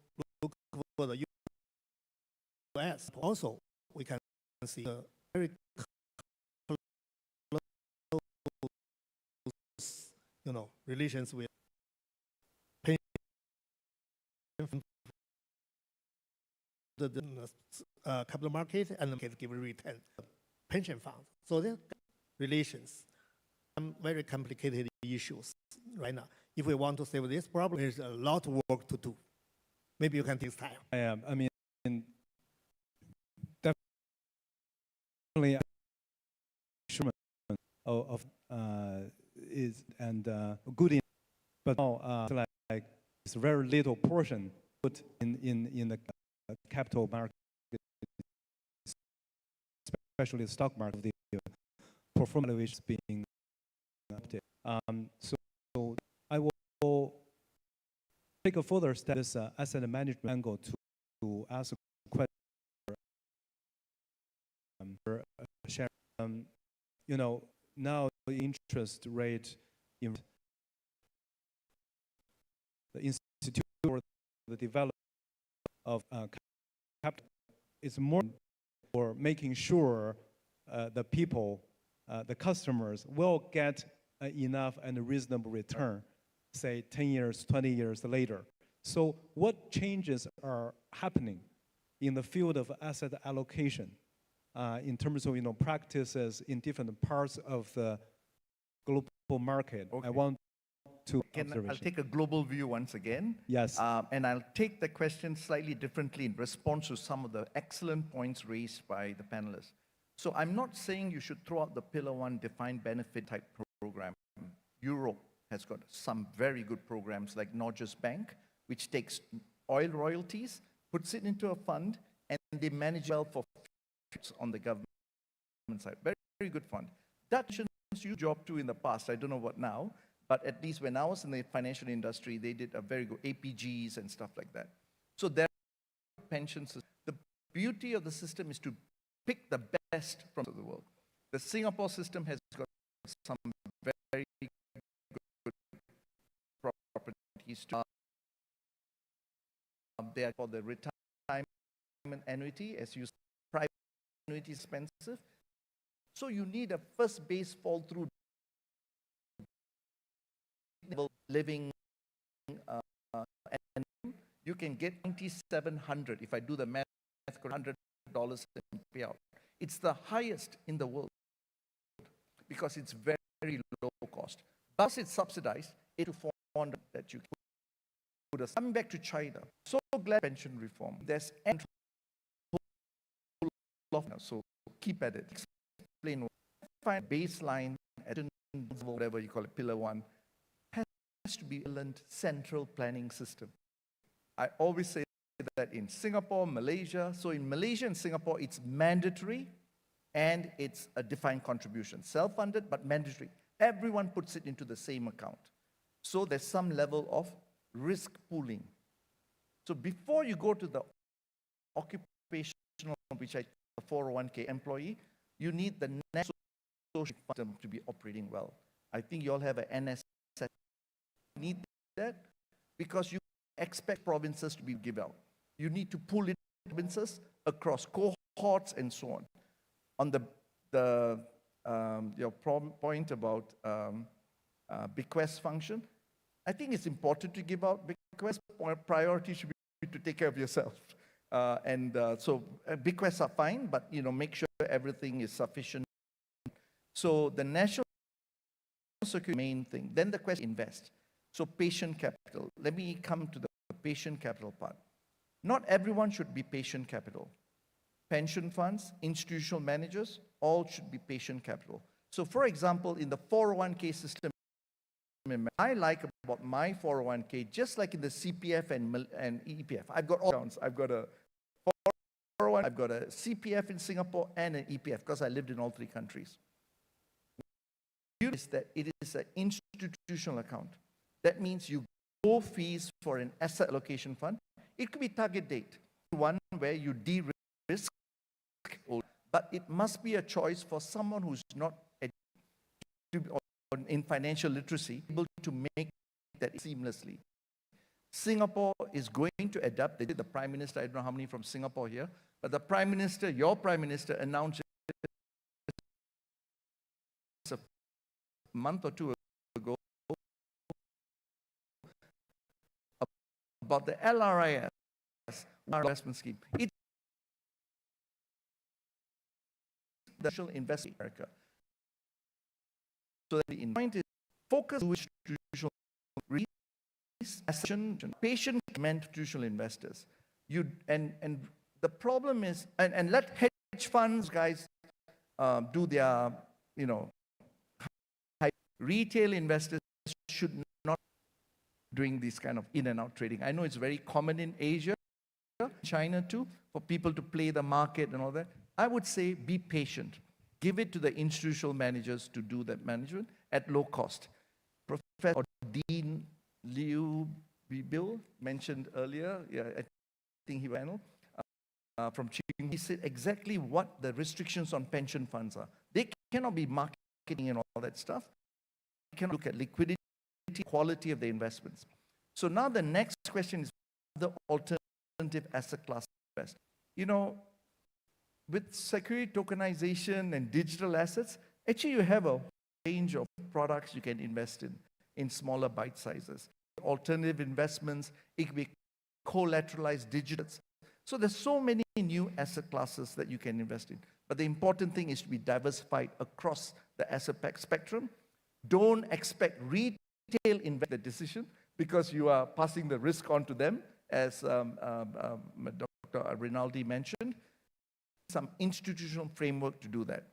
the US also we can see a very close, relations with pension the capital market and the market give return pension funds. So there are relations, very complicated issues right now. If we want to solve this problem, there's a lot of work to do. Maybe you can take time. I mean, definitely, of is and good, but now like it's a very little portion put in the capital market, especially the stock market, the performance which is being updated. So I will take a further step this asset management angle to ask a question. Share, now the interest rate in the institute or the development of capital is more for making sure the people, the customers will get enough and a reasonable return, say 10 years, 20 years later. So what changes are happening in the field of asset allocation in terms of practices in different parts of the global market? Okay. I want to I'll take a global view once again. Yes. And I'll take the question slightly differently in response to some of the excellent points raised by the panelists. So I'm not saying you should throw out the Pillar 1 defined benefit type program. Europe has got some very good programs like Norges Bank, which takes oil royalties, puts it into a fund, and they manage well for on the government side. Very, very good fund. Dutch huge job too in the past. I don't know what now, but at least when I was in the financial industry, they did a very good APGs and stuff like that. So there are pensions. The beauty of the system is to pick the best from the world. The Singapore system has got some very good properties. They are for the retirement annuity, as you said, private annuity is expensive. So you need a first base fall through living and you can get 9,700 if I do the math, $100 in payout. It's the highest in the world because it's very, very low cost. Plus it's subsidized, 8 to 400 that you can put us. Coming back to China, so glad pension reform. There's so keep at it. Explain find baseline at whatever you call it, Pillar 1 has to be a central planning system. I always say that in Singapore, Malaysia. So in Malaysia and Singapore, it's mandatory and it's a defined contribution, self-funded but mandatory. Everyone puts it into the same account. So there's some level of risk pooling. So before you go to the occupational, which I the 401k employee, you need the national social system to be operating well. I think you all have an NS. You need that because you expect provinces to be given out. You need to pull in provinces across cohorts and so on. On your point about bequest function, I think it's important to give out bequest. Priority should be to take care of yourself. So bequests are fine, but make sure everything is sufficient. So the national security main thing. Then the question invest. So patient capital. Let me come to the patient capital part. Not everyone should be patient capital. Pension funds, institutional managers, all should be patient capital. So for example, in the 401k system, I like about my 401k, just like in the CPF and EPF. I've got all accounts. I've got a 401, I've got a CPF in Singapore and an EPF because I lived in all three countries. Is that it is an institutional account. That means you low fees for an asset allocation fund. It could be target date, one where you de-risk, but it must be a choice for someone who's not in financial literacy, able to make that seamlessly. Singapore is going to adapt. They did the Prime Minister, I don't know how many from Singapore here, but the Prime Minister, your Prime Minister, announced a month or two ago about the LRIS, investment scheme. It's the social investment in America. So that the point is focus on institutional patient institutional investors. And the problem is, and let hedge funds guys do their, retail investors should not doing this kind of in and out trading. I know it's very common in Asia, China too, for people to play the market and all that. I would say be patient. Give it to the institutional managers to do that management at low cost. Professor Dean Liu Bill mentioned earlier, I think he went from Chengdu. He said exactly what the restrictions on pension funds are. They cannot be marketing and all that stuff. They cannot look at liquidity, quality of the investments. So now the next question is the alternative asset class invest. With security tokenization and digital assets, actually you have a range of products you can invest in smaller bite sizes. Alternative investments, it could be collateralized digits. So there's so many new asset classes that you can invest in. But the important thing is to be diversified across the asset spectrum. Don't expect retail investors the decision because you are passing the risk on to them, as Dr. Rinaldi mentioned. Some institutional framework to do that.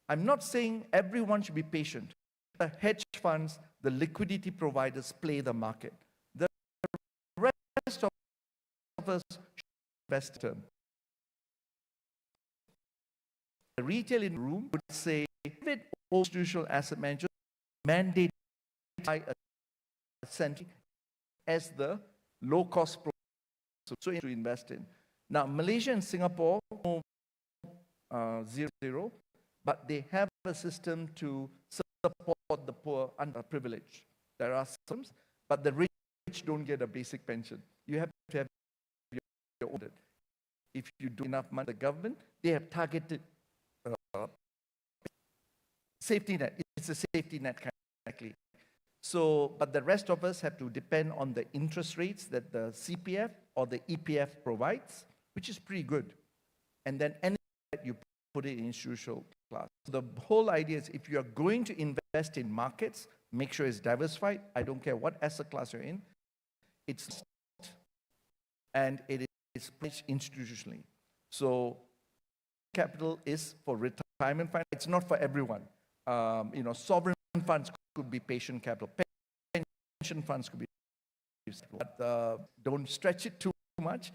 I'm not saying everyone should be patient. The hedge funds, the liquidity providers play the market. The rest of us should invest in. The retail in the room would say, private institutional asset managers mandate a cent as the low-cost so to invest in. Now, Malaysia and Singapore 0, but they have a system to support the poor and underprivileged. There are systems, but the rich don't get a basic pension. You have to have your audit. If you do enough money, the government, they have targeted safety net. It's a safety net exactly. So, but the rest of us have to depend on the interest rates that the CPF or the EPF provides, which is pretty good. And then anything that you put it in institutional class. The whole idea is if you are going to invest in markets, make sure it's diversified. I don't care what asset class you're in. It's and it is placed institutionally. So capital is for retirement fund. It's not for everyone. Sovereign funds could be patient capital. Pension funds could be, but don't stretch it too much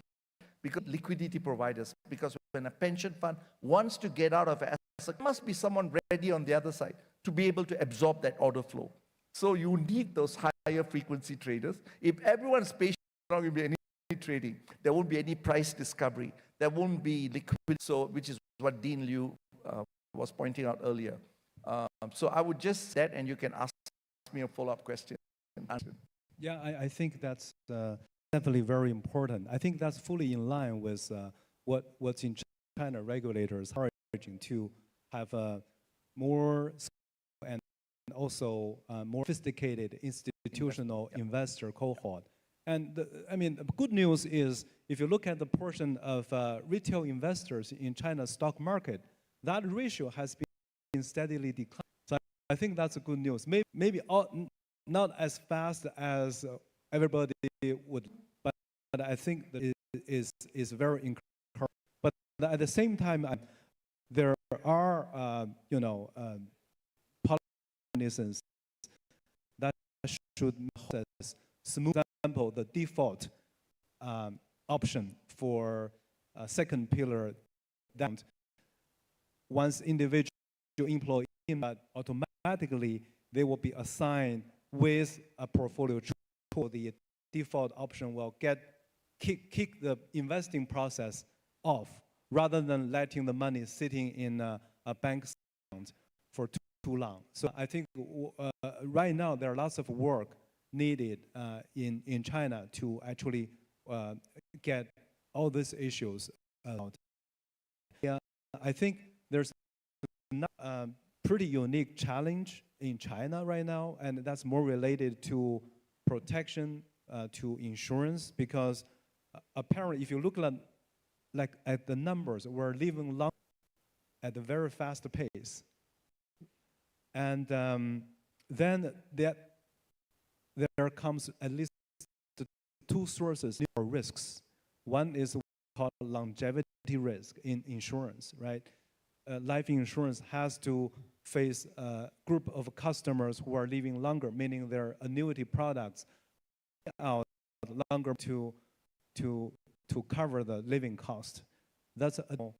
because liquidity providers. Because when a pension fund wants to get out of an asset, there must be someone ready on the other side to be able to absorb that order flow. So you need those higher frequency traders. If everyone's patient, there won't be any trading. There won't be any price discovery. There won't be liquidity. So, which is what Dean Liu was pointing out earlier. So I would just say that, and you can ask me a follow-up question. Yeah, I think that's definitely very important. I think that's fully in line with what's in China regulators encouraging to have a more and also more sophisticated institutional investor cohort. And the good news is, if you look at the portion of retail investors in China's stock market, that ratio has been steadily declining. So I think that's a good news. Maybe not as fast as everybody would, but I think that it is very encouraging. But at the same time, there are policies that should smooth. Example, the default option for second pillar down. Once individual employee, automatically they will be assigned with a portfolio for the default option will kick the investing process off rather than letting the money sitting in a bank account for too long. So I think right now there are lots of work needed in China to actually get all these issues out. Yeah, I think there's a pretty unique challenge in China right now, and that's more related to protection, to insurance, because apparently if you look at the numbers, we're living long at a very fast pace. And then there comes at least two sources for risks. One is called longevity risk in insurance, right? Life insurance has to face a group of customers who are living longer, meaning their annuity products out longer to cover the living cost. That's a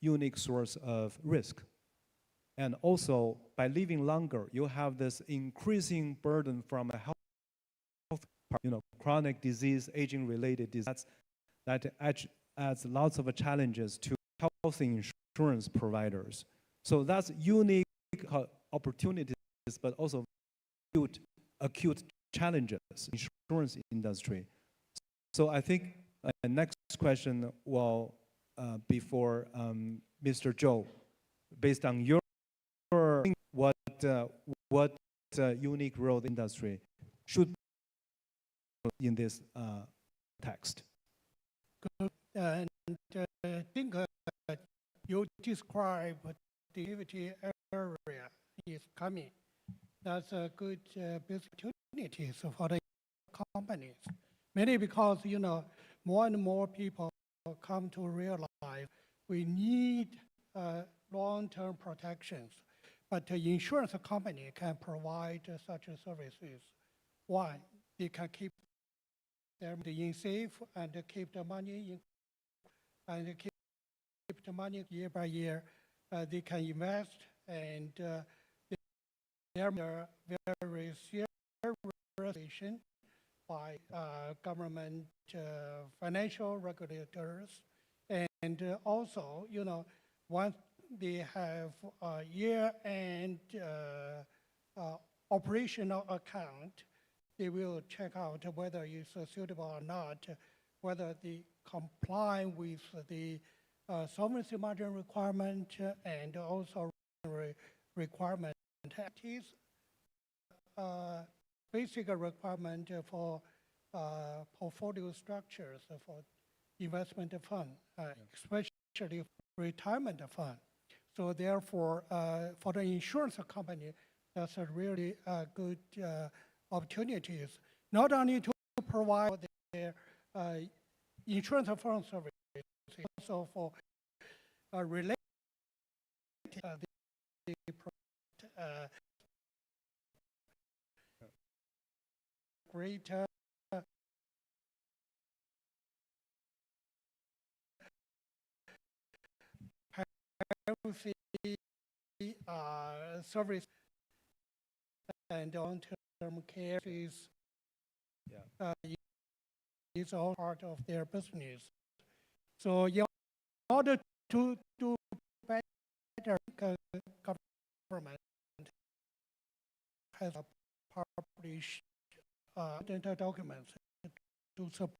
unique source of risk. And also, by living longer, you have this increasing burden from a health, chronic disease, aging-related disease that adds lots of challenges to health insurance providers. So that's unique opportunities, but also acute challenges in the insurance industry. So I think the next question will be for Mr. Zhou, based on your what unique role the industry should in this text. And I think you describe the activity area is coming. That's a good business opportunities for the companies. Mainly because, more and more people come to realize we need long-term protections, but the insurance company can provide such services. One, they can keep their money safe and keep the money keep the money year by year. They can invest, and there are very serious regulation by government financial regulators, and also, once they have a year-end operational account, they will check out whether it's suitable or not, whether they comply with the solvency margin requirement and also requirement. Basic requirement for portfolio structures for investment fund, especially retirement fund. So therefore, for the insurance company, that's a really good opportunities, not only to provide their insurance fund services, also for related greater healthy service and long-term care is all part of their business. So in order to do better, government has published documents to support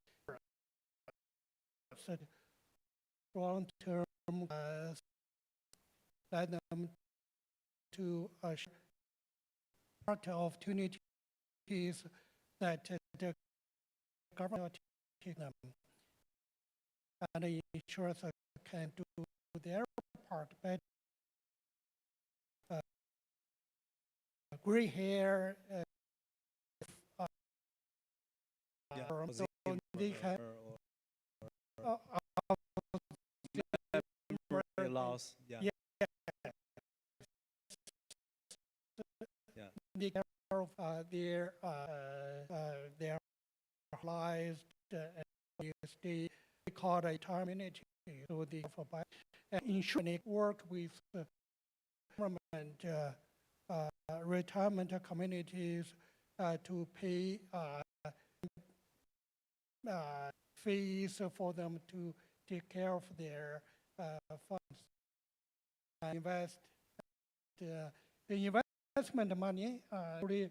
long-term let them to part of opportunities that the government take them, and the insurance can do their part better. Gray hair, so they can loss. Yeah. They care of their lives and they call a terminity. So the insurance work with government retirement communities to pay fees for them to take care of their funds. The investment money really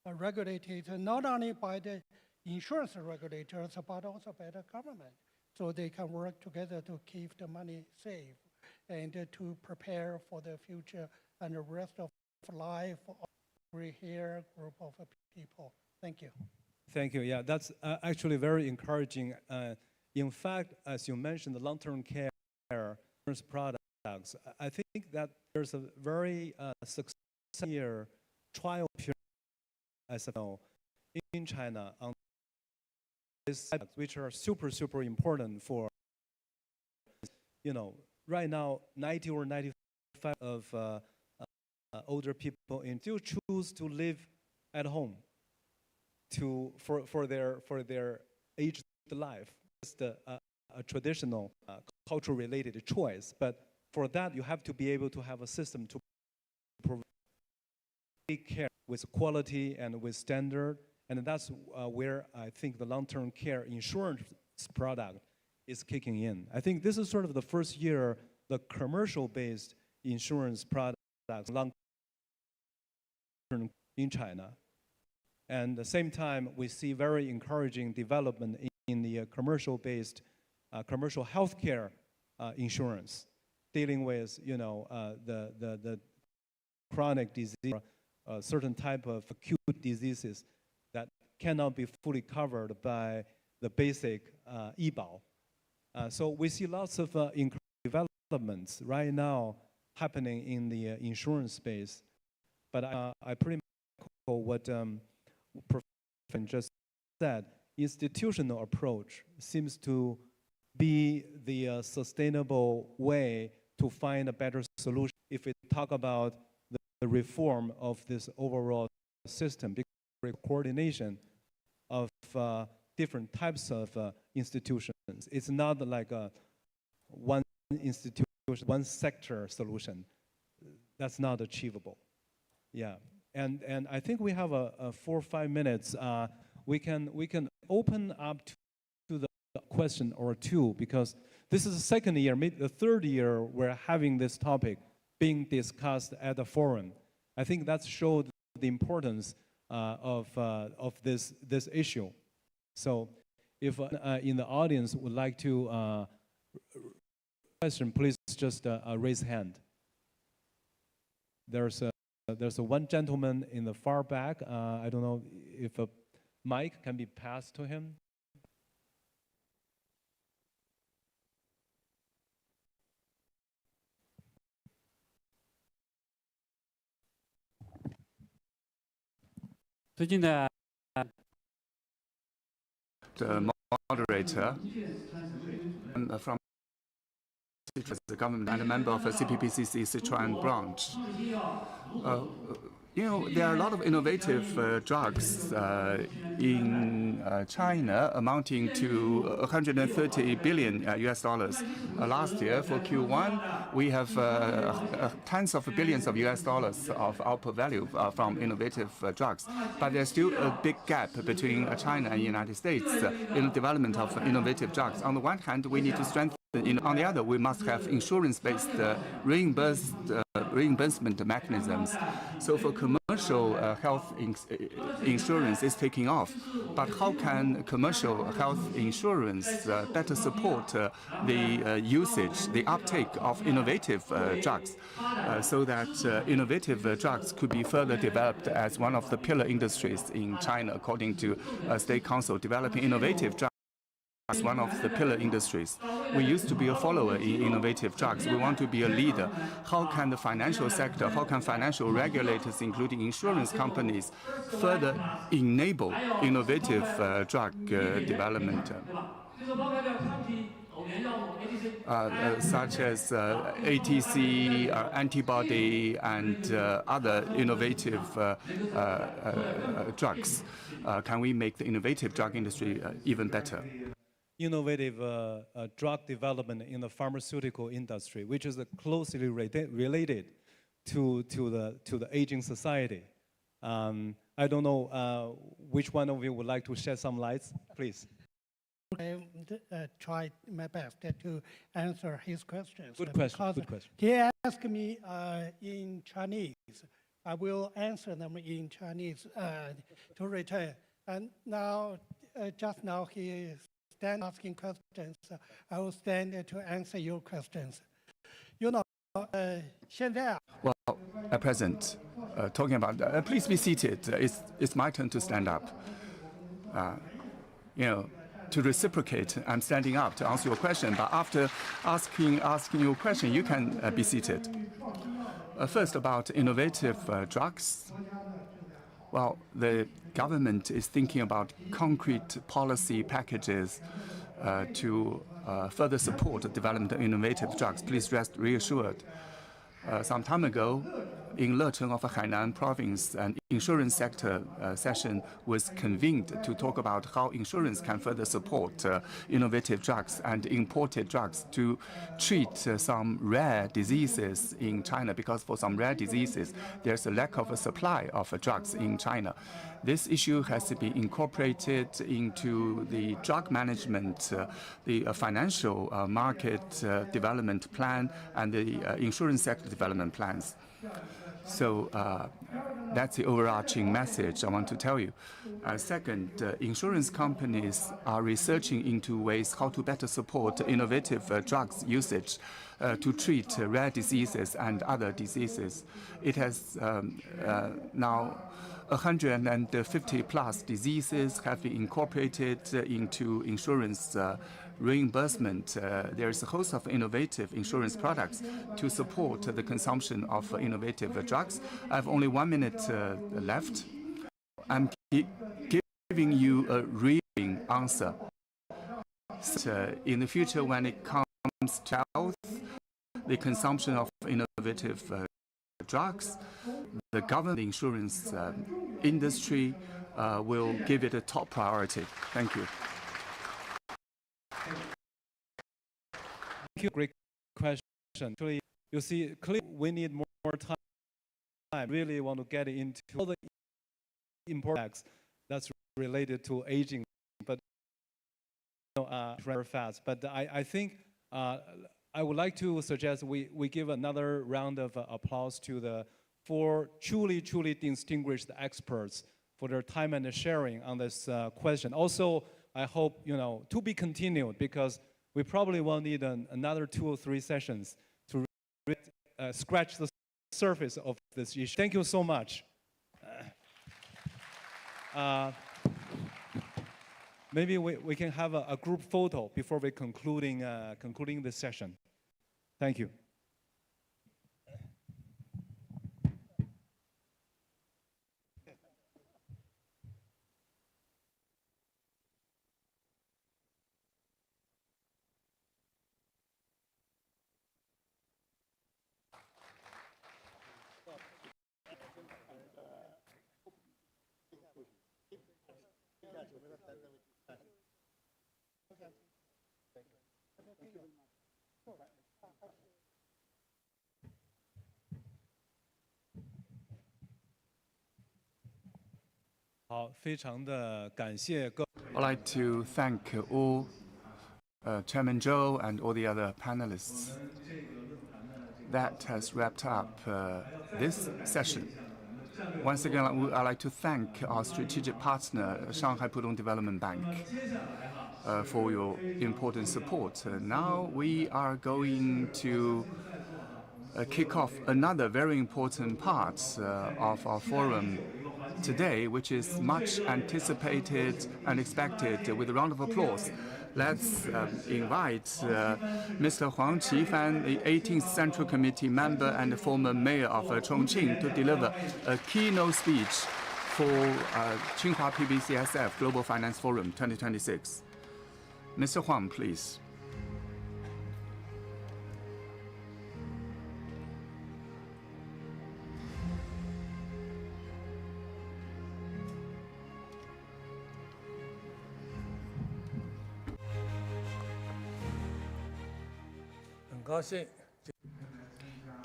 regulated not only by the insurance regulators, but also by the government. So they can work together to keep the money safe and to prepare for the future and the rest of life of every here group of people. Thank you. Thank you. Yeah, that's actually very encouraging. In fact, as you mentioned, the long-term care insurance products, I think that there's a very successful trial period, as I know, in China on this, which are super important for, right now, 90 or 95 of older people still choose to live at home for their aged life. It's a traditional culture-related choice, but for that you have to be able to have a system to provide care with quality and with standard, and that's where I think the long-term care insurance product is kicking in. I think this is sort of the first year the commercial-based insurance products long-term in China. And at the same time, we see very encouraging development in the commercial-based, commercial healthcare insurance, dealing with, the chronic disease, certain type of acute diseases that cannot be fully covered by the basic e-bao. So we see lots of developments right now happening in the insurance space. But I pretty much echo what Professor just said. Institutional approach seems to be the sustainable way to find a better solution if we talk about the reform of this overall system, because coordination of different types of institutions. It's not like a one institution, one sector solution. That's not achievable. Yeah, and I think we have 4 or 5 minutes. We can open up to the question or two, because this is the second year, maybe the third year we're having this topic being discussed at the forum. I think that showed the importance of this issue. So, if in the audience would like to question, please just raise hand. There's a one gentleman in the far back. I don't know if a mic can be passed to him. The moderator from the government and a member of the CPBCC Sichuan branch. There are a lot of innovative drugs in China amounting to 130 billion US dollars. Last year, for Q1, we have tens of billions of US dollars of output value from innovative drugs. But there's still a big gap between China and the United States in the development of innovative drugs. On the one hand, we need to strengthen. On the other, we must have insurance-based reimbursement mechanisms. So for commercial health insurance is taking off. But how can commercial health insurance better support the usage, the uptake of innovative drugs, so that innovative drugs could be further developed as one of the pillar industries in China, according to State Council, developing innovative drugs as one of the pillar industries. We used to be a follower in innovative drugs. We want to be a leader. How can the financial sector, how can financial regulators, including insurance companies, further enable innovative drug development? Such as ATC, antibody, and other innovative drugs. Can we make the innovative drug industry even better? Innovative drug development in the pharmaceutical industry, which is closely related to the aging society. I don't know which one of you would like to shed some lights, please. I try my best to answer his questions. Good question. Because Good question. he asked me in Chinese. I will answer them in Chinese to return. And now, just now, he stand asking questions. I will stand to answer your questions. You know, 现在 Well, President, talking about, please be seated. It's my turn to stand up. To reciprocate, I'm standing up to answer your question. But after asking your question, you can be seated. First, about innovative drugs. Well, the government is thinking about concrete policy packages to further support the development of innovative drugs. Please rest reassured. Some time ago, in Lecheng of Hainan province, an insurance sector session was convened to talk about how insurance can further support innovative drugs and imported drugs to treat some rare diseases in China, because for some rare diseases, there's a lack of a supply of drugs in China. This issue has to be incorporated into the drug management, the financial market development plan, and the insurance sector development plans. So that's the overarching message I want to tell you. Second, insurance companies are researching into ways how to better support innovative drugs usage to treat rare diseases and other diseases. It has now 150 plus diseases have been incorporated into insurance reimbursement. There's a host of innovative insurance products to support the consumption of innovative drugs. I have only 1 minute left. I'm giving you a reading answer. In the future, when it comes to health, the consumption of innovative drugs, the government insurance industry will give it a top priority. Thank you. Thank you. Great question. Actually, you see, clearly we need more time. I really want to get into all the impacts that's related to aging, but very fast. But I think I would like to suggest we give another round of applause to the 4 truly distinguished experts for their time and sharing on this question. Also, I hope, to be continued, because we probably will need another 2 or 3 sessions to scratch the surface of this issue. Thank you so much. Maybe we can have a group photo before we concluding this session. Thank you. I'd like to thank all Chairman Zhou and all the other panelists. That has wrapped up this session. Once again, I'd like to thank our strategic partner, Shanghai Pudong Development Bank, for your important support. Now we are going to kick off another very important part of our forum today, which is much anticipated and expected. With a round of applause, let's invite Mr. Huang Qifan, the 18th Central Committee member and the former mayor of Chongqing, to deliver a keynote speech for Tsinghua PBCSF Global Finance Forum 2026. Mr. Huang, please.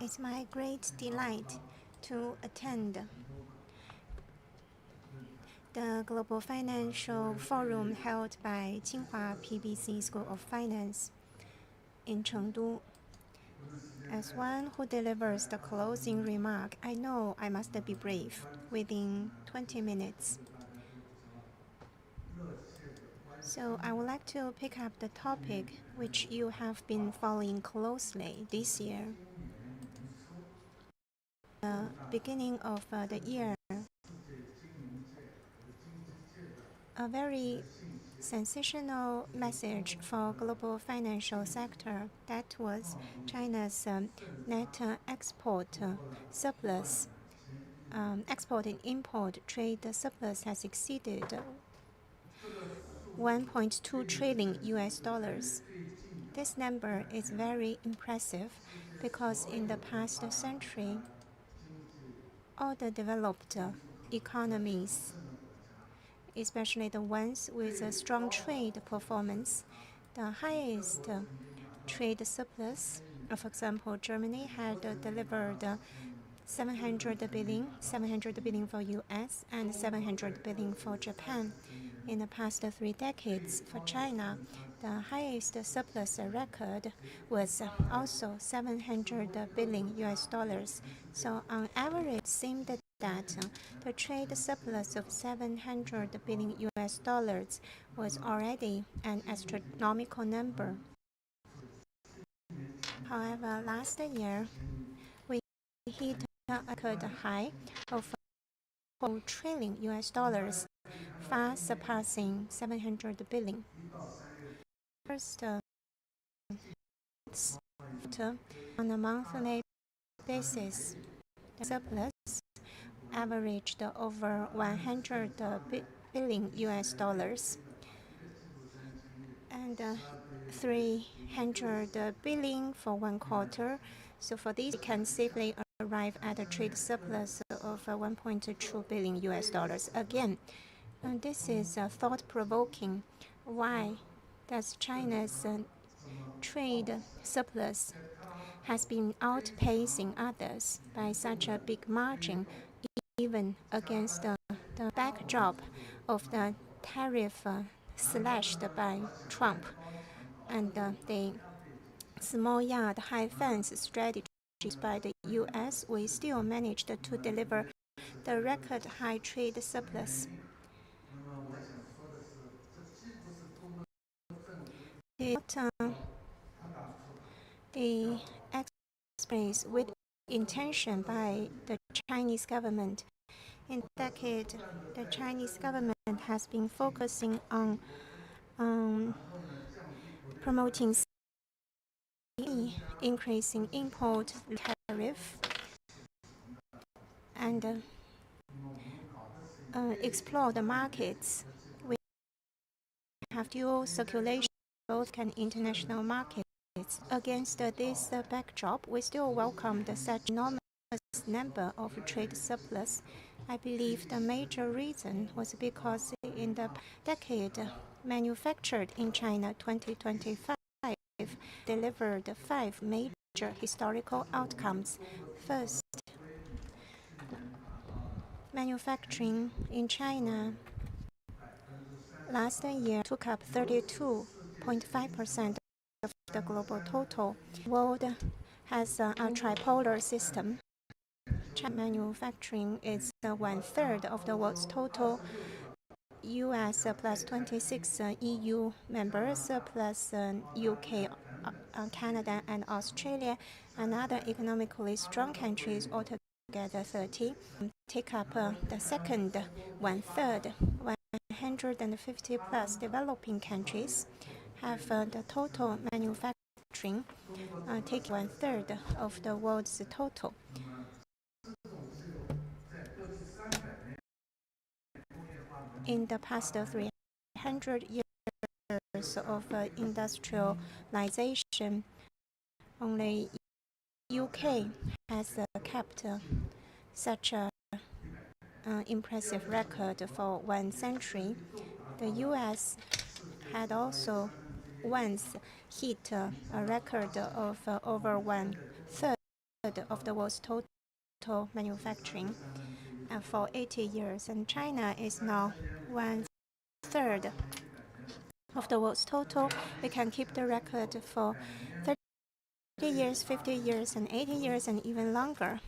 It's my great delight to attend the Global Financial Forum held by Tsinghua PBC School of Finance in Chengdu. As one who delivers the closing remark, I know I must be brief within 20 minutes. So I would like to pick up the topic which you have been following closely this year. The beginning of the year, a very sensational message for global financial sector. That was China's net export surplus. Export and import trade surplus has exceeded 1.2 trillion US dollars. This number is very impressive because in the past century, all the developed economies, especially the ones with a strong trade performance, the highest trade surplus, for example, Germany had delivered 700 billion for US and 700 billion for Japan. In the past 3 decades, for China, the highest surplus record was also 700 billion US dollars. So on average, it seemed that the trade surplus of 700 billion US dollars was already an astronomical number. However, last year, we hit a record high of 4 trillion US dollars, far surpassing 700 billion. First, on a monthly basis, the surplus averaged over 100 billion US dollars and 300 billion for 1 quarter. So for this, we can safely arrive at a trade surplus of 1.2 billion US dollars. Again, this is thought-provoking. Why does China's trade surplus has been outpacing others by such a big margin, even against the backdrop of the tariff slashed by Trump and the small yard, high fence strategies by the U.S., we still managed to deliver the record high trade surplus. The express with intention by the Chinese government. In the decade, the Chinese government has been focusing on promoting increasing import tariff and explore the markets. We have dual circulation, both can international markets. Against this backdrop, we still welcomed such enormous number of trade surplus. I believe the major reason was because in the decade manufactured in China 2025 delivered 5 major historical outcomes. First, manufacturing in China last year took up 32.5% of the global total. The world has a tripolar system. China manufacturing is 1/3 of the world's total. US plus 26 EU members plus UK, Canada, and Australia, and other economically strong countries, altogether 30, take up the second 1/3. 150 plus developing countries have the total manufacturing taking 1/3 of the world's total. In the past 300 years of industrialization, only UK has kept such an impressive record for 1 century. The US had also once hit a record of over 1/3 of the world's total manufacturing. for 80 years, and China is now 1/3 of the world's total. We can keep the record for 30 years, 50 years, and 80 years, and even longer.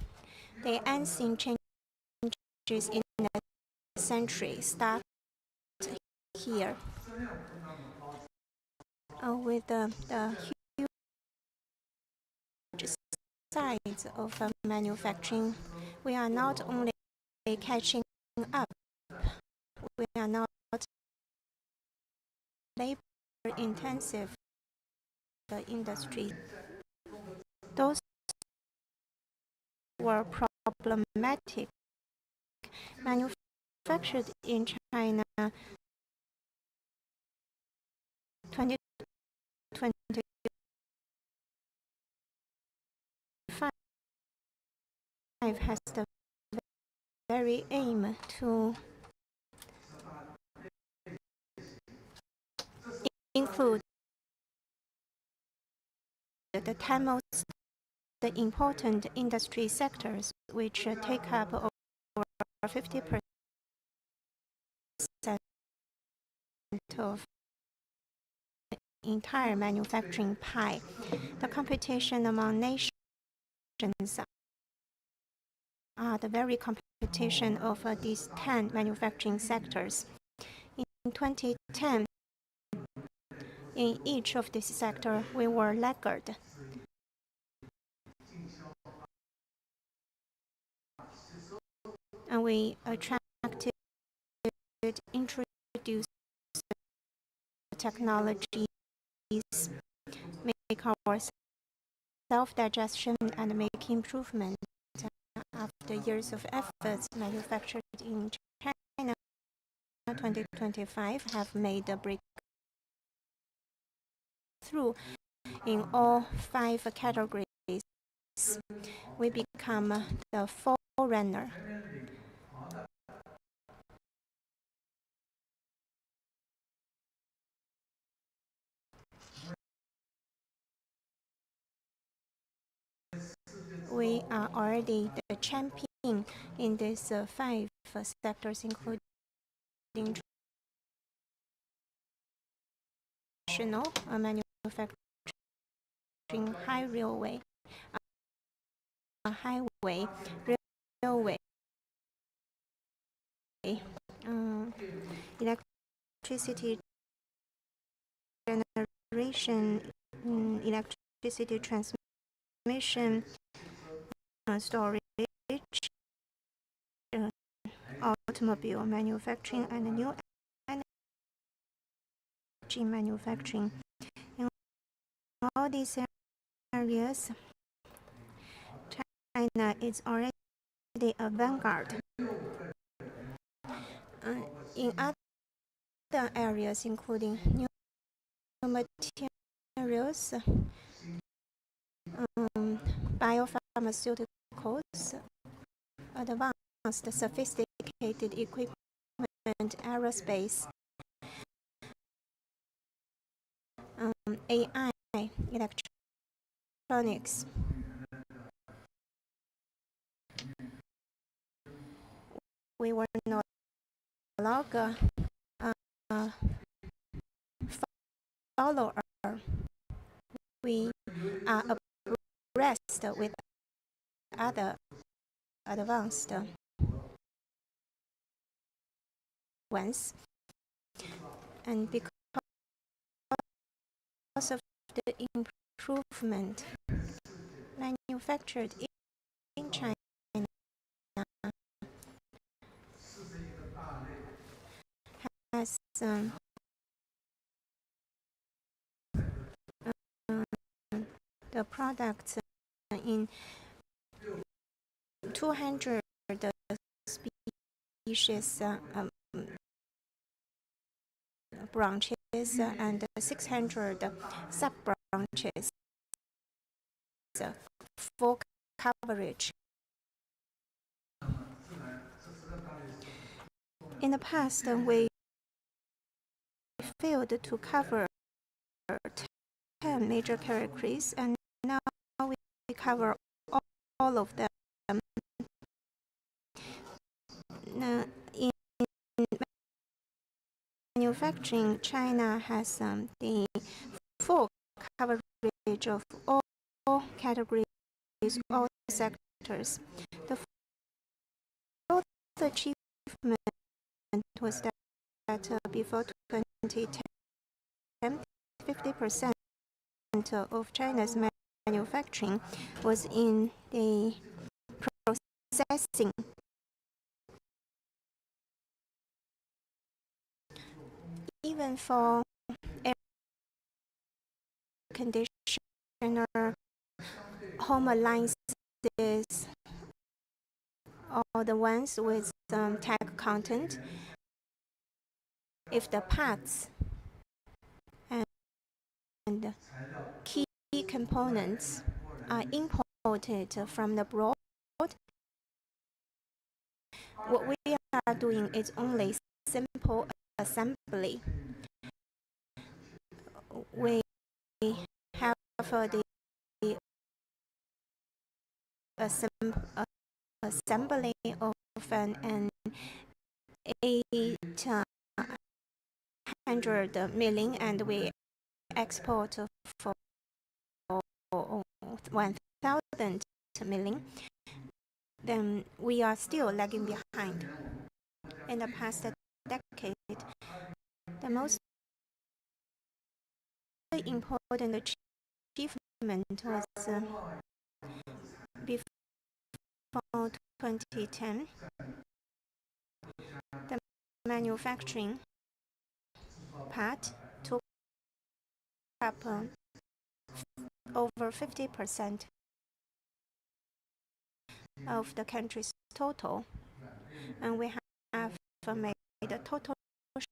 The unseen changes in the century start here. With the huge size of manufacturing, we are not only catching up, we are not labor-intensive industry. Those were problematic manufactured in China 2025 has the very aim to include the 10 most important industry sectors, which take up over 50% of the entire manufacturing pie. The competition among nations are the very competition of these 10 manufacturing sectors. In 2010, in each of these sectors, we were laggard. And we introduced technologies, make our self-digestion and make improvement. After years of efforts, manufactured in China 2025 have made a breakthrough in all 5 categories. We become the forerunner. We are already the champion in these 5 sectors, including traditional manufacturing, highway, railway, electricity generation, electricity transmission, storage, automobile manufacturing, and new energy manufacturing. In all these areas, China is already a vanguard. In other areas, including new materials, biopharmaceuticals, advanced sophisticated equipment, aerospace, AI, electronics. We were no longer follower. We are abreast with other advanced ones, and because of the improvement manufactured in China has the products in 200 species branches and 600 sub-branches, full coverage. In the past, we failed to cover 10 major categories, and now we cover all of them. In manufacturing, China has the full coverage of all categories, all sectors. The fourth achievement was that before 2010, 50% of China's manufacturing was in the processing. Even for air conditioner, home appliances, or the ones with tech content, if the parts and key components are imported from abroad, what we are doing is only simple assembly. We have the assembly of an 800 milling, and we export for 1,000 milling. Then we are still lagging behind. In the past decade, the most important achievement was before 2010. The manufacturing part took up over 50% of the country's total, and we have made a total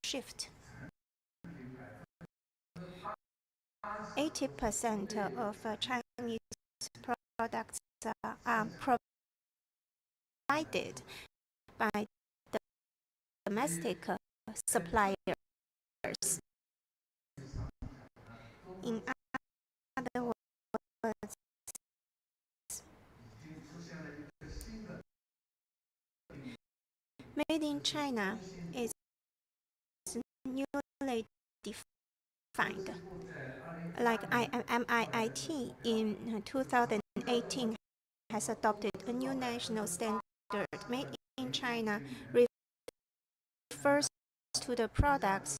shift. 80% of Chinese products are provided by the domestic suppliers. In other words, made in China is newly defined. Like MIT in 2018 has adopted a new national standard. Made in China refers to the products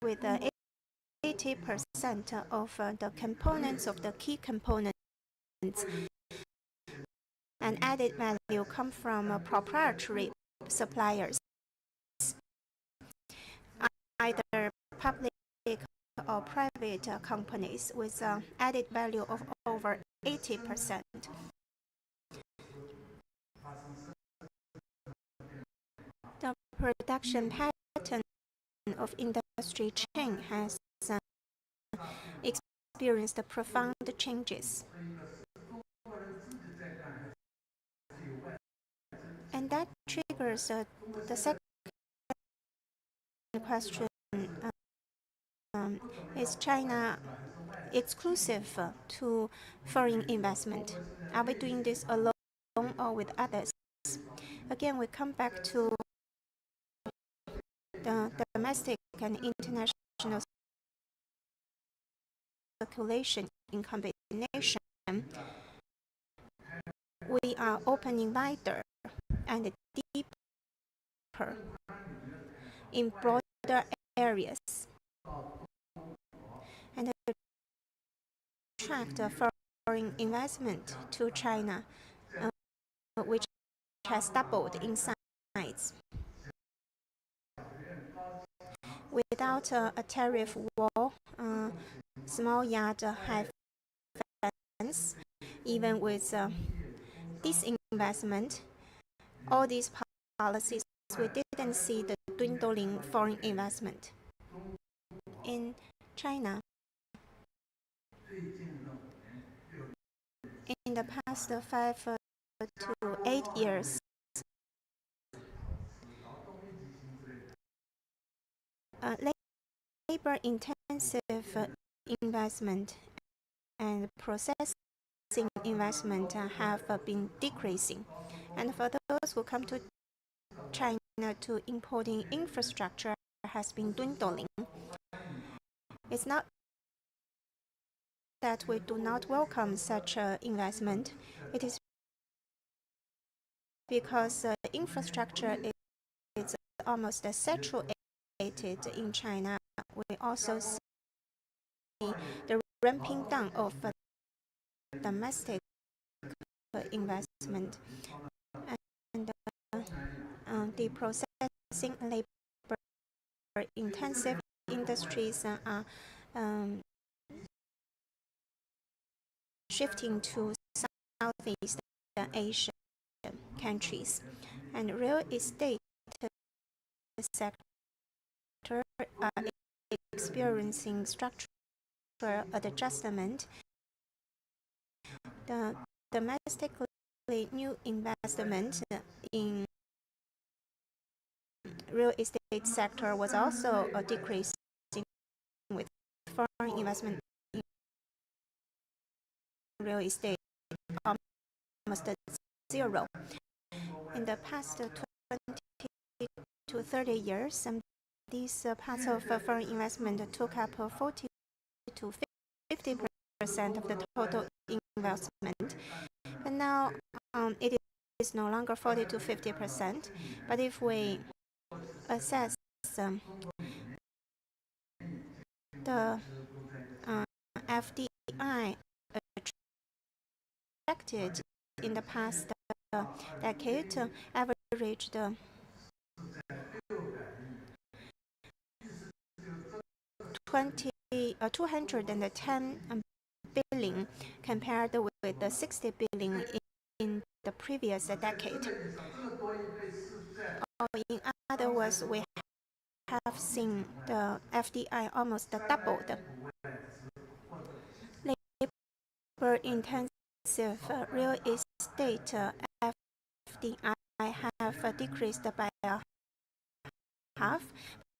with 80% of the components of the key components and added value come from proprietary suppliers, either public or private companies, with added value of over 80%. The production pattern of industry chain has experienced profound changes. And that triggers the second question, is China exclusive to foreign investment? Are we doing this alone or with others? Again, we come back to the domestic and international circulation in combination. We are opening wider and deeper in broader areas and attract foreign investment to China, which has doubled in size. Without a tariff wall, small yard high fence, even with disinvestment, all these policies, we didn't see the dwindling foreign investment. In China, in the past 5 to 8 years, labor-intensive investment and processing investment have been decreasing. And for those who come to China, to importing infrastructure has been dwindling. It's not that we do not welcome such investment. It is because infrastructure is almost saturated in China. We also see the ramping down of domestic investment, and the processing labor-intensive industries are shifting to Southeast Asian countries, and real estate sector are experiencing structural adjustment. The domestically new investment in real estate sector was also decreasing, with foreign investment in real estate almost zero. In the past 20 to 30 years, these parts of foreign investment took up 40 to 50% of the total investment. But now it is no longer 40 to 50%. But if we assess the FDI attracted in the past decade, averaged 210 billion compared with the 60 billion in the previous decade. Or in other words, we have seen the FDI almost doubled. Labor-intensive real estate FDI have decreased by half,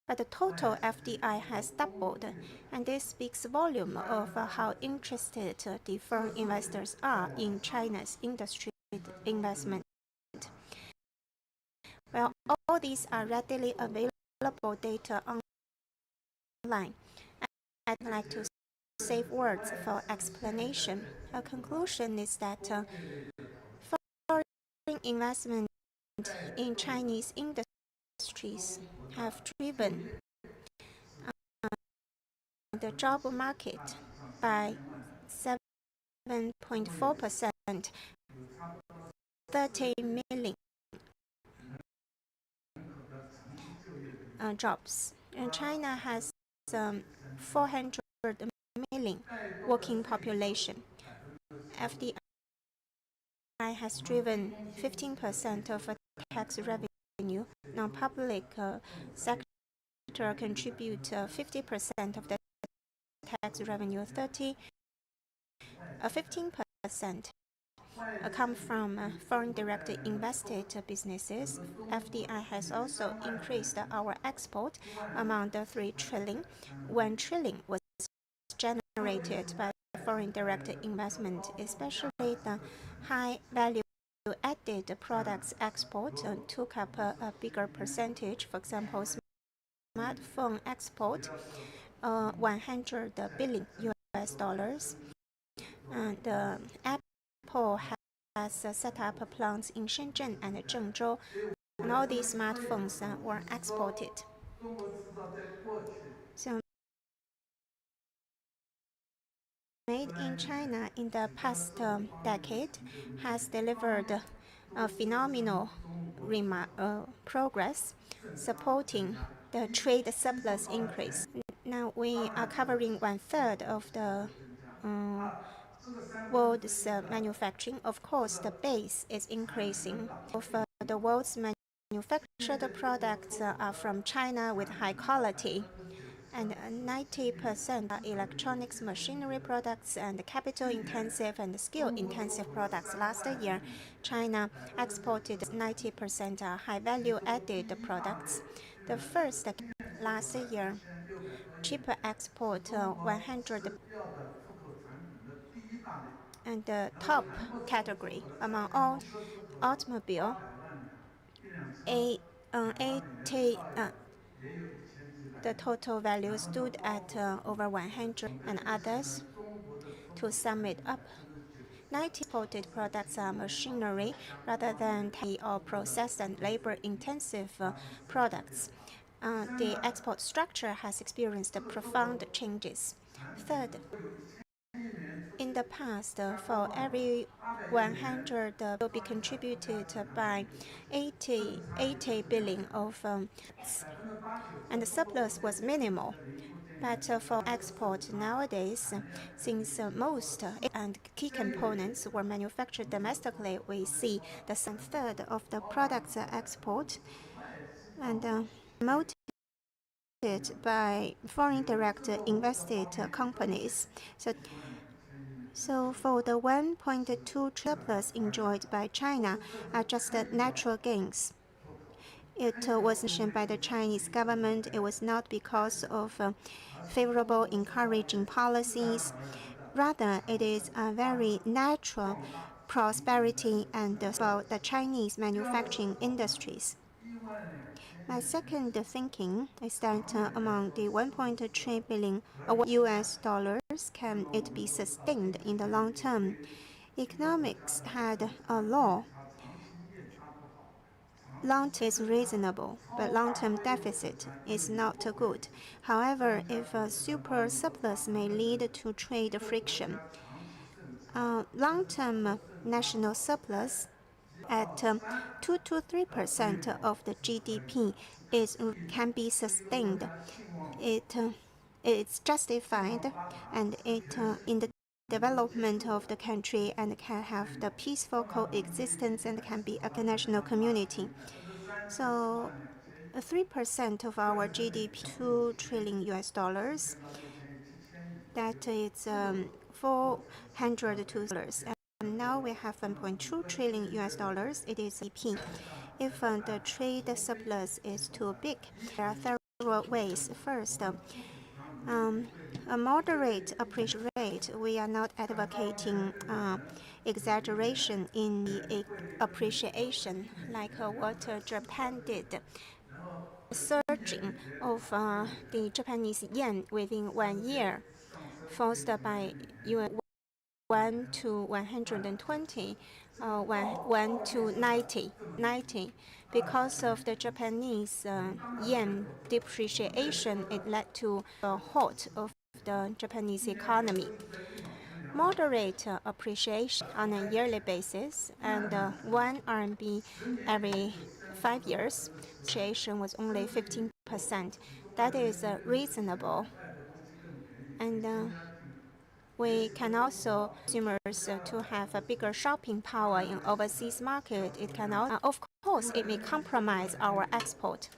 but the total FDI has doubled, and this speaks volume of how interested the foreign investors are in China's industry investment. Well, all these are readily available data online. I'd like to save words for explanation. A conclusion is that foreign investment in Chinese industries have driven the job market by 7.4%, 30 million jobs. And China has 400 million working population. FDI has driven 15% of tax revenue. Non-public sector contribute 50% of the tax revenue. 15% come from foreign direct invested businesses. FDI has also increased our export among the 3 trillion. 1 trillion was generated by foreign direct investment, especially the high value added products export took up a bigger percentage. For example, smartphone export, 100 billion US dollars. And Apple has set up plants in Shenzhen and Chengdu, and all these smartphones were exported. So, made in China in the past decade has delivered a phenomenal progress, supporting the trade surplus increase. Now we are covering 1/3 of the world's manufacturing. Of course, the base is increasing. Of the world's manufactured products are from China with high quality, and 90% are electronics, machinery products, and capital-intensive and skill-intensive products. Last year, China exported 90% high-value added products. The first last year, cheaper export 100, and the top category among all automobile, the total value stood at over 100, and others, to sum it up, 90 exported products are machinery rather than or process and labor-intensive products. The export structure has experienced profound changes. Third, in the past, for every 100 will be contributed by 80 billion of and the surplus was minimal. But for export nowadays, since most and key components were manufactured domestically, we see the third of the products export and promoted by foreign direct invested companies. So for the 1.2 surplus enjoyed by China are just natural gains. It was mentioned by the Chinese government. It was not because of favorable encouraging policies. Rather, it is a very natural prosperity and about the Chinese manufacturing industries. My second thinking is that among the 1.3 billion US dollars, can it be sustained in the long term? Economics had a law. Long-term is reasonable, but long-term deficit is not good. However, if a super surplus may lead to trade friction, long-term national surplus at 2 to 3% of the GDP can be sustained. It's justified, and it in the development of the country and can have the peaceful coexistence and can be a national community. So 3% of our GDP, 2 trillion US dollars, that is 400 dollars. And now we have 1.2 trillion US dollars. It is GDP. If the trade surplus is too big, there are several ways. First, a moderate appreciation rate. We are not advocating exaggeration in the appreciation like what Japan did. Surging of the Japanese yen within 1 year, forced by yuan 1 to 120, 1 to 90. Because of the Japanese yen depreciation, it led to a halt of the Japanese economy. Moderate appreciation on a yearly basis and 1 RMB every 5 years, appreciation was only 15%. That is reasonable. And we can also consumers to have a bigger shopping power in overseas market. It can also, of course, it may compromise our export.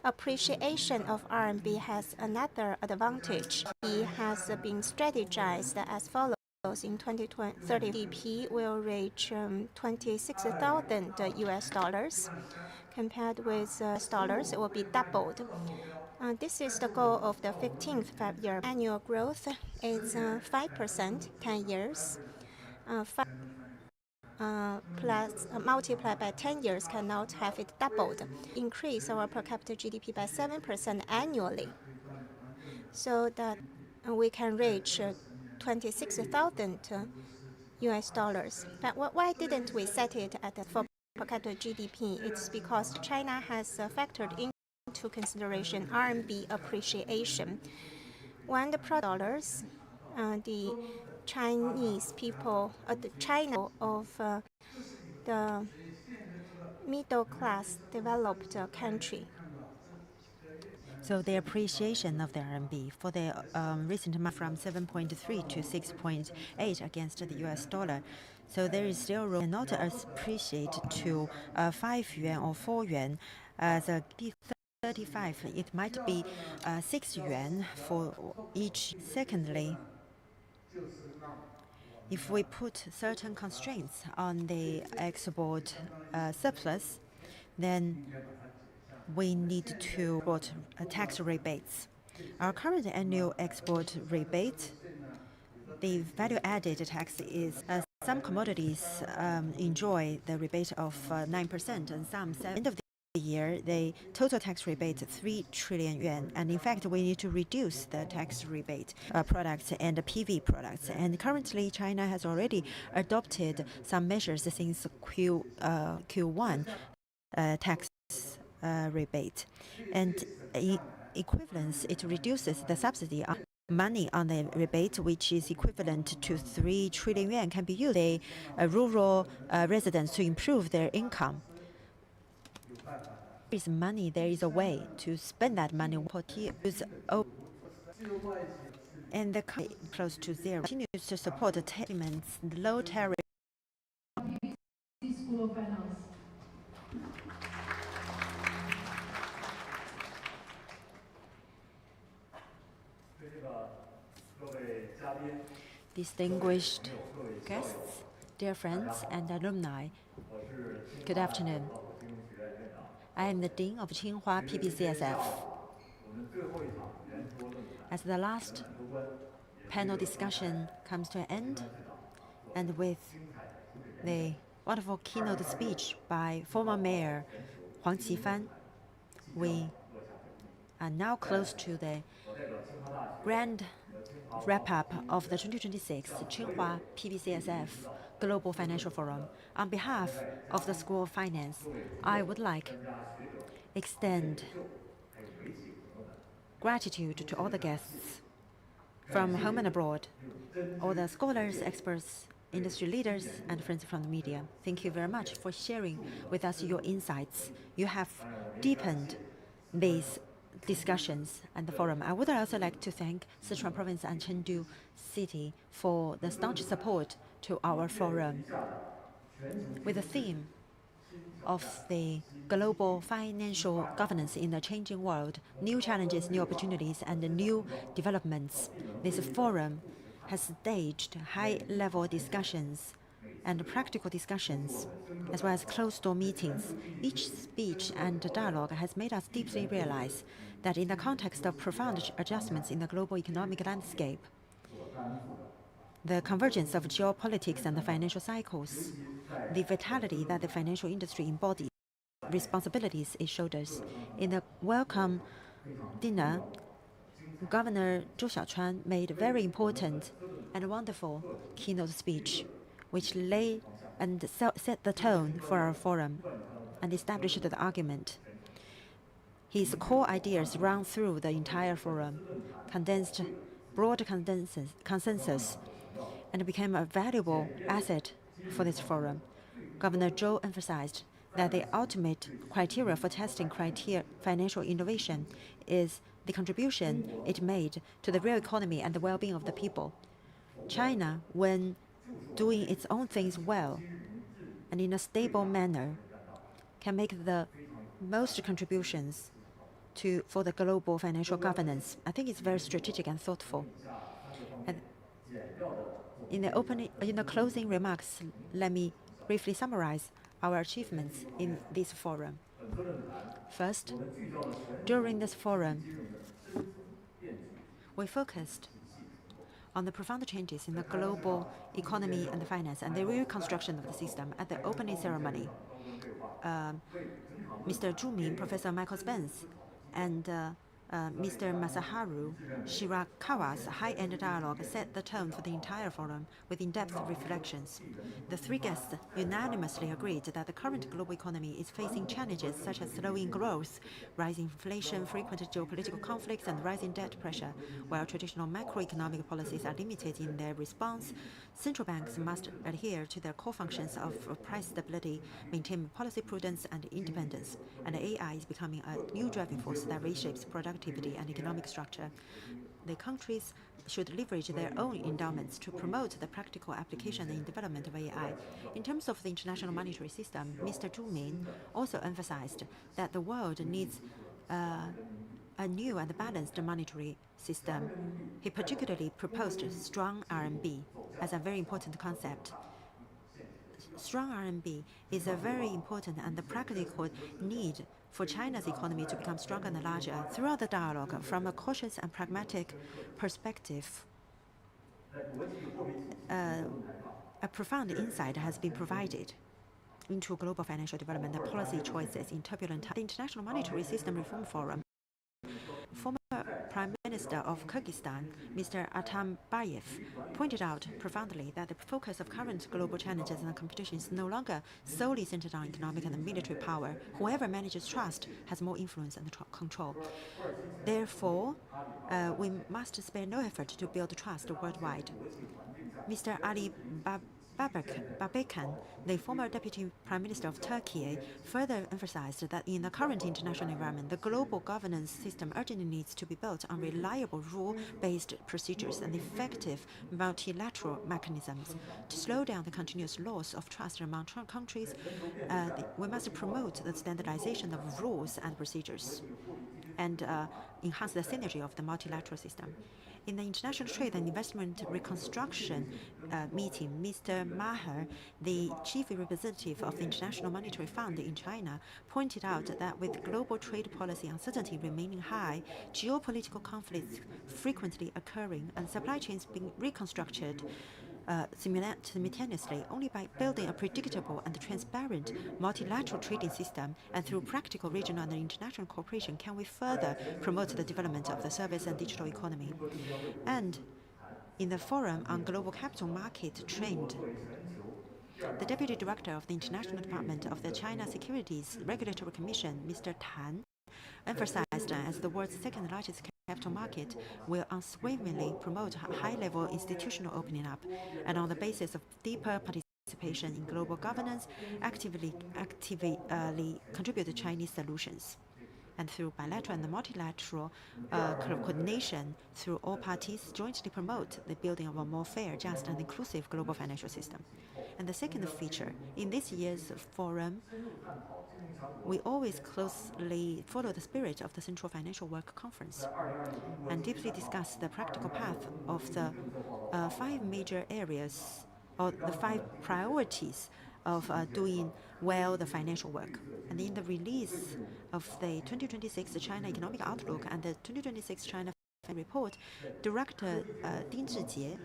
Appreciation of RMB has another advantage. It has been strategized as follows. In 2030, GDP will reach 26,000 US dollars. Compared with dollars, it will be doubled. This is the goal of the 15th five-year annual growth. It's 5%, 10 years. Plus multiplied by 10 years cannot have it doubled. Increase our per capita GDP by 7% annually, so that we can reach 26,000 US dollars. But why didn't we set it at the per capita GDP? It's because China has factored into consideration RMB appreciation. When the dollars, the Chinese people, the China of the middle class developed country. So the appreciation of the RMB for the recent month from 7.3 to 6.8 against the US dollar. So there is still room not appreciate to 5 yuan or 4 yuan as a 35. It might be 6 yuan for each. Secondly, if we put certain constraints on the export surplus, then we need to put tax rebates. Our current annual export rebate, the value-added tax is some commodities enjoy the rebate of 9% and some 7%. End of year, the total tax rebate 3 trillion yuan. And in fact, we need to reduce the tax rebate products and the PV products. And currently, China has already adopted some measures since Q1 tax rebate. And in equivalence, it reduces the subsidy on money on the rebate, which is equivalent to 3 trillion yuan, can be used by rural residents to improve their income. There is money, there is a way to spend that money. And the country close to zero continues to support the payments, low tariff. School of Finance. Distinguished guests, dear friends and alumni, good afternoon. I am the Dean of Tsinghua PBCSF. As the last panel discussion comes to an end, and with the wonderful keynote speech by former Mayor Huang Qifan, we are now close to the grand wrap-up of the 2026 Tsinghua PBCSF Global Financial Forum. On behalf of the School of Finance, I would like extend gratitude to all the guests from home and abroad, all the scholars, experts, industry leaders, and friends from the media. Thank you very much for sharing with us your insights. You have deepened these discussions and the forum. I would also like to thank Sichuan Province and Chengdu City for the staunch support to our forum. With the theme of the global financial governance in the changing world, new challenges, new opportunities, and new developments, this forum has staged high-level discussions and practical discussions, as well as closed-door meetings. Each speech and dialogue has made us deeply realize that in the context of profound adjustments in the global economic landscape, the convergence of geopolitics and the financial cycles, the vitality that the financial industry embodies, responsibilities it shoulders. In the welcome dinner, Governor Zhou Xiaochuan made a very important and wonderful keynote speech, which laid and set the tone for our forum and established the argument. His core ideas ran through the entire forum, condensed broad consensus, and became a valuable asset for this forum. Governor Zhou emphasized that the ultimate criteria for testing financial innovation is the contribution it made to the real economy and the well-being of the people. China, when doing its own things well and in a stable manner, can make the most contributions for the global financial governance. I think it's very strategic and thoughtful. And in the closing remarks, let me briefly summarize our achievements in this forum. First, during this forum, we focused on the profound changes in the global economy and the finance and the reconstruction of the system. At the opening ceremony, Mr. Zhu Min, Professor Michael Spence, and Mr. Masaharu Shirakawa's high-end dialogue set the tone for the entire forum with in-depth reflections. The three guests unanimously agreed that the current global economy is facing challenges such as slowing growth, rising inflation, frequent geopolitical conflicts, and rising debt pressure. While traditional macroeconomic policies are limited in their response, central banks must adhere to their core functions of price stability, maintain policy prudence and independence. And AI is becoming a new driving force that reshapes productivity and economic structure. The countries should leverage their own endowments to promote the practical application and development of AI. In terms of the international monetary system, Mr. Zhu Min also emphasized that the world needs a new and balanced monetary system. He particularly proposed strong RMB as a very important concept. Strong RMB is a very important and the practical need for China's economy to become stronger and larger. Throughout the dialogue, from a cautious and pragmatic perspective, a profound insight has been provided. into global financial development and policy choices in turbulent times. The International Monetary System Reform Forum, former Prime Minister of Kyrgyzstan, Mr. Atambayev, pointed out profoundly that the focus of current global challenges and competition is no longer solely centered on economic and military power. Whoever manages trust has more influence and control. Therefore, we must spare no effort to build trust worldwide. Mr. Ali Babakan, the former Deputy Prime Minister of Turkey, further emphasized that in the current international environment, the global governance system urgently needs to be built on reliable rule-based procedures and effective multilateral mechanisms. To slow down the continuous loss of trust among countries, we must promote the standardization of rules and procedures and enhance the synergy of the multilateral system. In the International Trade and Investment Reconstruction meeting, Mr. Maher, the chief representative of the International Monetary Fund in China, pointed out that with global trade policy uncertainty remaining high, geopolitical conflicts frequently occurring, and supply chains being reconstructed simultaneously, only by building a predictable and transparent multilateral trading system and through practical regional and international cooperation can we further promote the development of the service and digital economy. And in the Forum on Global Capital Market Trend, the Deputy Director of the International Department of the China Securities Regulatory Commission, Mr. Tan, emphasized as the world's second largest capital market will unswervingly promote high-level institutional opening up, and on the basis of deeper participation in global governance, actively contribute to Chinese solutions. And through bilateral and multilateral coordination through all parties, jointly promote the building of a more fair, just, and inclusive global financial system. And the second feature, in this year's forum, we always closely follow the spirit of the Central Financial Work Conference and deeply discuss the practical path of the 5 major areas or the 5 priorities of doing well the financial work. And in the release of the 2026 China Economic Outlook and the 2026 China Report, Director Ding Zhijie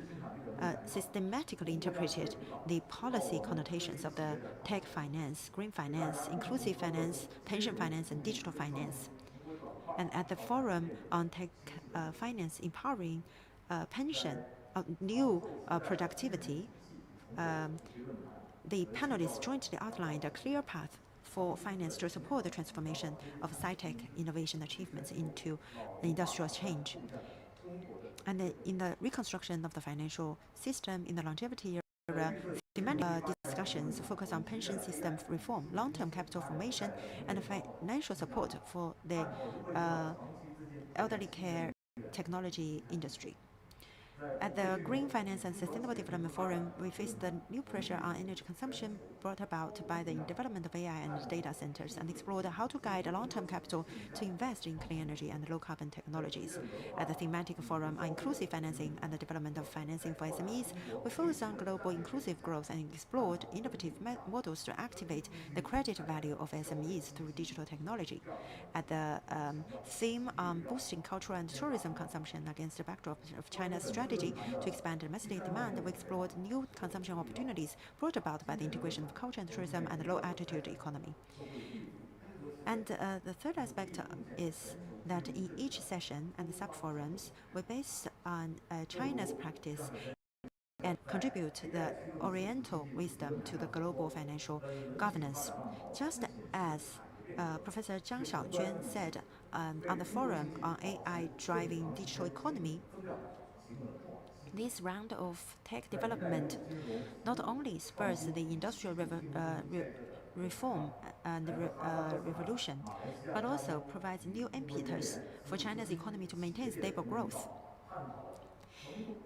systematically interpreted the policy connotations of the tech finance, green finance, inclusive finance, pension finance, and digital finance. And at the Forum on Tech Finance Empowering Pension, New Productivity, the panelists jointly outlined a clear path for finance to support the transformation of sci-tech innovation achievements into industrial change. And in the reconstruction of the financial system in the longevity era, thematic discussions focus on pension system reform, long-term capital formation, and financial support for the elderly care technology industry. At the Green Finance and Sustainable Development Forum, we faced the new pressure on energy consumption brought about by the development of AI and data centers and explored how to guide long-term capital to invest in clean energy and low-carbon technologies. At the thematic forum on inclusive financing and the development of financing for SMEs, we focused on global inclusive growth and explored innovative models to activate the credit value of SMEs through digital technology. At the theme on boosting cultural and tourism consumption against the backdrop of China's strategy to expand domestic demand, we explored new consumption opportunities brought about by the integration of culture and tourism and low-altitude economy. And the third aspect is that in each session and the sub-forums, we base on China's practice and contribute the Oriental wisdom to the global financial governance. Just as Professor Zhang Xiaojuan said on the forum on AI driving digital economy, this round of tech development not only spurs the industrial reform and revolution, but also provides new impetus for China's economy to maintain stable growth.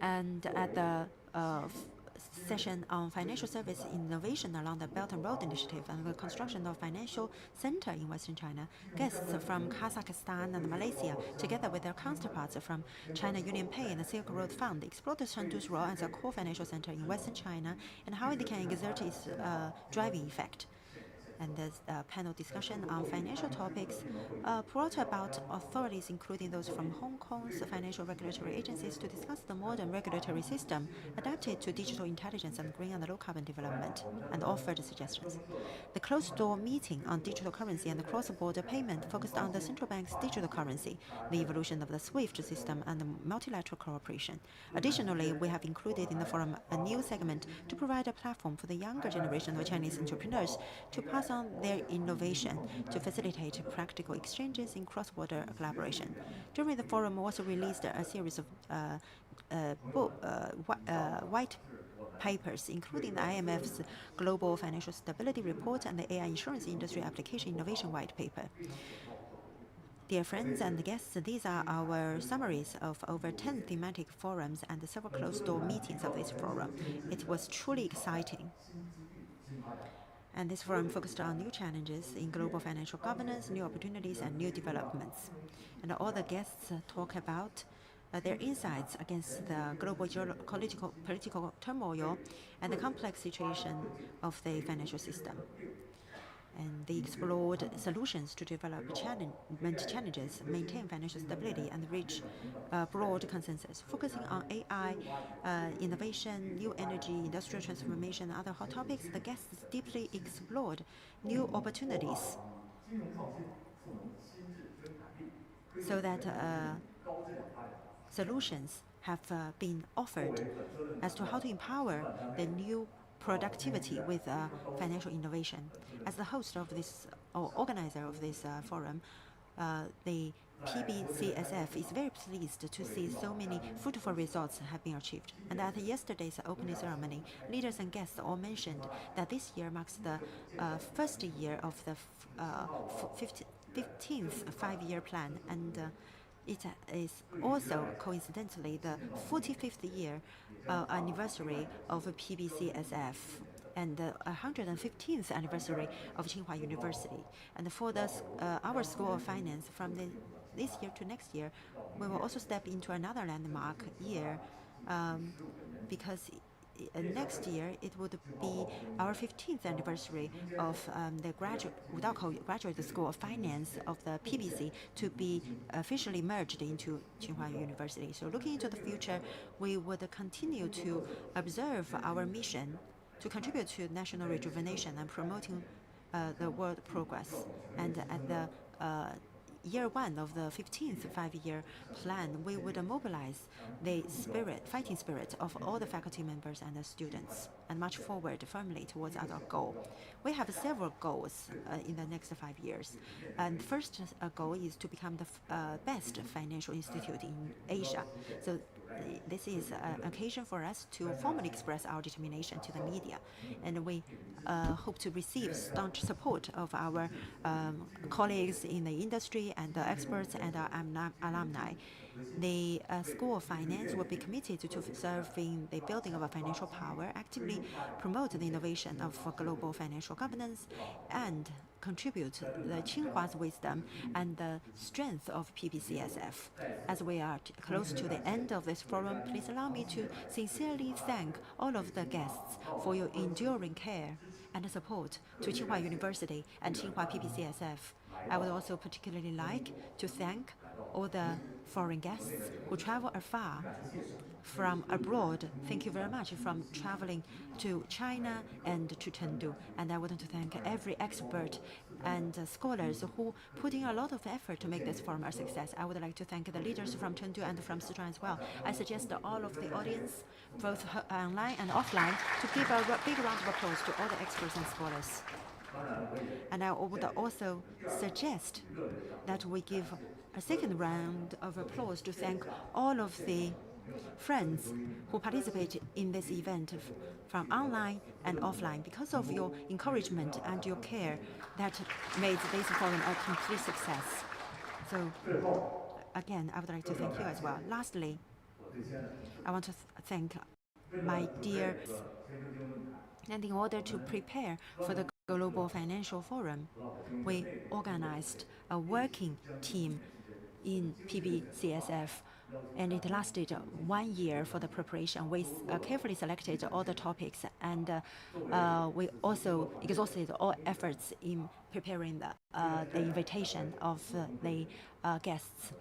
And at the session on financial service innovation along the Belt and Road Initiative and the construction of financial center in Western China, guests from Kazakhstan and Malaysia, together with their counterparts from China Union Pay and the Silk Road Fund, explored Chengdu's role as a core financial center in Western China and how it can exert its driving effect. And there's a panel discussion on financial topics brought about authorities, including those from Hong Kong's financial regulatory agencies, to discuss the modern regulatory system adapted to digital intelligence and green and low-carbon development, and offered suggestions. The closed-door meeting on digital currency and cross-border payment focused on the central bank's digital currency, the evolution of the SWIFT system, and the multilateral cooperation. Additionally, we have included in the forum a new segment to provide a platform for the younger generation of Chinese entrepreneurs to pass on their innovation to facilitate practical exchanges in cross-border collaboration. During the forum, we also released a series of white papers, including the IMF's Global Financial Stability Report and the AI Insurance Industry Application Innovation White Paper. Dear friends and guests, these are our summaries of over 10 thematic forums and several closed-door meetings of this forum. It was truly exciting. And this forum focused on new challenges in global financial governance, new opportunities, and new developments. And all the guests talk about their insights against the global political turmoil and the complex situation of the financial system. And they explored solutions to develop challenges, maintain financial stability, and reach broad consensus. Focusing on AI, innovation, new energy, industrial transformation, and other hot topics, the guests deeply explored new opportunities so that solutions have been offered as to how to empower the new productivity with financial innovation. As the host of this, or organizer of this forum, the PBCSF is very pleased to see so many fruitful results have been achieved. And at yesterday's opening ceremony, leaders and guests all mentioned that this year marks the first year of the 15th five-year plan, and it is also coincidentally the 45th year anniversary of PBCSF and the 115th anniversary of Tsinghua University. And for our School of Finance, from this year to next year, we will also step into another landmark year because next year it would be our 15th anniversary of the Graduate School of Finance of the PBC to be officially merged into Tsinghua University. So looking into the future, we would continue to observe our mission to contribute to national rejuvenation and promoting the world progress. And at the year one of the 15th five-year plan, we would mobilize the fighting spirit of all the faculty members and the students and march forward firmly towards our goal. We have several goals in the next 5 years. And the first goal is to become the best financial institute in Asia. So this is an occasion for us to formally express our determination to the media. And we hope to receive staunch support of our colleagues in the industry and the experts and our alumni. The School of Finance will be committed to serving the building of a financial power, actively promote the innovation of global financial governance, and contribute the Tsinghua's wisdom and the strength of PBCSF. As we are close to the end of this forum, please allow me to sincerely thank all of the guests for your enduring care and support to Tsinghua University and Tsinghua PBCSF. I would also particularly like to thank all the foreign guests who travel afar from abroad. Thank you very much from traveling to China and to Chengdu. And I want to thank every expert and scholars who put in a lot of effort to make this forum a success. I would like to thank the leaders from Chengdu and from Sichuan as well. I suggest all of the audience, both online and offline, to give a big round of applause to all the experts and scholars. And I would also suggest that we give a second round of applause to thank all of the friends who participate in this event from online and offline. Because of your encouragement and your care, that made this forum a complete success. So again, I would like to thank you as well. Lastly, I want to thank my dear, and in order to prepare for the Global Financial Forum, we organized a working team in PBCSF. And it lasted 1 year for the preparation. We carefully selected all the topics, and we also exhausted all efforts in preparing the invitation of the guests.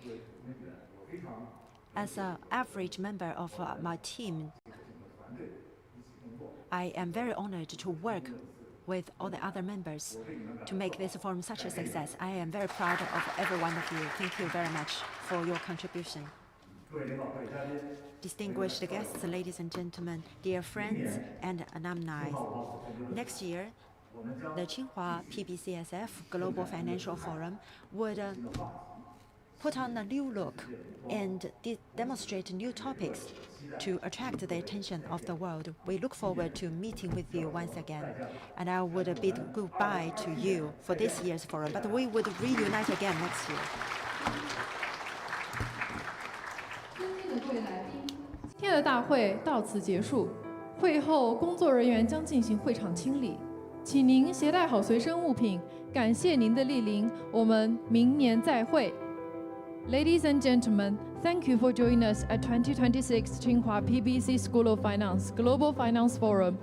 As an average member of my team, I am very honored to work with all the other members to make this forum such a success. I am very proud of every one of you. Thank you very much for your contribution. Distinguished guests, ladies and gentlemen, dear friends and alumni, next year, the Tsinghua PBCSF Global Financial Forum would put on a new look and demonstrate new topics to attract the attention of the world. We look forward to meeting with you once again. And I would bid goodbye to you for this year's forum, but we would reunite again next year. 今天的大会到此结束，会后工作人员将进行会场清理，请您携带好随身物品，感谢您的莅临，我们明年再会。Ladies and gentlemen, thank you for joining us at 2026 Tsinghua PBC School of Finance Global Finance Forum.